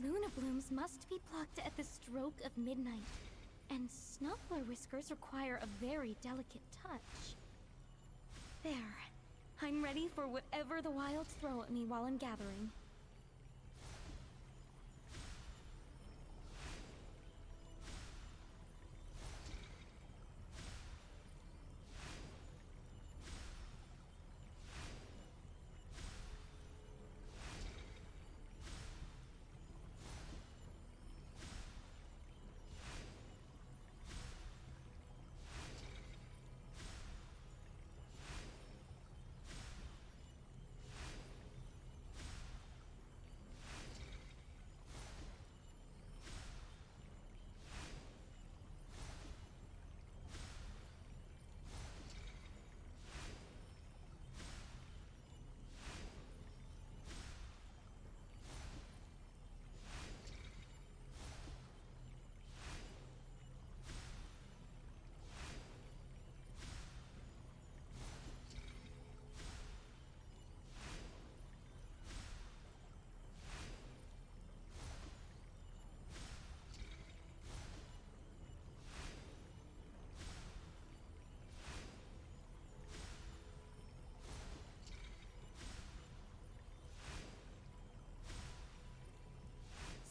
Luna blooms must be plucked at the stroke of midnight, and Snuffler whiskers require a very delicate touch. There. I'm ready for whatever the wilds throw at me while I'm gathering.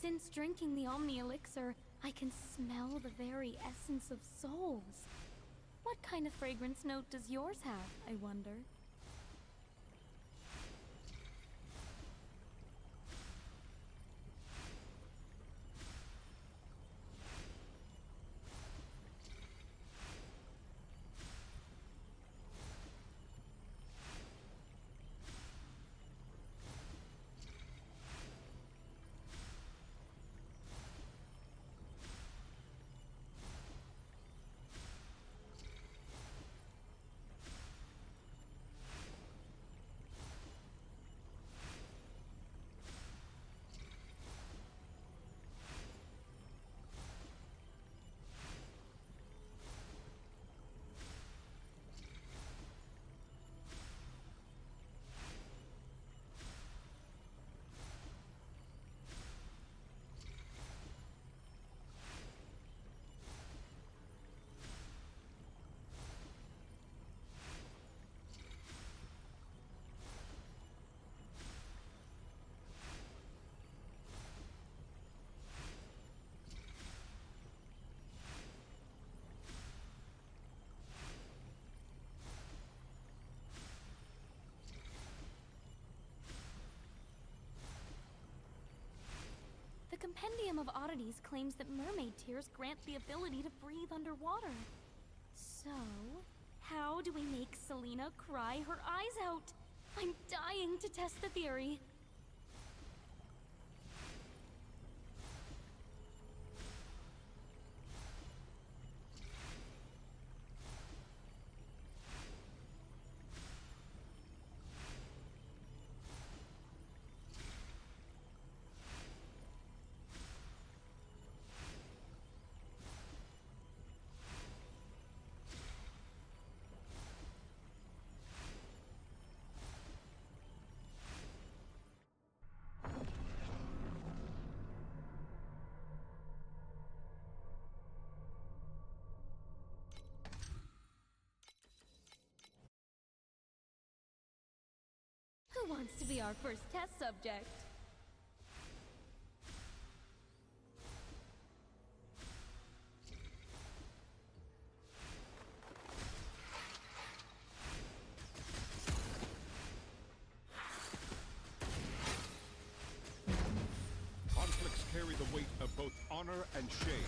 Since drinking the Omni Elixir, I can smell the very essence of souls. What kind of fragrance note does yours have, I wonder? The Compendium of Oddities claims that mermaid tears grant the ability to breathe underwater. So, how do we make Selena cry her eyes out? I'm dying to test the theory. Who wants to be our first test subject? Conflicts carry the weight of both honor and shame.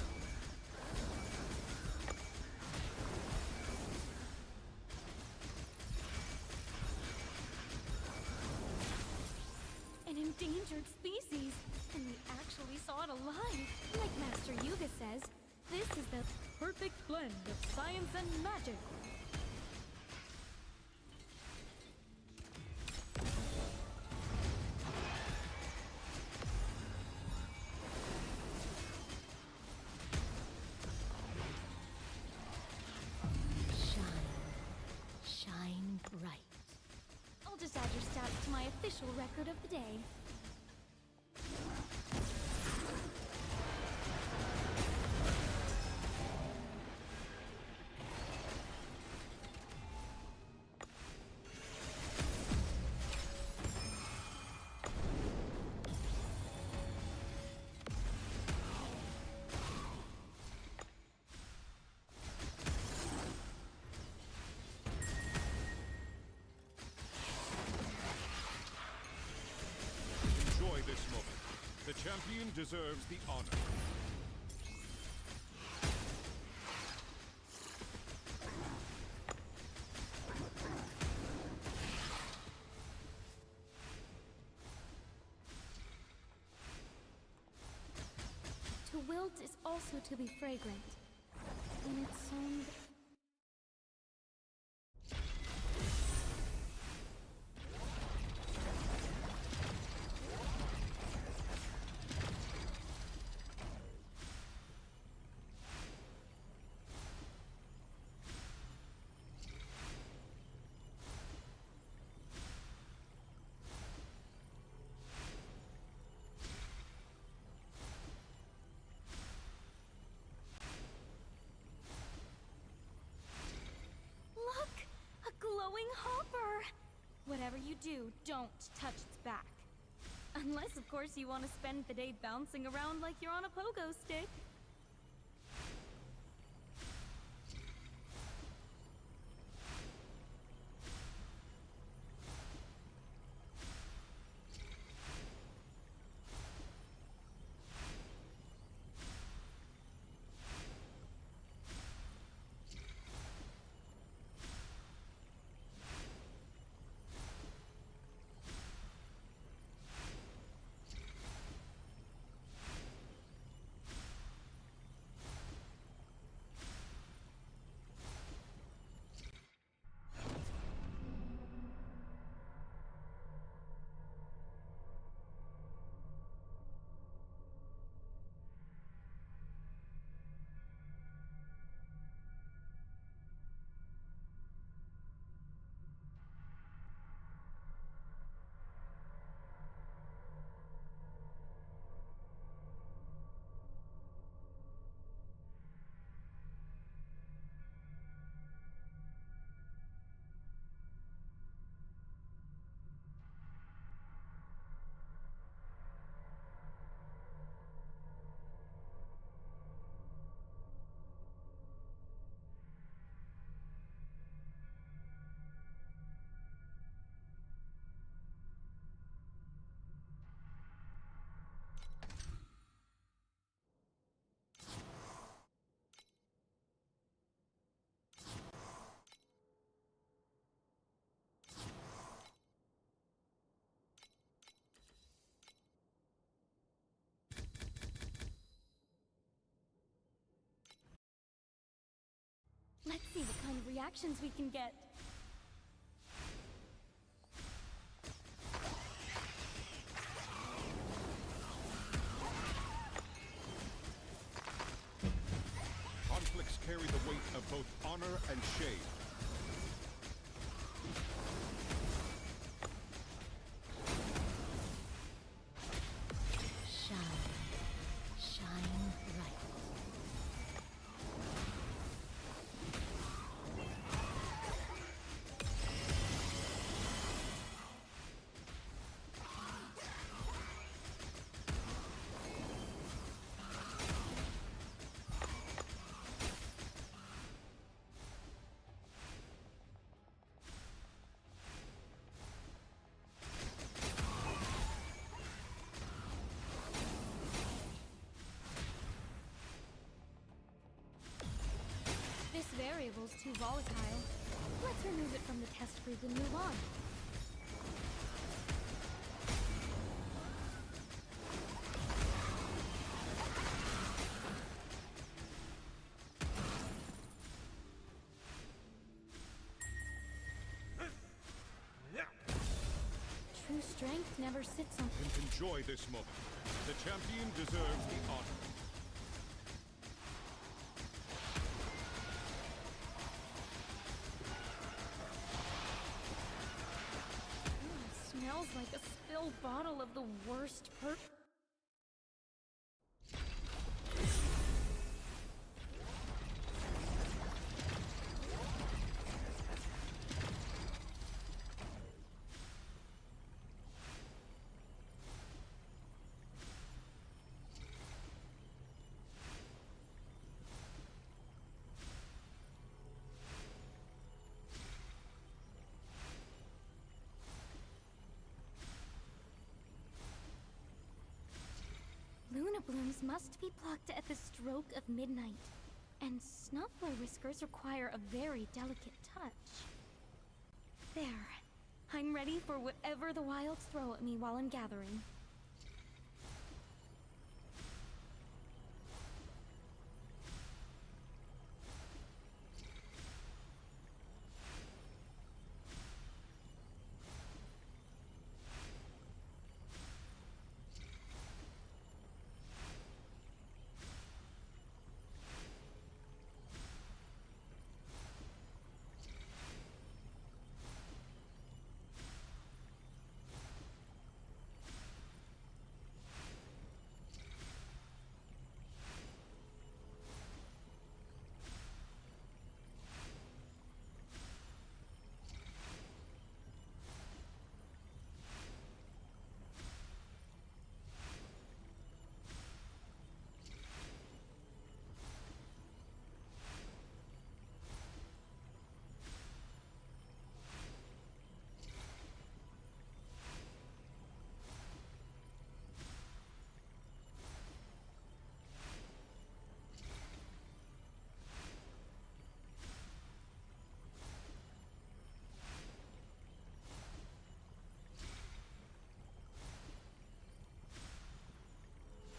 An endangered species! And we actually saw it alive! Like Master Yuga says, this is the perfect blend of science and magic! Shine bright. I'll just add your stats to my official record of the day. Enjoy this moment. The champion deserves the honor. To wilt is also to be fragrant. In its own... Look! A glowing hopper! Whatever you do, don't touch its back. Unless, of course, you want to spend the day bouncing around like you're on a pogo stick. Let's see what kind of reactions we can get. Conflicts carry the weight of both honor and shame. Shine bright. material's too volatile. Let's remove it from the test group and move on. True strength never sits on... Enjoy this moment. The champion deserves the honor. Smells like a spilled bottle of the worst perfume. Luna blooms must be plucked at the stroke of midnight, and snuffler whiskers require a very delicate touch. There. I'm ready for whatever the wilds throw at me while I'm gathering.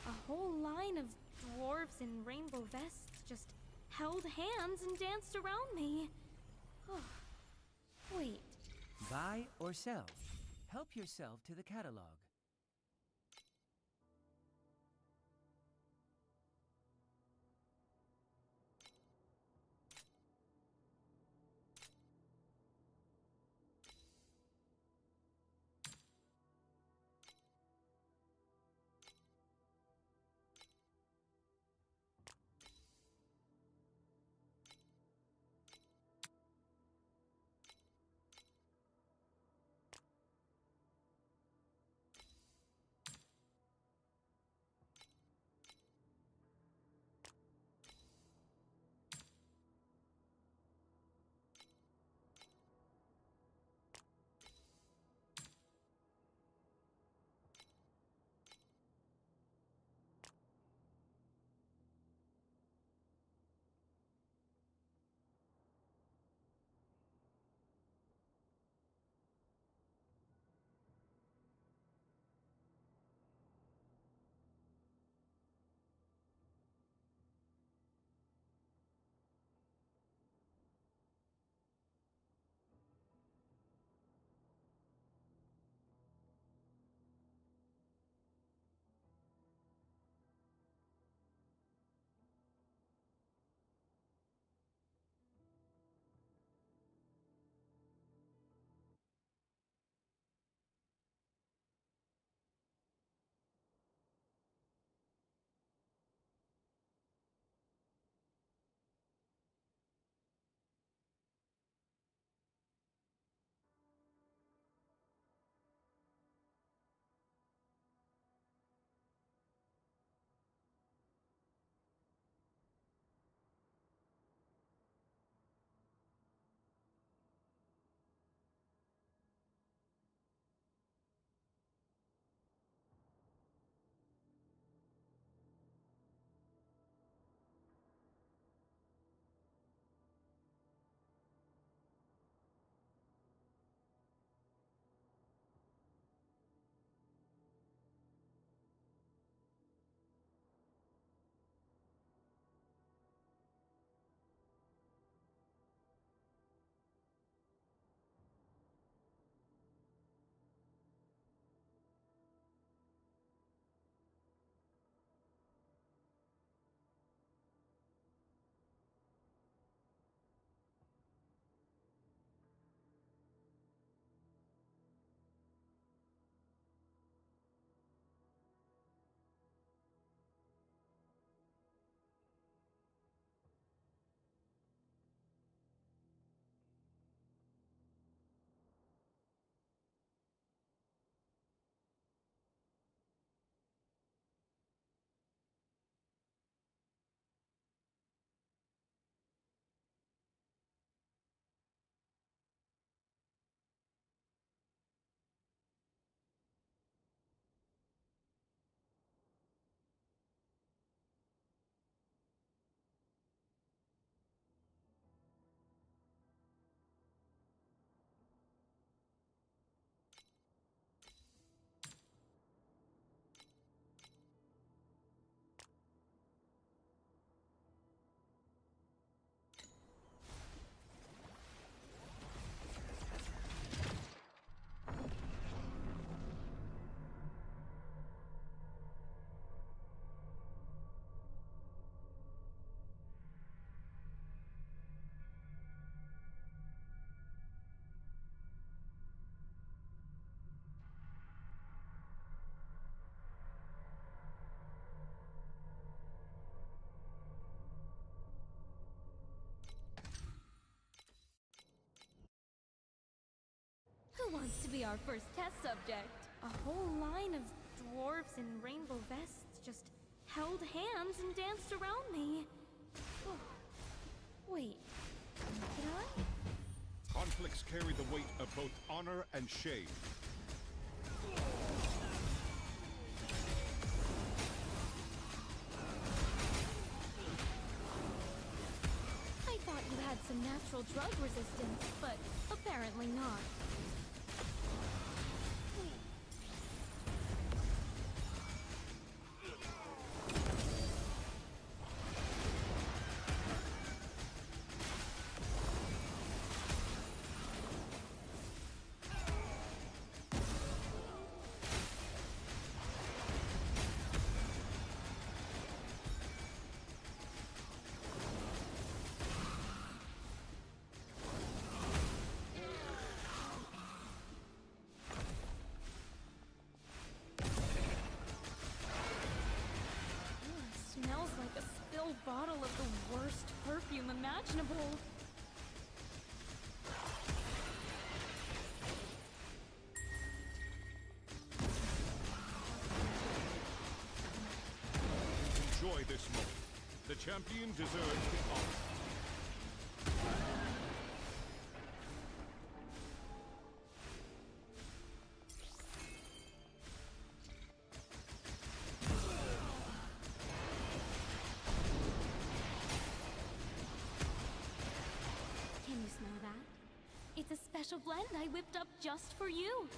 A whole line of dwarves in rainbow vests just held hands and danced around me. Oh, wait. Buy or sell? Help yourself to the catalog. Who wants to be our first test subject? A whole line of dwarves in rainbow vests just held hands and danced around me. Oh. Wait, did I? Conflicts carry the weight of both honor and shame. I thought you had some natural drug resistance, but apparently not. Smells like a spilled bottle of the worst perfume imaginable. Enjoy this moment. The champion deserves the honor. Can you smell that? It's a special blend I whipped up just for you.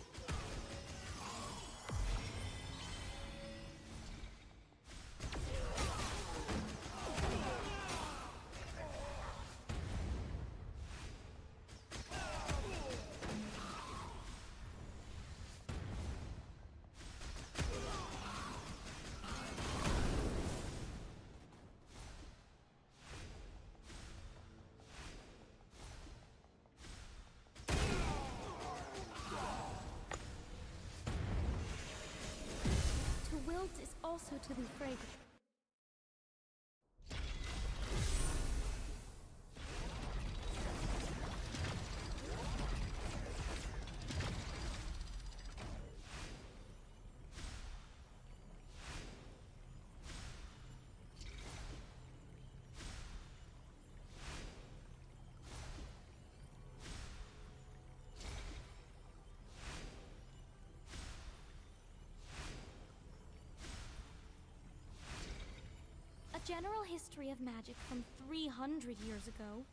To wilt is also to be fragrant. A general history of magic from 300 years ago.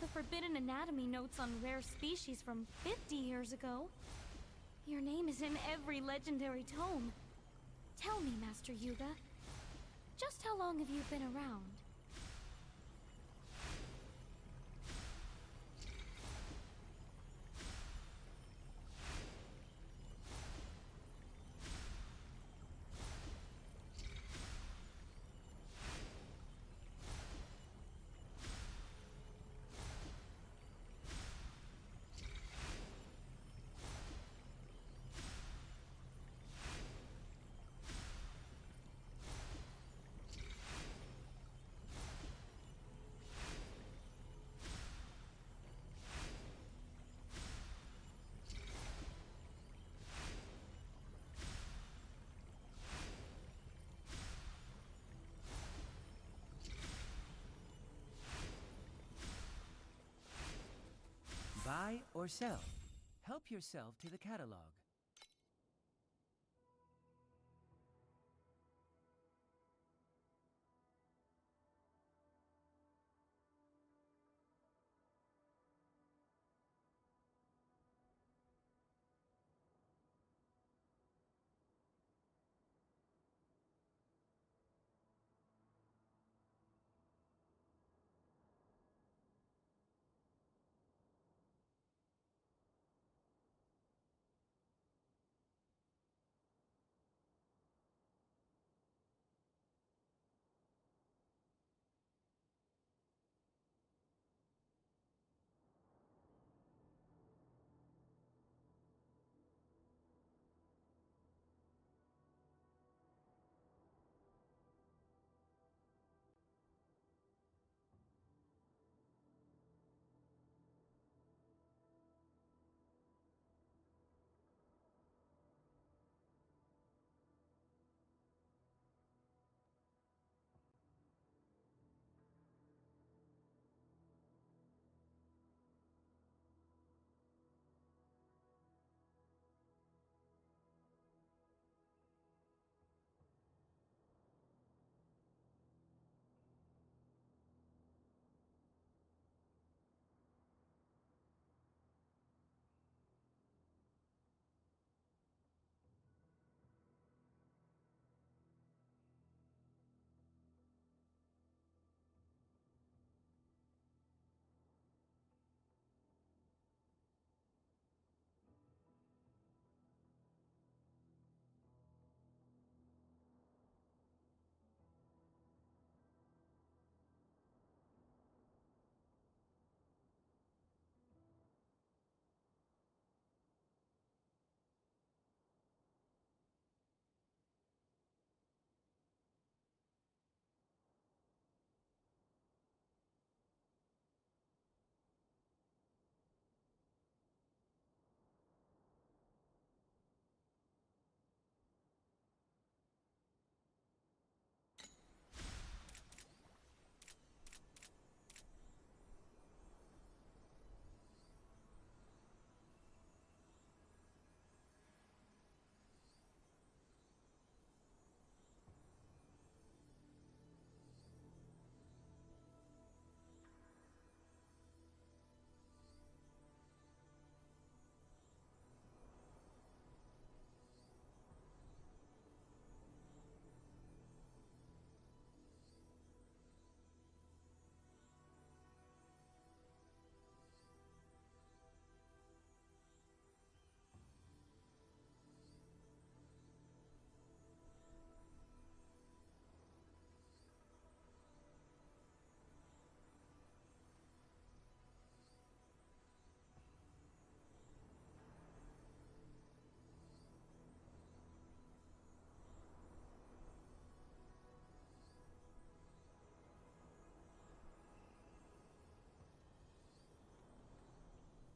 The forbidden anatomy notes on rare species from 50 years ago. Your name is in every legendary tome. Tell me, Master Yuga, just how long have you been around? Buy or sell. Help yourself to the catalog.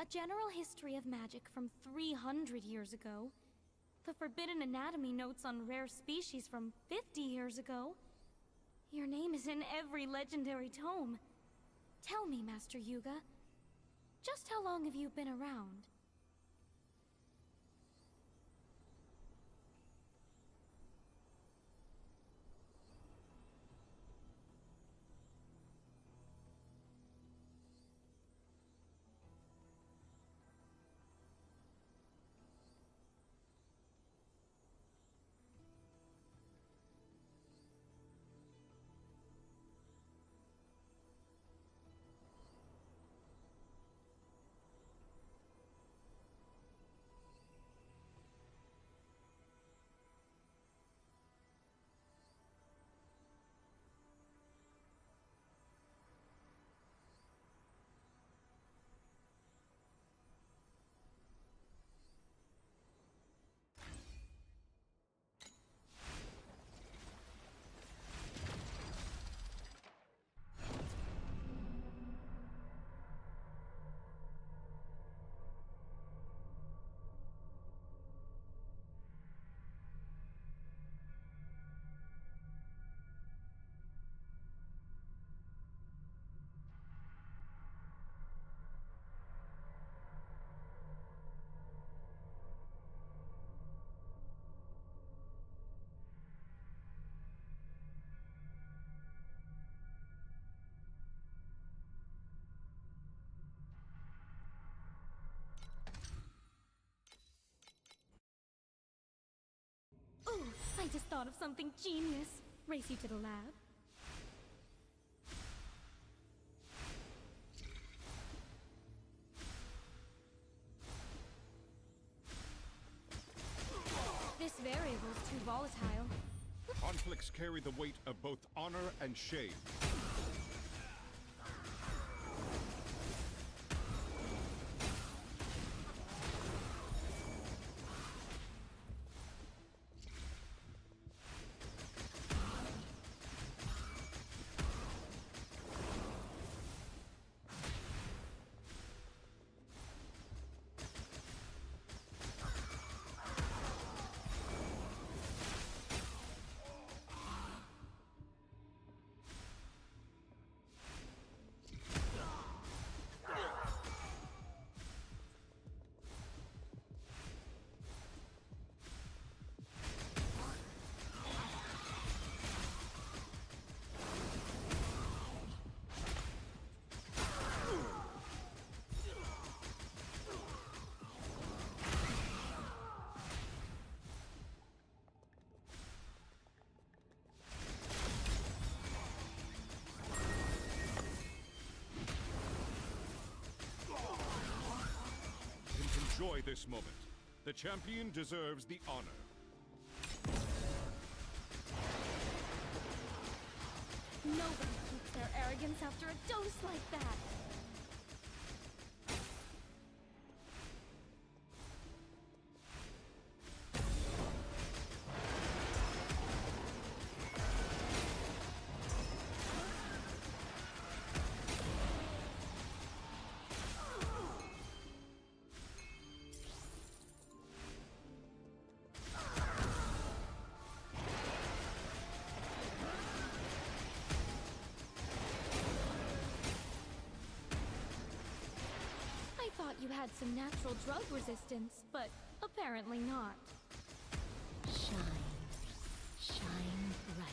A general history of magic from 300 years ago. The forbidden anatomy notes on rare species from 50 years ago. Your name is in every legendary tome. Tell me, Master Yuga, just how long have you been around? Ooh, I just thought of something genius. Race you to the lab. This variable's too volatile. Conflicts carry the weight of both honor and shame. Enjoy this moment. The champion deserves the honor. Nobody keeps their arrogance after a dose like that. I thought you had some natural drug resistance, but apparently not. Shine. Shine bright.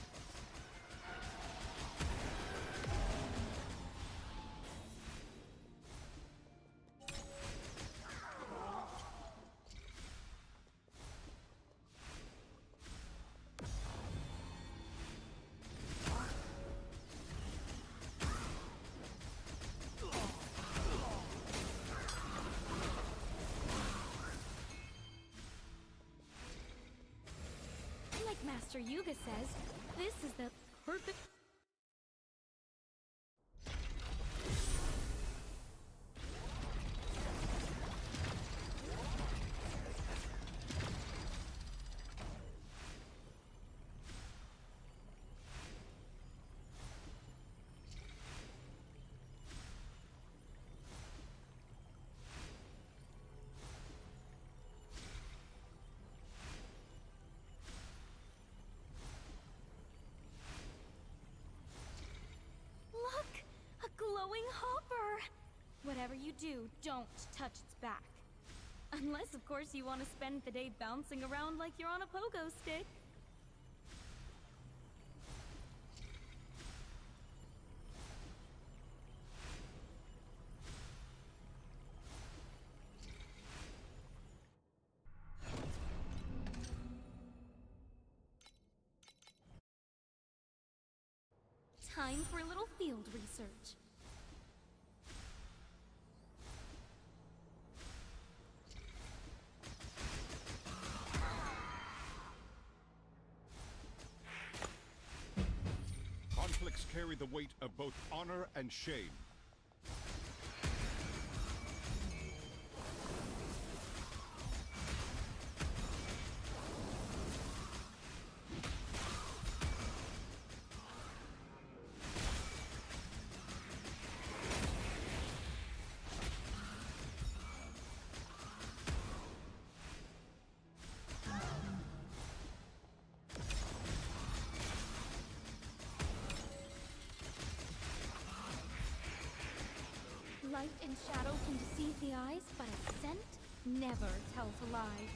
Like Master Yuga says, this is the perfect... Whatever you do, don't touch its back. Unless, of course, you want to spend the day bouncing around like you're on a pogo stick. Time for a little field research. Conflicts carry the weight of both honor and shame. Light and shadow can deceive the eyes, but a scent never tells a lie.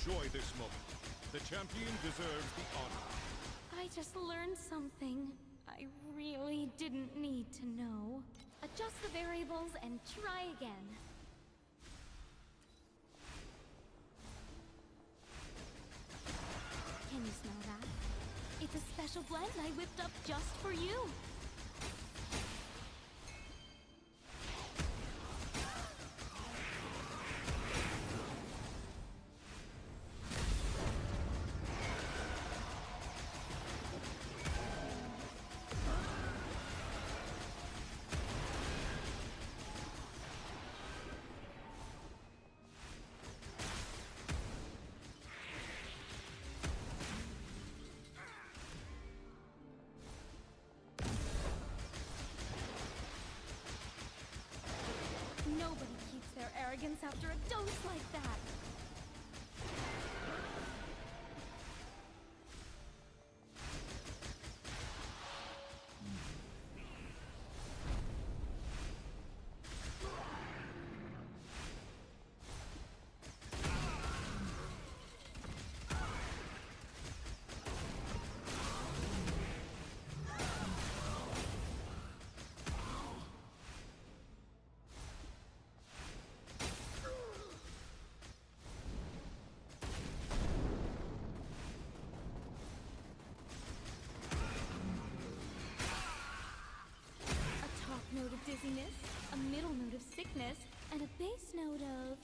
Enjoy this moment. The champion deserves the honor. I just learned something I really didn't need to know. Adjust the variables and try again. Can you smell that? It's a special blend I whipped up just for you. Nobody keeps their arrogance after a dose like that. Note of dizziness, a middle note of sickness, and a base note of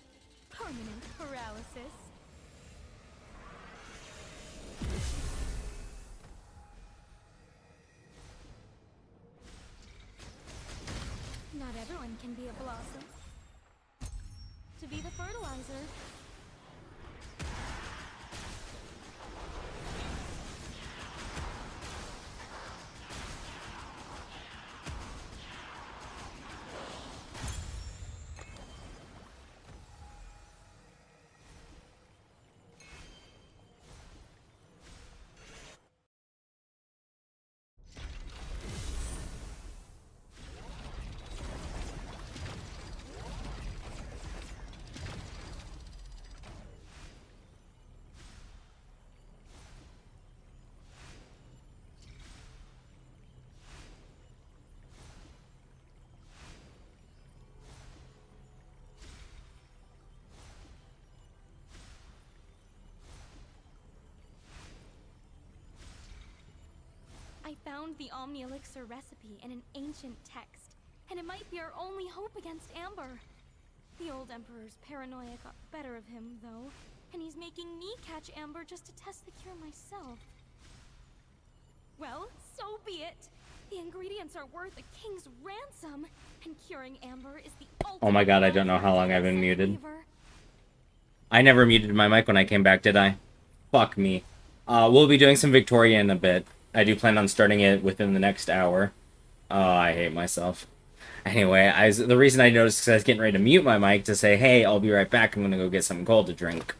permanent paralysis. Not everyone can be a blossom. To be the fertilizer. I found the Omni Elixir recipe in an ancient text, and it might be our only hope against Amber. The old Emperor's paranoia got the better of him, though, and he's making me catch Amber just to test the cure myself. Well, so be it! The ingredients are worth a king's ransom, and curing amber is the ultimate. Oh my god, I don't know how long I've been muted. I never muted my mic when I came back, did I? Fuck me. We'll be doing some Victoria in a bit. I do plan on starting it within the next hour. Oh, I hate myself. Anyway, the reason I noticed is because I was getting ready to mute my mic to say, hey, I'll be right back. I'm gonna go get something cold to drink.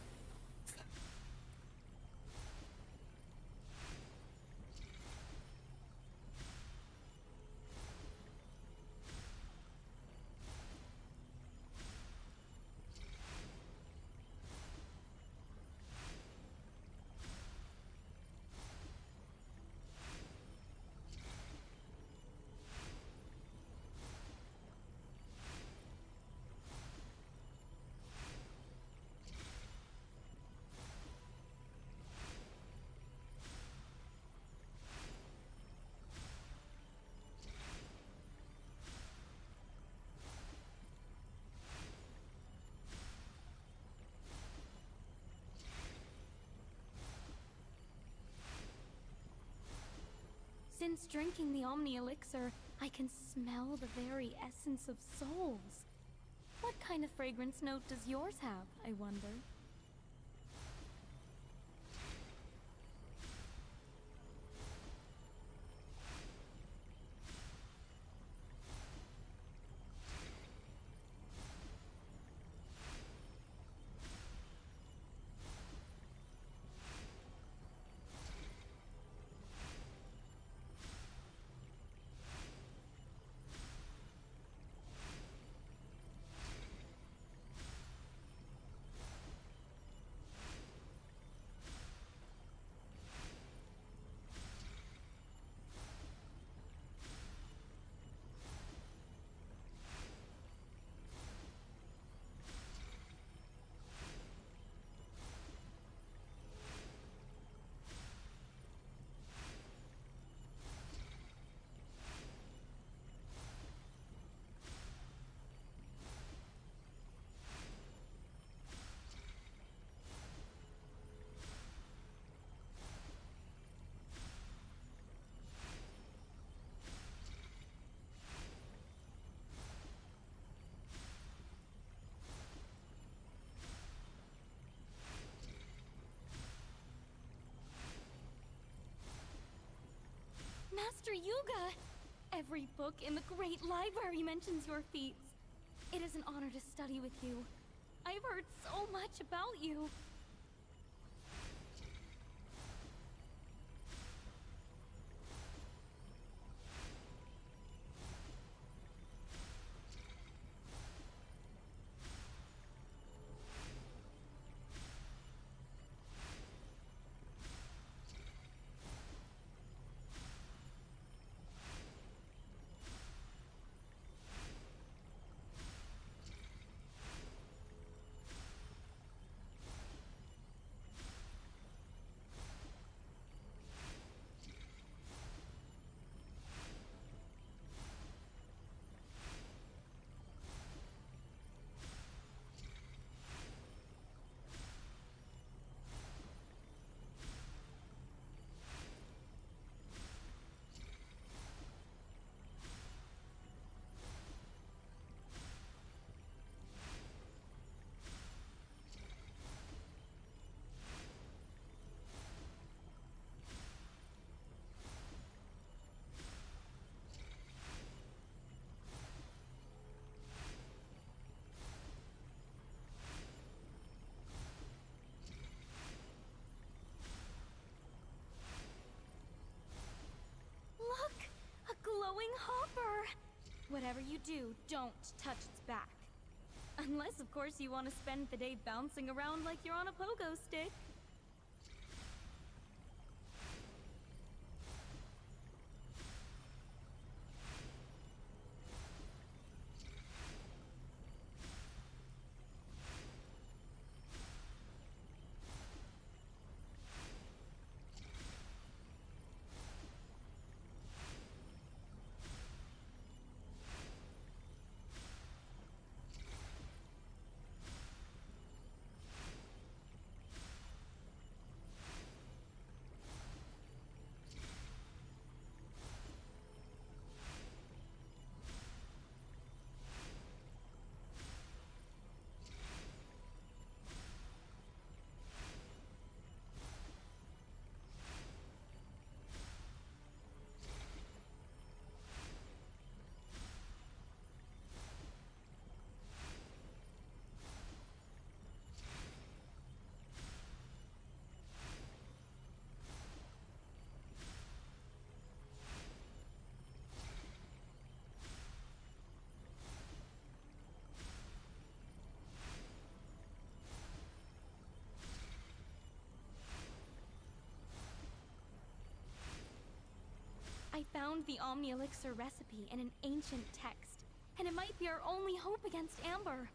Since drinking the Omni Elixir, I can smell the very essence of souls. What kind of fragrance note does yours have, I wonder? Master Yuga! Every book in the great library mentions your feats. It is an honor to study with you. I've heard so much about you. Glowing hopper! Whatever you do, don't touch its back. Unless, of course, you want to spend the day bouncing around like you're on a pogo stick. found the Omni Elixir recipe in an ancient text, and it might be our only hope against Amber.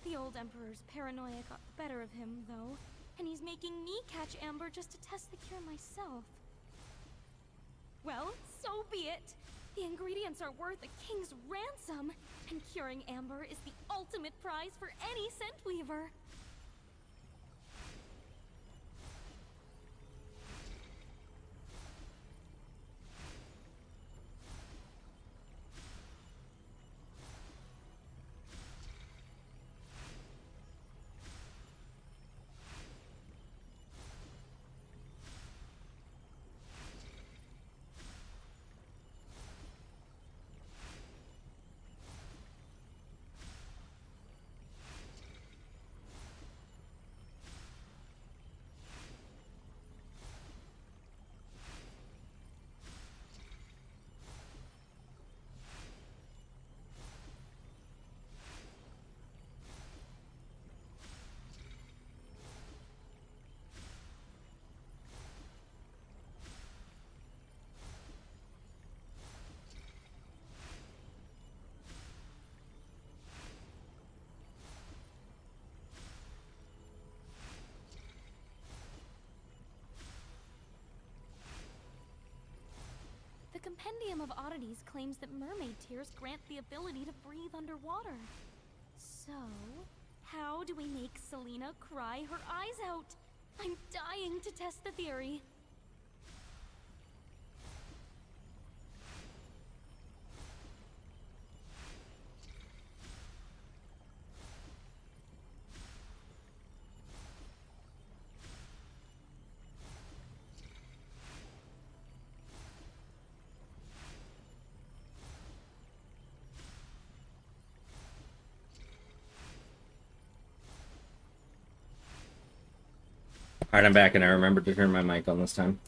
The old Emperor's paranoia got the better of him, though, and he's making me catch Amber just to test the cure myself. Well, so be it. The ingredients are worth a king's ransom, and curing Amber is the ultimate prize for any scent weaver. The Compendium of Oddities claims that mermaid tears grant the ability to breathe underwater. So, how do we make Selena cry her eyes out? I'm dying to test the theory. Alright, I'm back and I remembered to turn my mic on this time.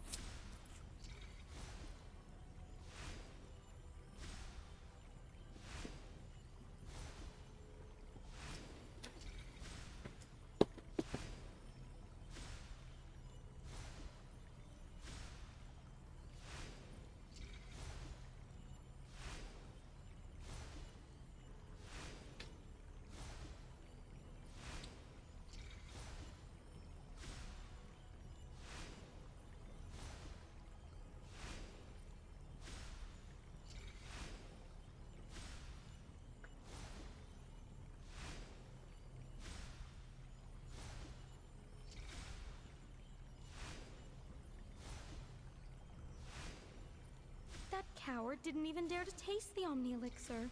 That coward didn't even dare to taste the Omni Elixir.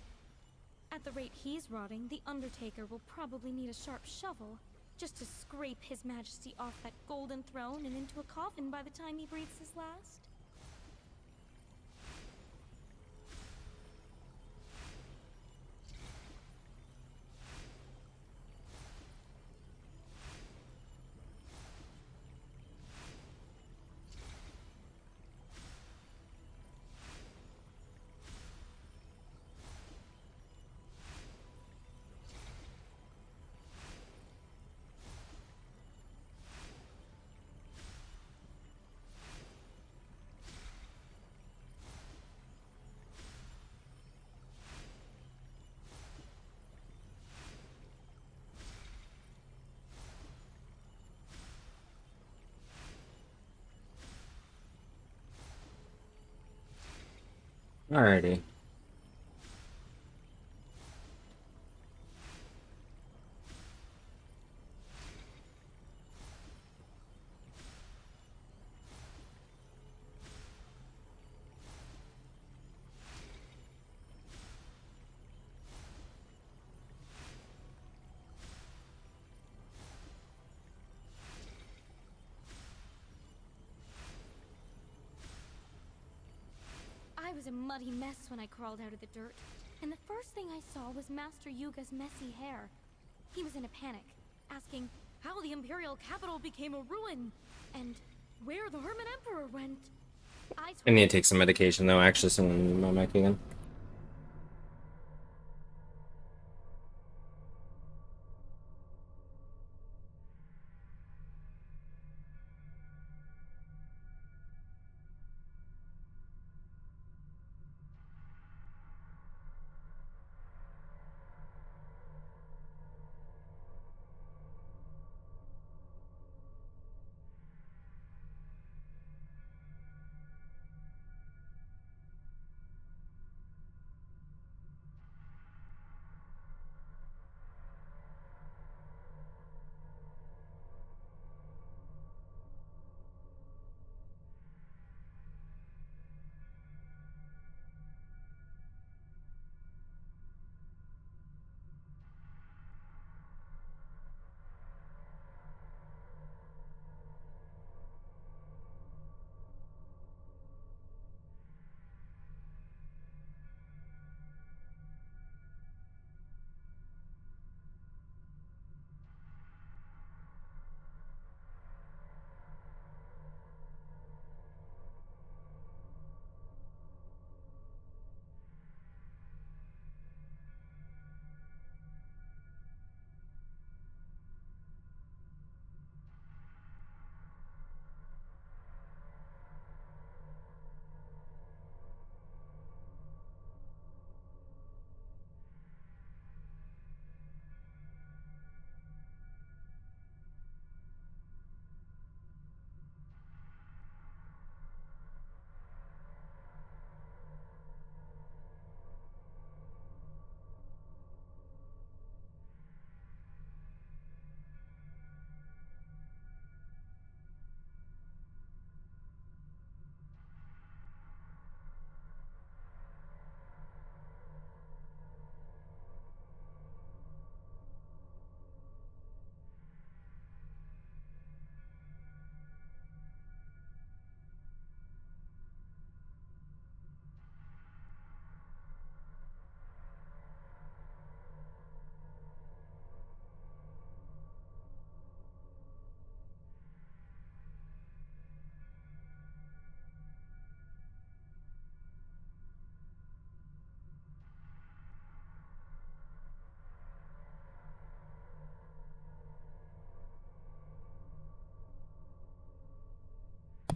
At the rate he's rotting, the Undertaker will probably need a sharp shovel just to scrape His Majesty off that golden throne and into a coffin by the time he breathes his last. Alrighty. I was a muddy mess when I crawled out of the dirt, and the first thing I saw was Master Yuga's messy hair. He was in a panic, asking how the Imperial capital became a ruin, and where the Hermit Emperor went. I need to take some medication though, actually, someone need my mic again.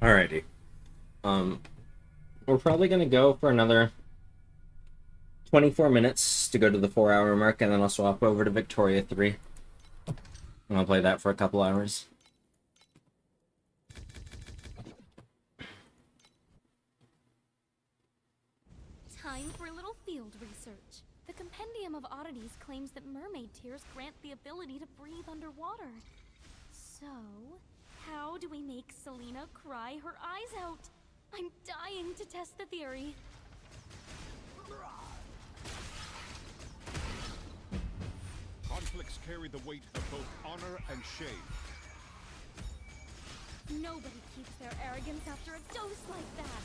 Alrighty. Um, we're probably gonna go for another 24 minutes to go to the 4-hour mark, and then I'll swap over to Victoria 3. And I'll play that for a couple hours. Time for a little field research. The Compendium of Oddities claims that mermaid tears grant the ability to breathe underwater. So, how do we make Selena cry her eyes out? I'm dying to test the theory. Conflicts carry the weight of both honor and shame. Nobody keeps their arrogance after a dose like that.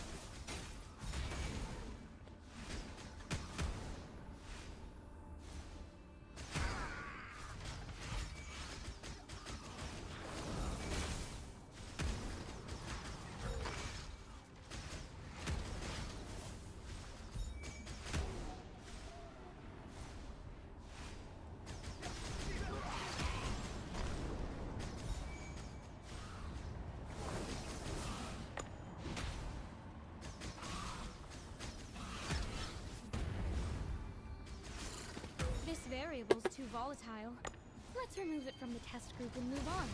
This variable's too volatile. Let's remove it from the test group and move on.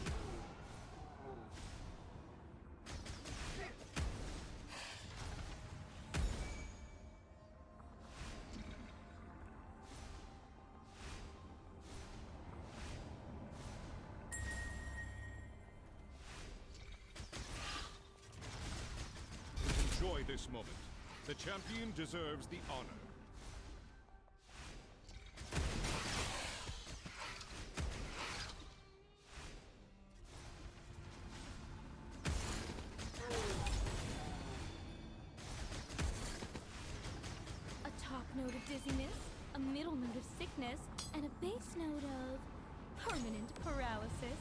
Enjoy this moment. The champion deserves the honor. A top note of dizziness, a middle note of sickness, and a base note of permanent paralysis.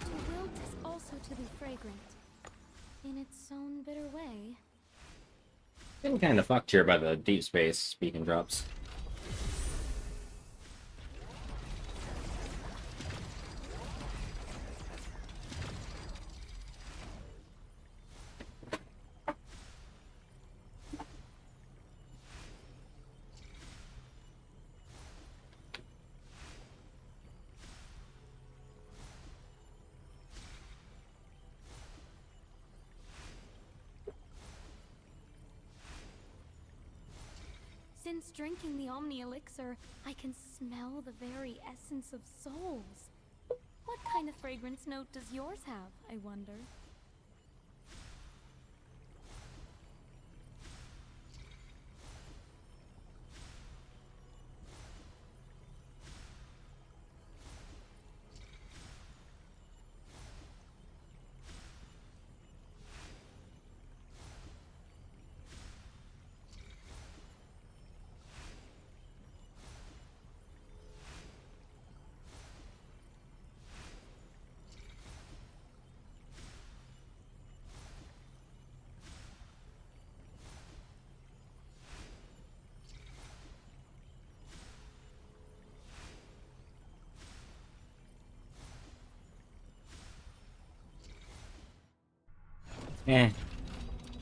The wilt is also to be fragrant, in its own bitter way. Getting kind of fucked here by the deep space beacon drops. Since drinking the Omni Elixir, I can smell the very essence of souls. What kind of fragrance note does yours have, I wonder? Eh.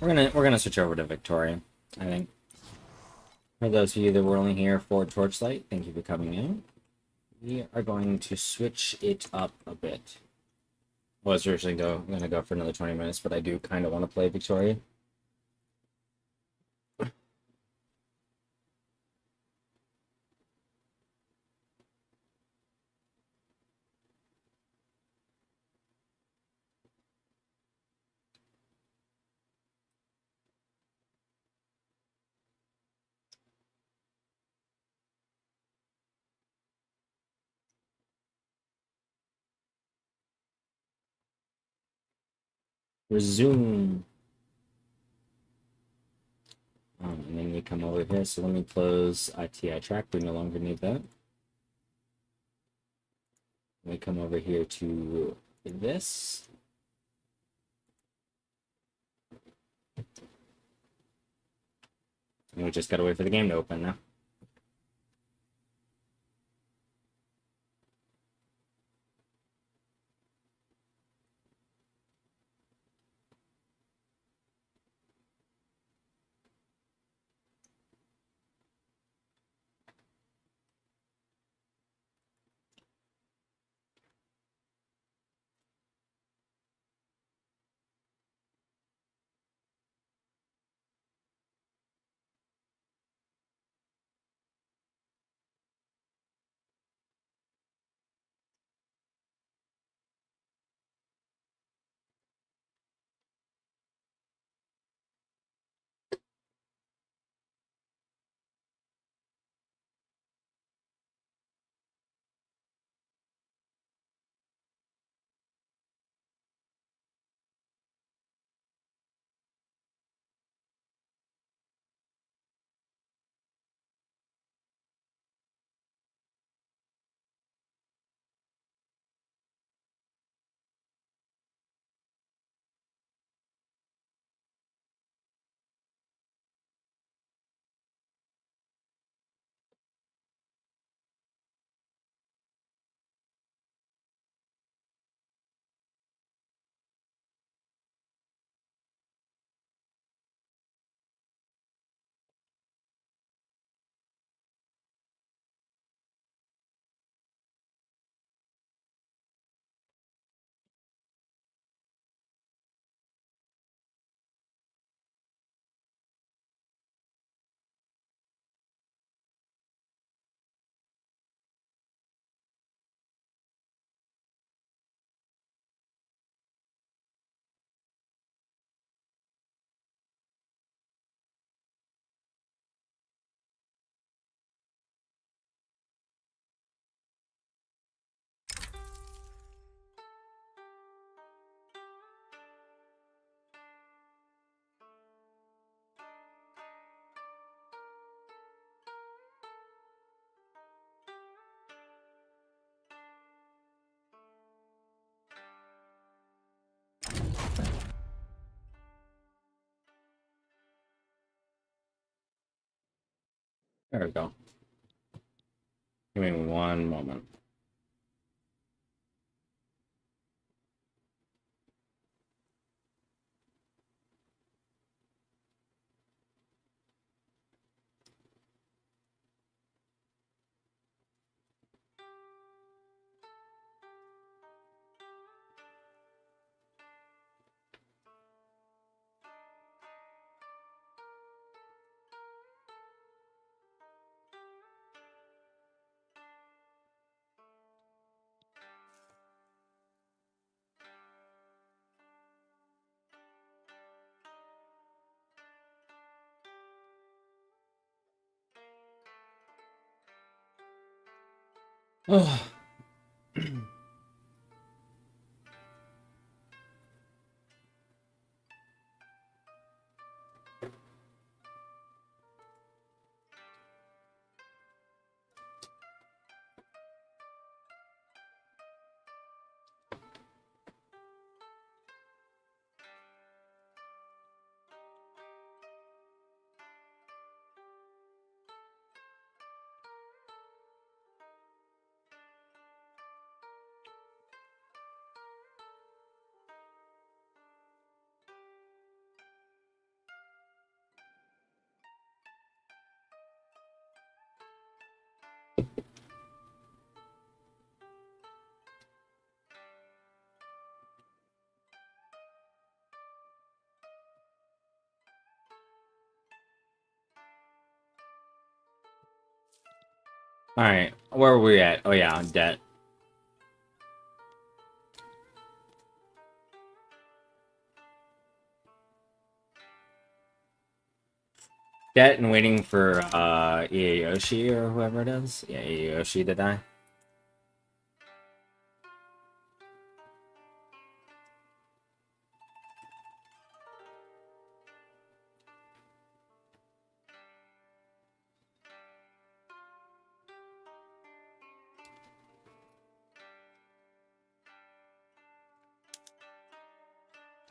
We're gonna switch over to Victoria, I think. For those of you that were only here for Torchlight, thank you for coming in. We are going to switch it up a bit. I was originally gonna go for another 20 minutes, but I do kind of want to play Victoria. Resume. And then you come over here. So let me close ITI track. We no longer need that. We come over here to this. And we just gotta wait for the game to open now. There we go. Give me one moment. Oh. Alright, where are we at? Oh yeah, debt. Debt and waiting for Iyayoshi or whoever it is. Yeah, Iyayoshi to die.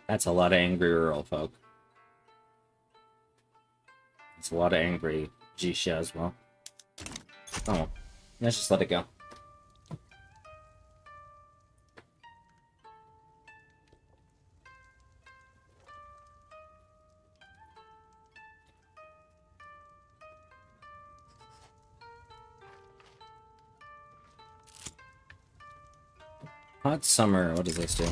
That's a lot of angry rural folk. It's a lot of angry Jisha as well. Oh, let's just let it go. Hot summer, what does this do?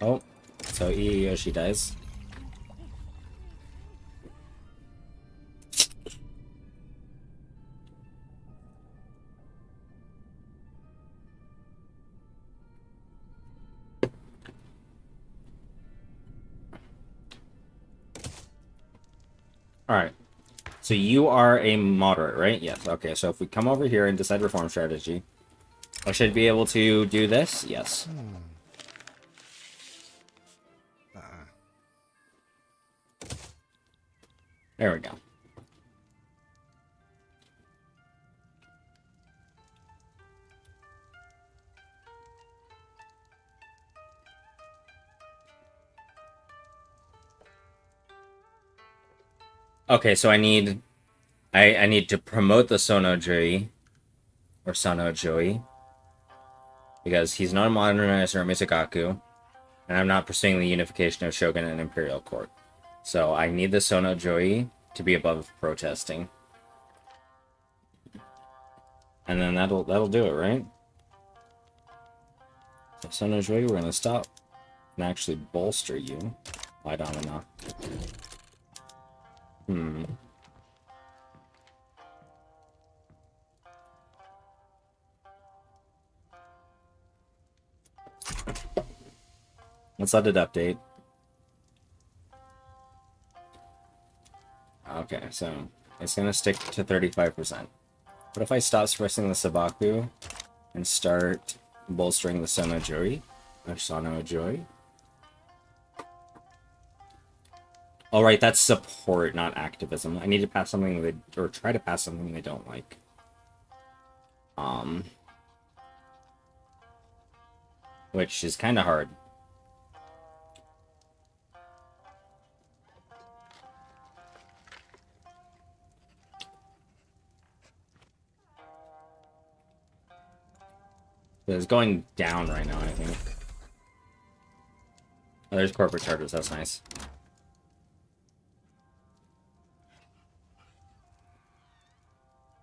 Oh, so Iiyoshi dies. Alright. So you are a moderate, right? Yes. Okay, so if we come over here and decide reform strategy, I should be able to do this? Yes. There we go. Okay, so I need to promote the Sonojui or Sonojui because he's not a modernizer or Mizugaku, and I'm not pursuing the unification of Shogun and Imperial Court. So I need the Sonojui to be above protesting. And then that'll do it, right? So Sonojui, we're gonna stop and actually bolster you. I don't know. Let's let it update. Okay, so it's gonna stick to 35%. What if I stop suppressing the Sabaku and start bolstering the Sonojui? Or Sonojui? Alright, that's support, not activism. I need to pass something they, or try to pass something they don't like. Which is kind of hard. It's going down right now, I think. Oh, there's corporate charters, that's nice.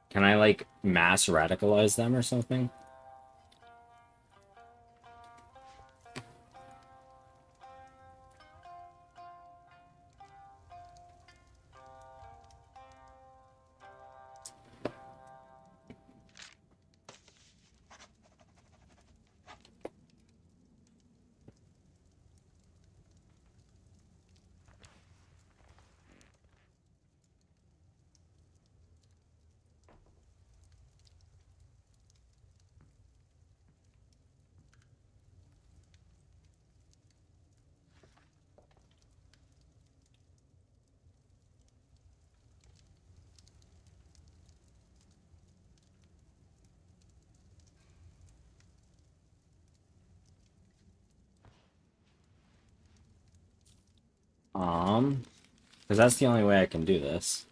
Can I, like, mass radicalize them or something? Because that's the only way I can do this.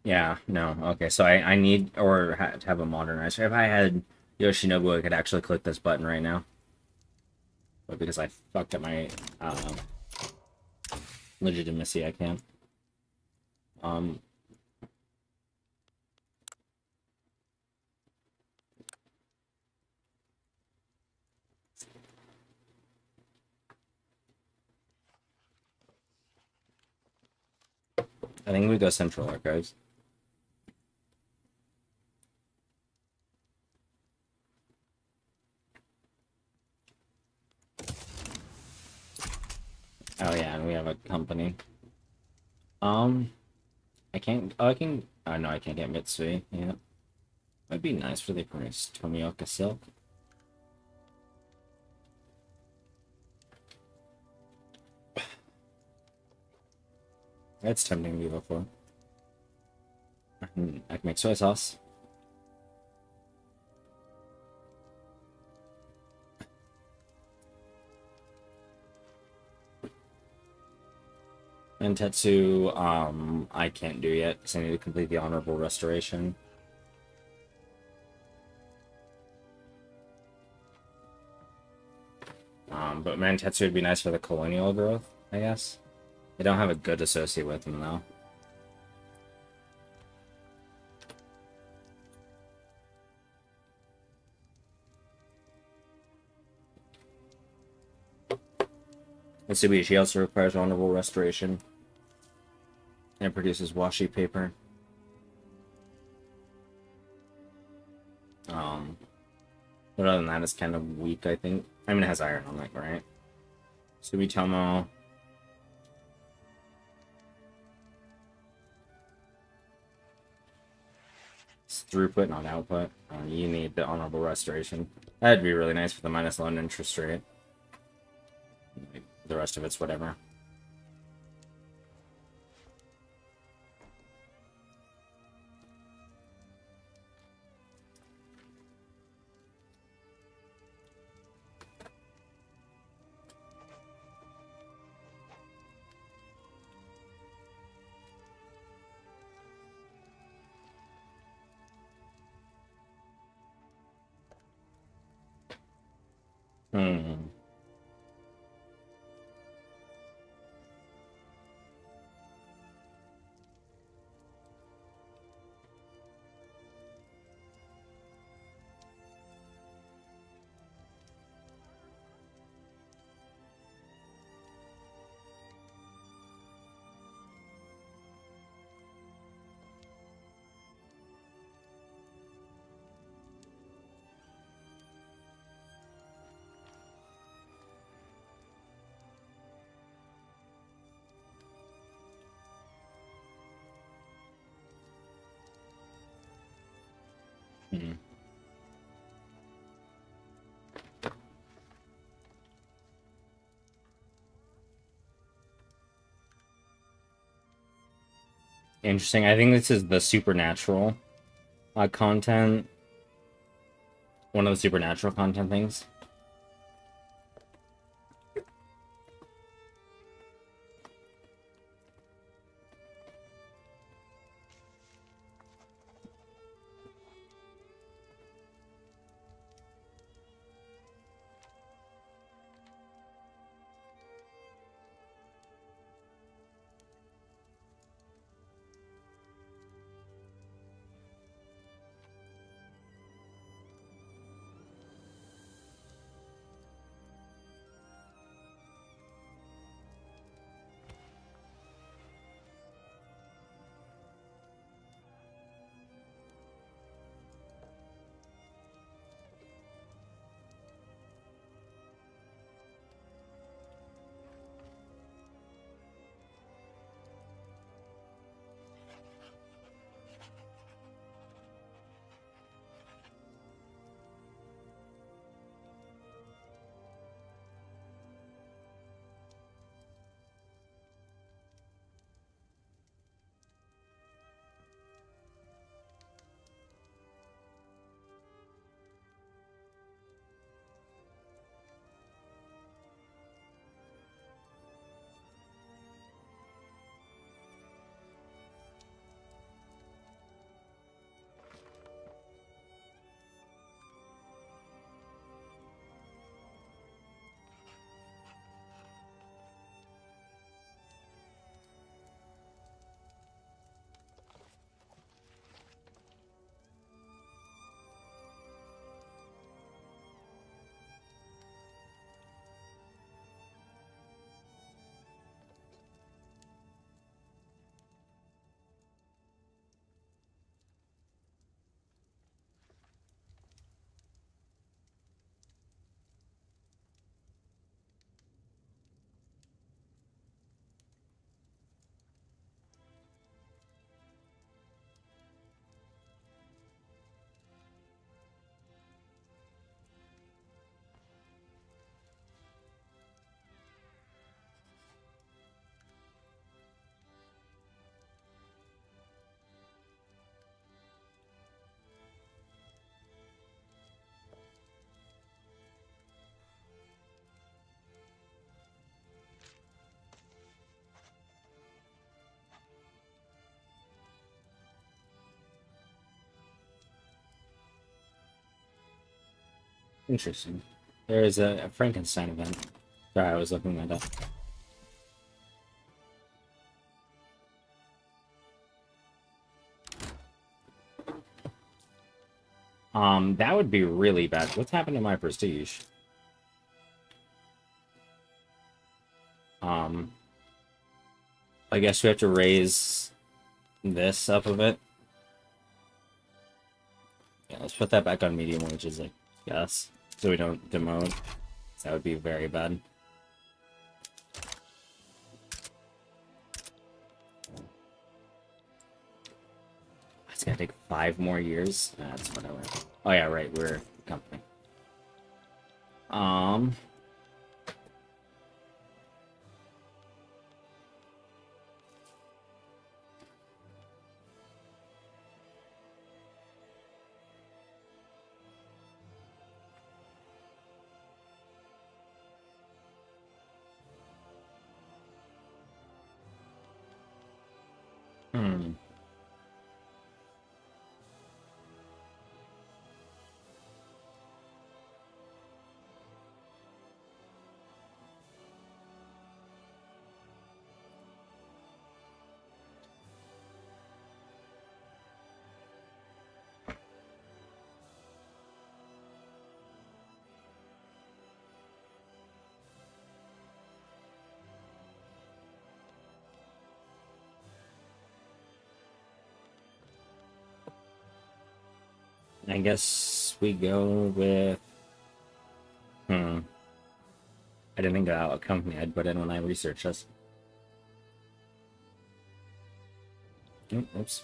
Yeah, no. Okay, so I need or to have a modernizer. If I had Yoshinobu, I could actually click this button right now. But because I fucked up my legitimacy, I can't. I think we go Central Archives. Oh yeah, and we have a company. Um, I can't. Oh, I can. Oh no, I can't get Mitsui. Yeah, that'd be nice for the price. Tomioka silk. That's tempting me before. I can make soy sauce. And Tetsu, I can't do yet because I need to complete the honorable restoration. But Mantetsu would be nice for the colonial growth, I guess. They don't have a good associate with them, though. Mitsubishi also requires honorable restoration. And produces washi paper. But other than that, it's kind of weak, I think. I mean, it has iron on it, right? Sumitomo. It's throughput, not output. You need the honorable restoration. That'd be really nice for the minus loan interest rate. The rest of it's whatever. Hmm. Hmm. Interesting. I think this is the supernatural content. One of the supernatural content things. Interesting. There is a Frankenstein event. Sorry, I was looking that up. That would be really bad. What's happened to my prestige? I guess we have to raise this up a bit. Yeah, let's put that back on medium wages, I guess. So we don't demote. That would be very bad. It's gonna take 5 more years. That's whatever. Oh yeah, right, we're a company. Hmm. I guess we go with... I didn't think about what company I'd put in when I researched this. Oops.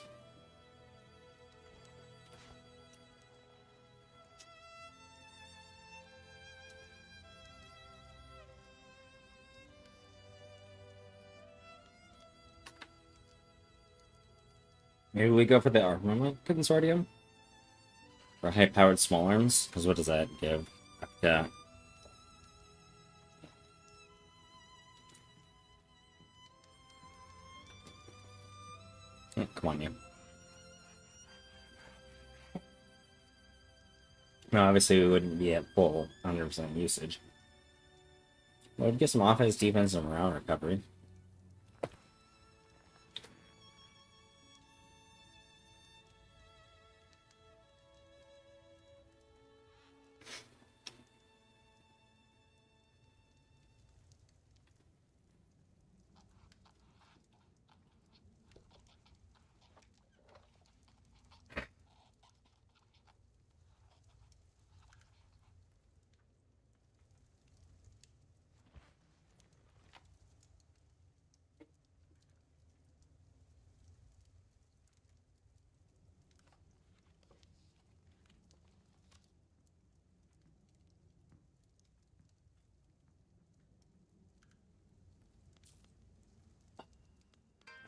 Maybe we go for the armament consortium? For high-powered small arms? Because what does that give? Yeah. Come on, you. No, obviously we wouldn't be at full 100% usage. Well, we'd get some offense, defense, and morale recovery.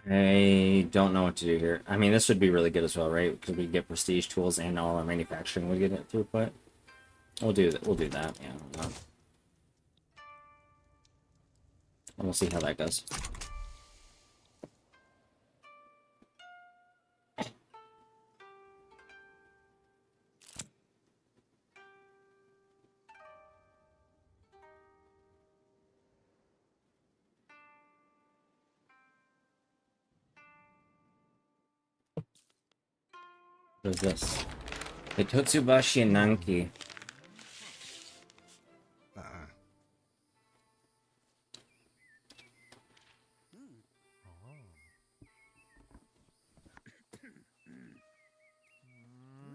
I don't know what to do here. I mean, this would be really good as well, right? Because we get prestige tools and all our manufacturing would get it throughput. We'll do that. We'll do that. Yeah. And we'll see how that goes. What is this? The Totsubashi Nanki.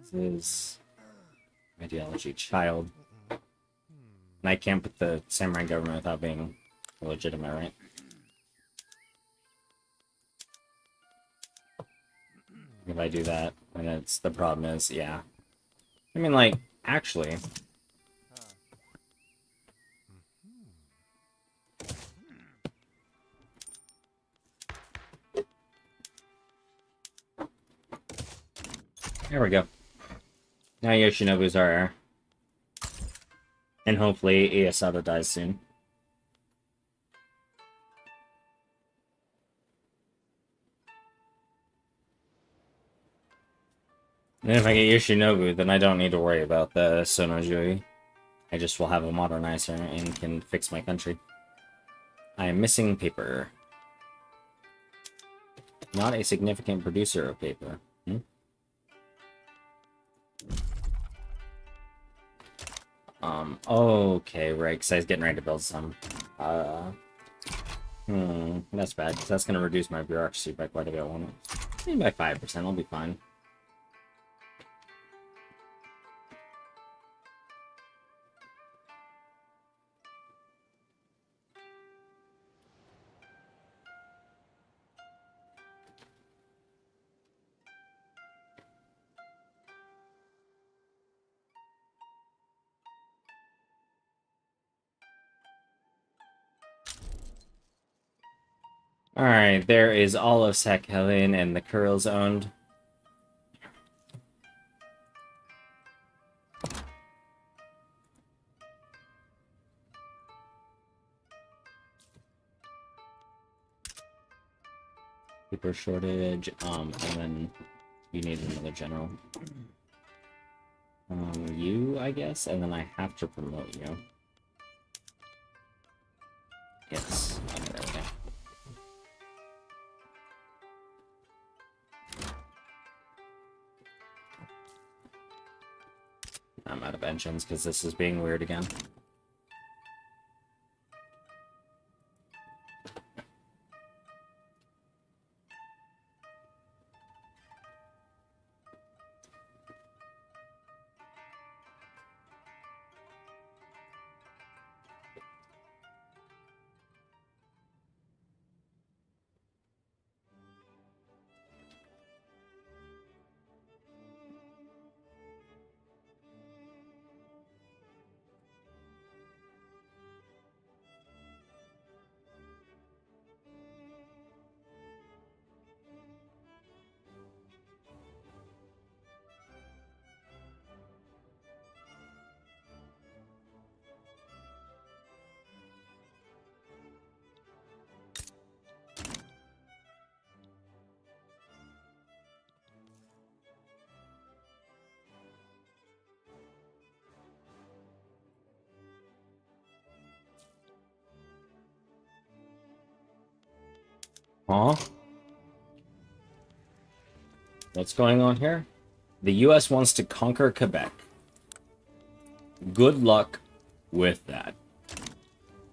This is ideology child. And I can't put the samurai government without being legitimate, right? If I do that, and it's the problem is, yeah. I mean, like, actually. There we go. Now Yoshinobu's our heir. And hopefully Ieyasato dies soon. And if I get Yoshinobu, then I don't need to worry about the Sonojui. I just will have a modernizer and can fix my country. I am missing paper. Not a significant producer of paper. Okay, right, because I was getting ready to build some. That's bad, because that's going to reduce my bureaucracy by quite a bit, won't it? Maybe by 5%, I'll be fine. Alright, there is all of Sakhalin and the Kurils owned. Paper shortage, and then you need another general. You, I guess, and then I have to promote you. Yes, okay. I'm out of engines because this is being weird again. Huh? What's going on here? The US wants to conquer Quebec. Good luck with that.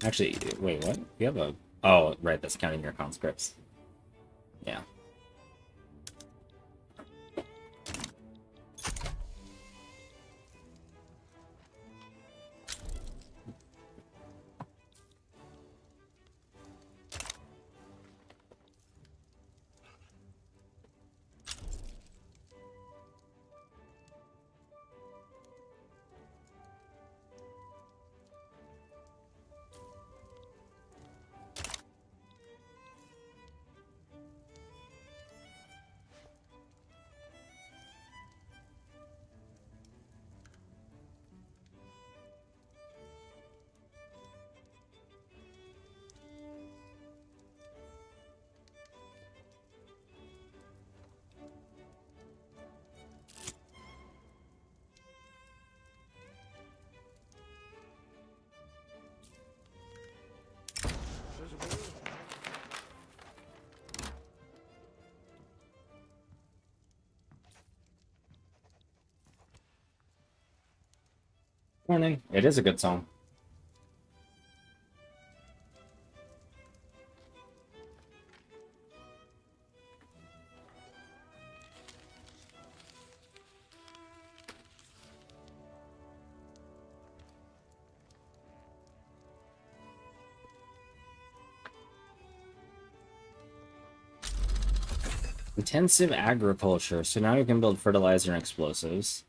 Actually, wait, what? You have a... Oh, right, that's counting your conscripts. Yeah. Morning. It is a good song. Intensive agriculture. So now you can build fertilizer and explosives.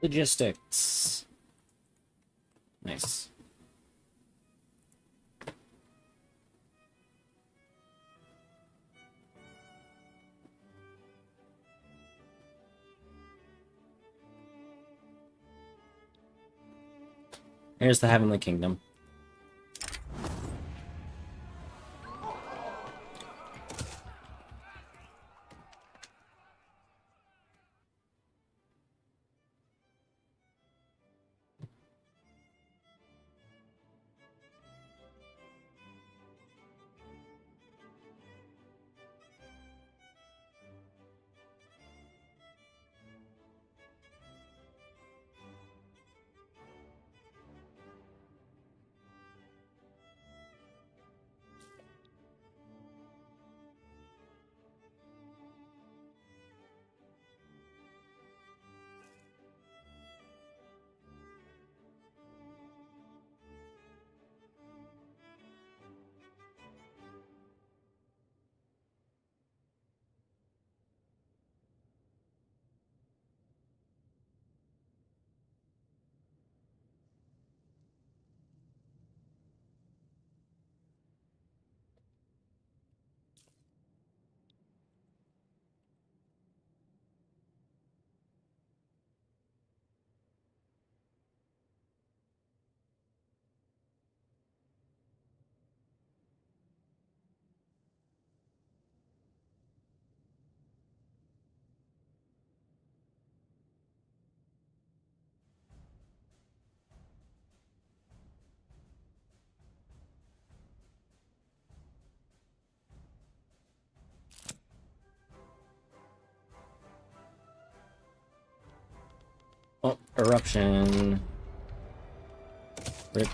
Logistics. Nice. Here's the Heavenly Kingdom. Oh, eruption. Rip.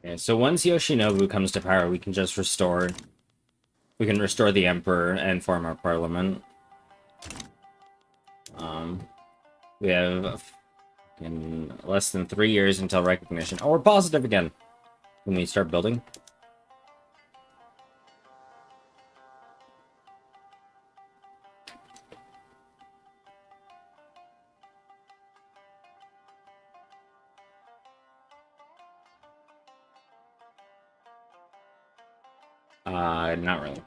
Okay, so once Yoshinobu comes to power, we can just restore... We can restore the Emperor and form our parliament. We have in less than 3 years until recognition. Oh, we're positive again. When we start building. Not really.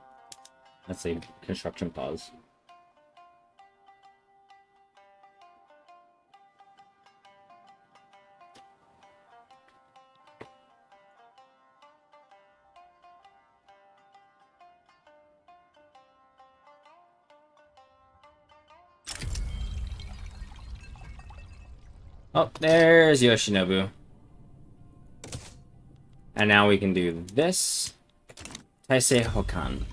Let's see. Construction pause. Oh, there's Yoshinobu. And now we can do this. Taisei Hokan.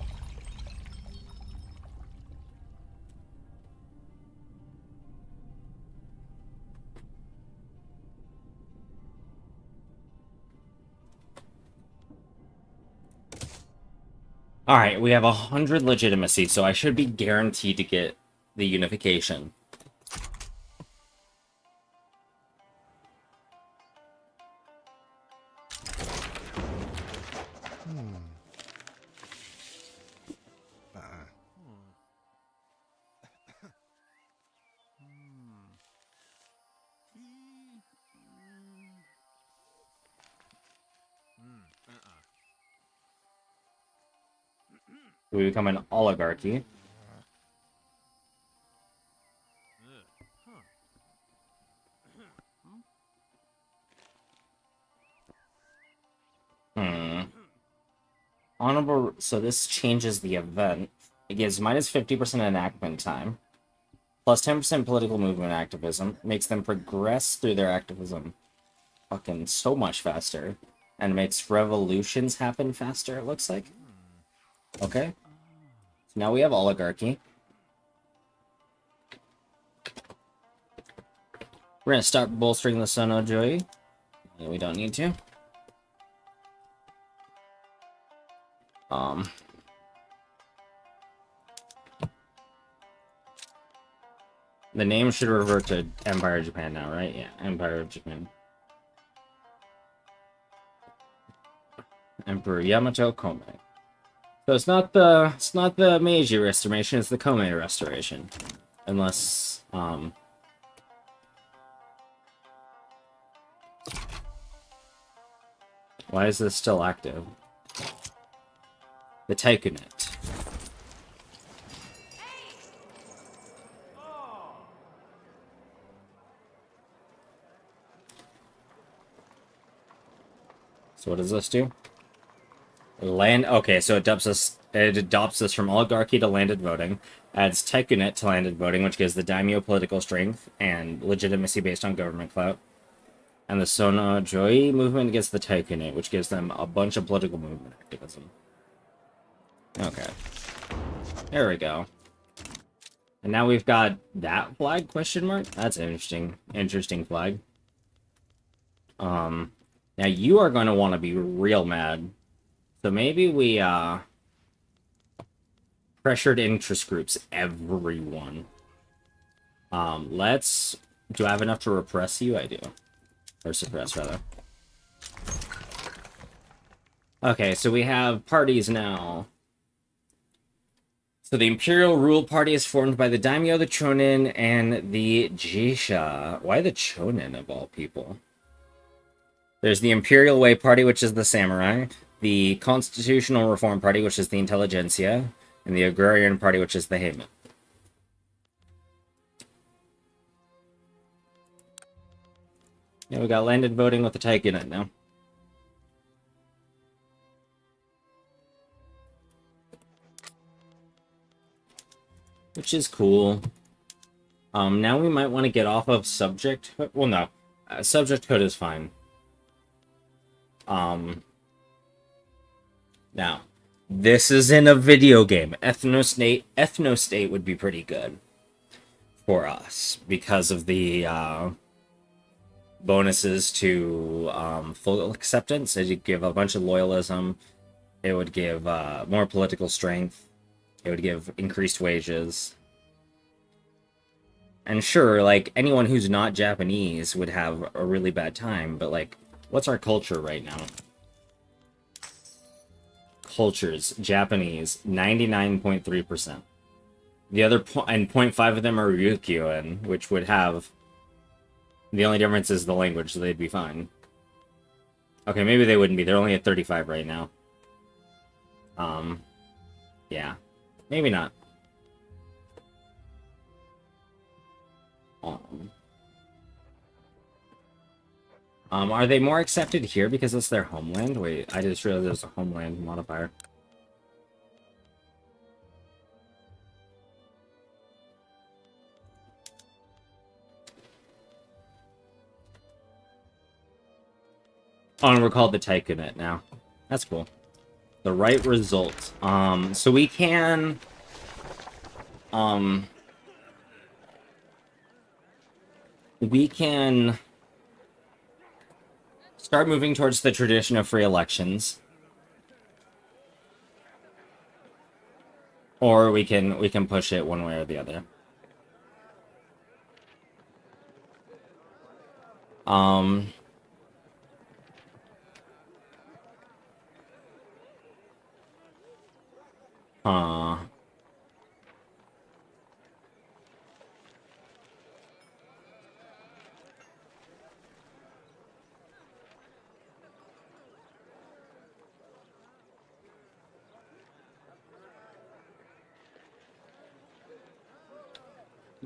Alright, we have 100 legitimacy, so I should be guaranteed to get the unification. We become an oligarchy. Hmm. Honorable. So this changes the event. It gives minus 50% enactment time, plus 10% political movement activism. Makes them progress through their activism fucking so much faster, and makes revolutions happen faster. It looks like. Okay. So now we have oligarchy. We're gonna start bolstering the Sono Joy. We don't need to. The name should revert to Empire of Japan now, right? Yeah, Empire of Japan. Emperor Yamato Kome. So it's not the Meiji Restoration, it's the Kome Restoration. Unless why is this still active? The Taikunet. So what does this do? Land. Okay, so it adopts us from oligarchy to landed voting. Adds Taikunet to landed voting, which gives the daimyo political strength and legitimacy based on government clout. And the Sono Joy movement gets the Taikunet, which gives them a bunch of political movement activism. Okay. There we go. And now we've got that flag, question mark? That's an interesting flag. Now you are going to want to be real mad. So maybe we, pressured interest groups, everyone. Do I have enough to repress you? I do. Or suppress, rather. Okay, so we have parties now. So the Imperial Rule Party is formed by the Daimyo, the Chonin, and the Jisha. Why the Chonin, of all people? There's the Imperial Way Party, which is the Samurai. The Constitutional Reform Party, which is the Intelligentsia. And the Agrarian Party, which is the Heimin. Yeah, we got landed voting with the Taikunet now. Which is cool. Now we might want to get off of subject. Well, no. Subject code is fine. Now, this is in a video game. Ethnostate would be pretty good for us because of the bonuses to full acceptance. It would give a bunch of loyalism. It would give more political strength. It would give increased wages. And sure, like, anyone who's not Japanese would have a really bad time, but, like, what's our culture right now? Cultures, Japanese, 99.3%. The other and 0.5 of them are Ryukyuan, which would have... The only difference is the language, so they'd be fine. Okay, maybe they wouldn't be. They're only at 35 right now. Yeah. Maybe not. Are they more accepted here because it's their homeland? Wait, I just realized there's a homeland modifier. Oh, and we're called the Taikunet now. That's cool. The right result. So we can... we can start moving towards the tradition of free elections. Or we can push it one way or the other.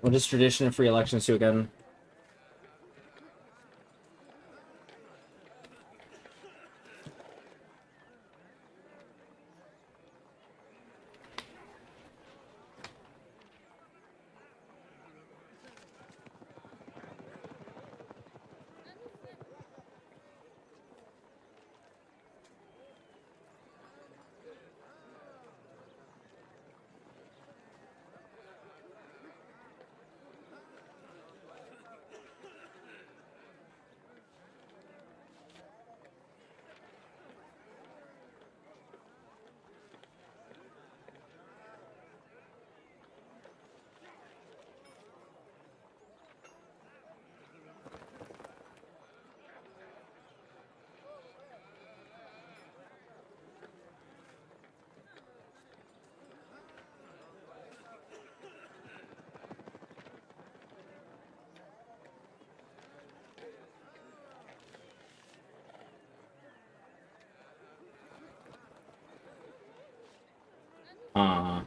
What does tradition of free elections do again? Uh,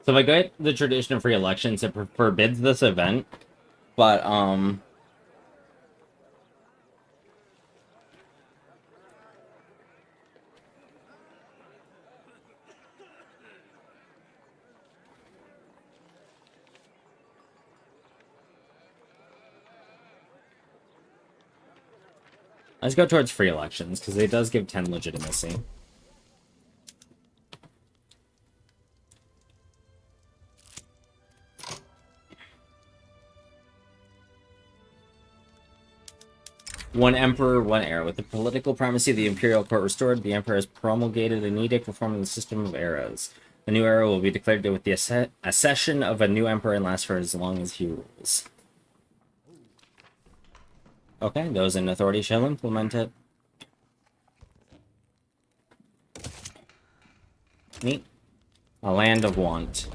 so if I get the tradition of free elections, it forbids this event, but let's go towards free elections, because it does give 10 legitimacy. One emperor, one era. With the political primacy of the imperial court restored, the emperor has promulgated an edict reforming the system of eras. The new era will be declared with the accession of a new emperor and last for as long as he rules. Okay, those in authority shall implement it. Neat. A land of want.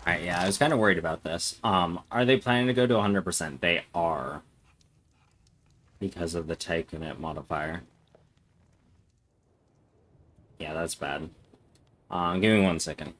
Alright, yeah, I was kind of worried about this. Are they planning to go to 100%? They are. Because of the take unit modifier. Yeah, that's bad. Give me 1 second.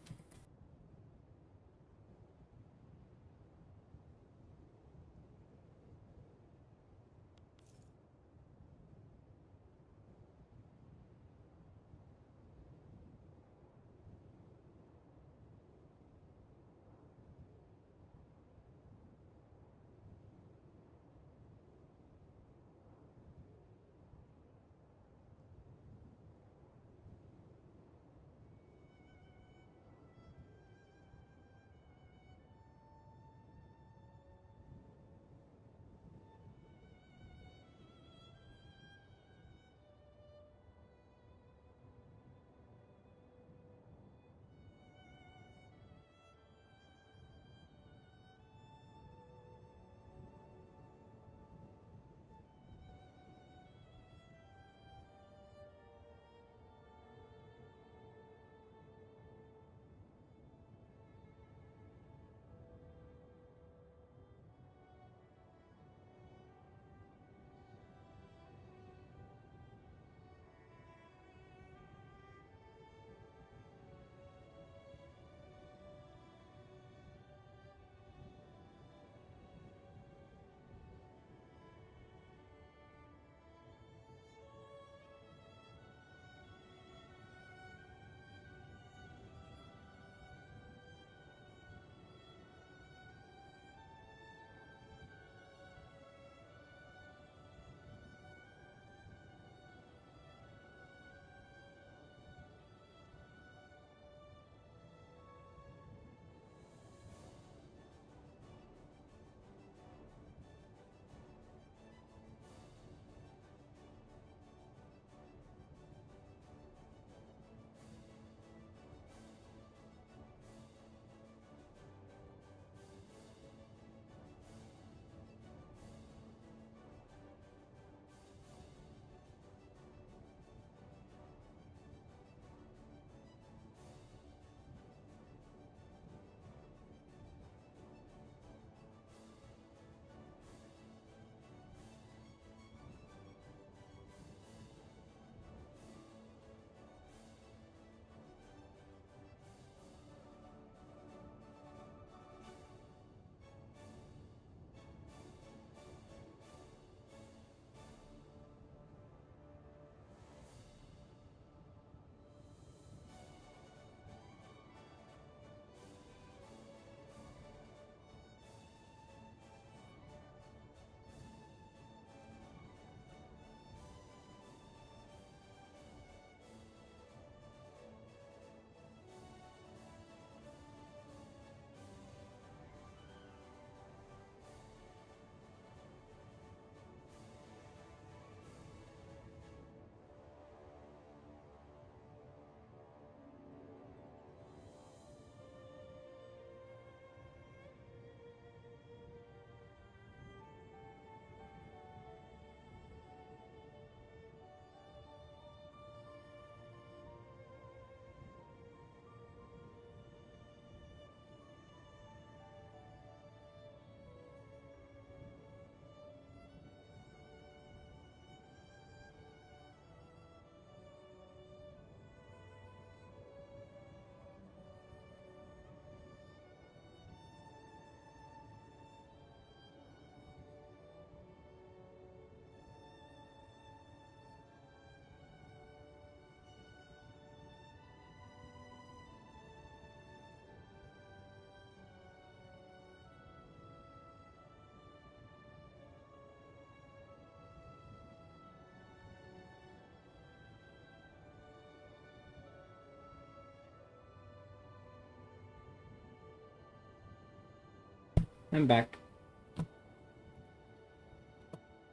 I'm back.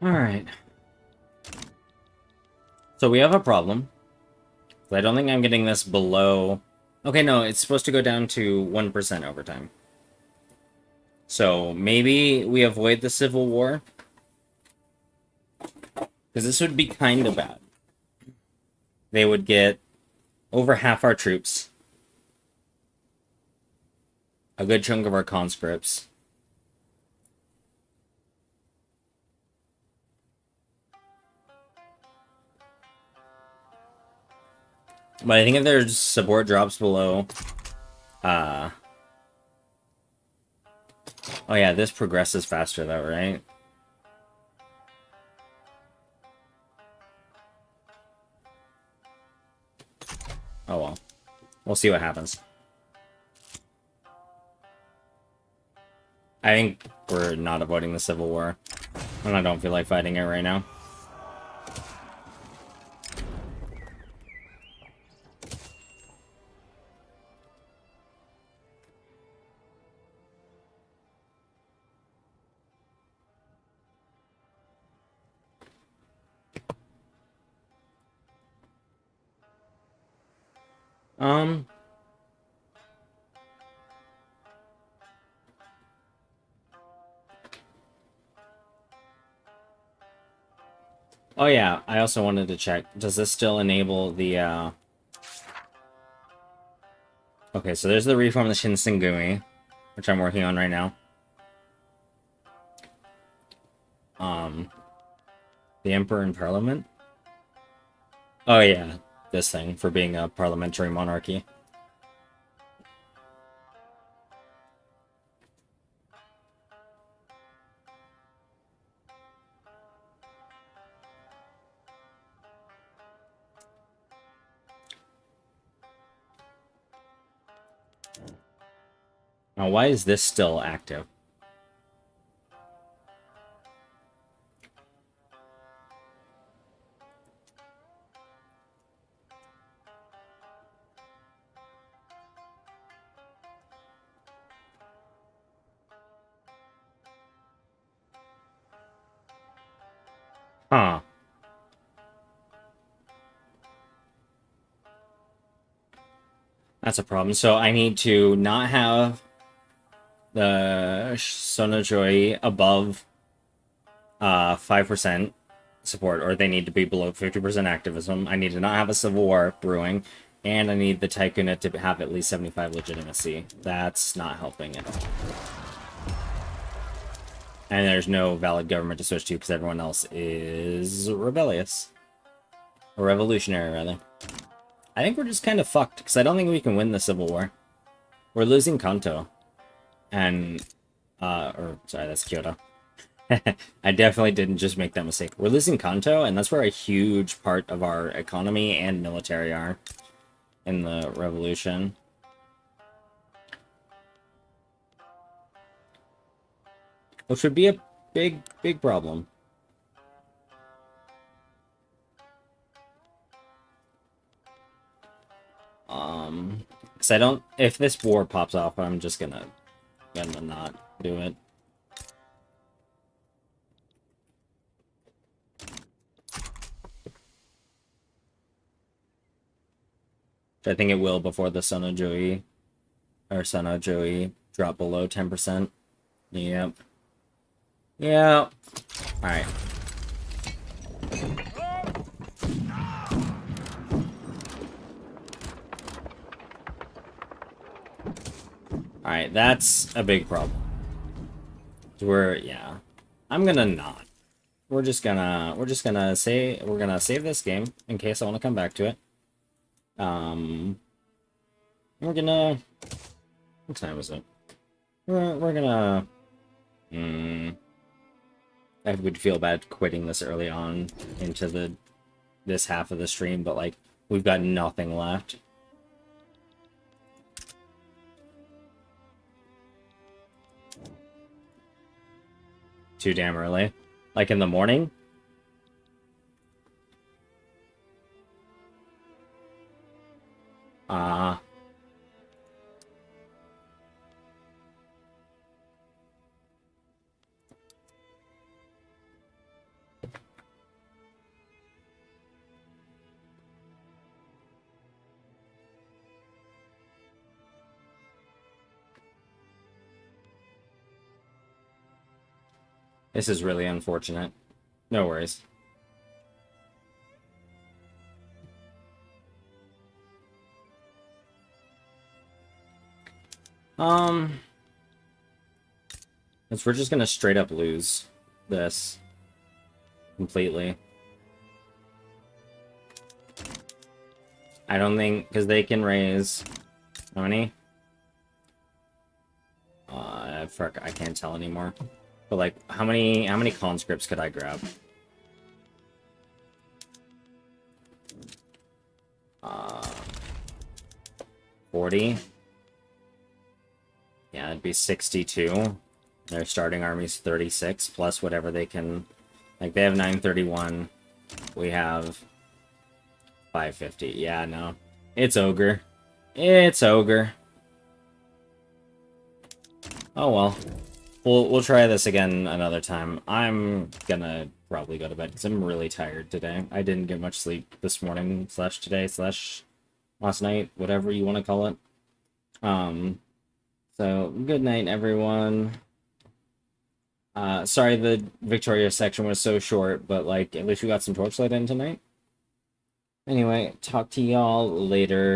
Alright. So we have a problem. I don't think I'm getting this below... Okay, no, it's supposed to go down to 1% over time. So maybe we avoid the Civil War. Because this would be kind of bad. They would get over half our troops. A good chunk of our conscripts. But I think if their support drops below... Oh yeah, this progresses faster though, right? Oh well. We'll see what happens. I think we're not avoiding the Civil War. And I don't feel like fighting it right now. Oh yeah, I also wanted to check. Does this still enable the, Okay, so there's the reform of the Shinsengumi, which I'm working on right now. The Emperor in Parliament? Oh yeah, this thing, for being a parliamentary monarchy. Now, why is this still active? Huh. That's a problem. So I need to not have the Sonojoi above 5% support, or they need to be below 50% activism. I need to not have a civil war brewing, and I need the Tycoon to have at least 75 legitimacy. That's not helping at all. And there's no valid government to switch to because everyone else is rebellious. Or revolutionary, rather. I think we're just kind of fucked, because I don't think we can win the Civil War. We're losing Kanto. And, sorry, that's Kyoto. I definitely didn't just make that mistake. We're losing Kanto, and that's where a huge part of our economy and military are in the revolution. Which would be a big, big problem. Because I don't... If this war pops off, I'm just gonna not do it. I think it will before the Sonojoi drop below 10%. Yep. Yeah. Alright. Alright, that's a big problem. Yeah. I'm gonna not. We're gonna save this game in case I want to come back to it. We're gonna... What time is it? We're gonna... I would feel bad quitting this early on into this half of the stream, but like, we've got nothing left. Too damn early. Like in the morning? Ah. This is really unfortunate. No worries. We're just gonna straight up lose this completely. I don't think, because they can raise how many? I can't tell anymore. But like, how many conscripts could I grab? 40. Yeah, it'd be 62. Their starting army's 36 plus whatever they can. Like, they have 931. We have 550. Yeah, no. It's ogre. It's ogre. Oh well. We'll try this again another time. I'm gonna probably go to bed because I'm really tired today. I didn't get much sleep this morning / today / last night, whatever you want to call it. So good night, everyone. Sorry the Victoria section was so short, but like at least we got some Torchlight in tonight. Anyway, talk to y'all later.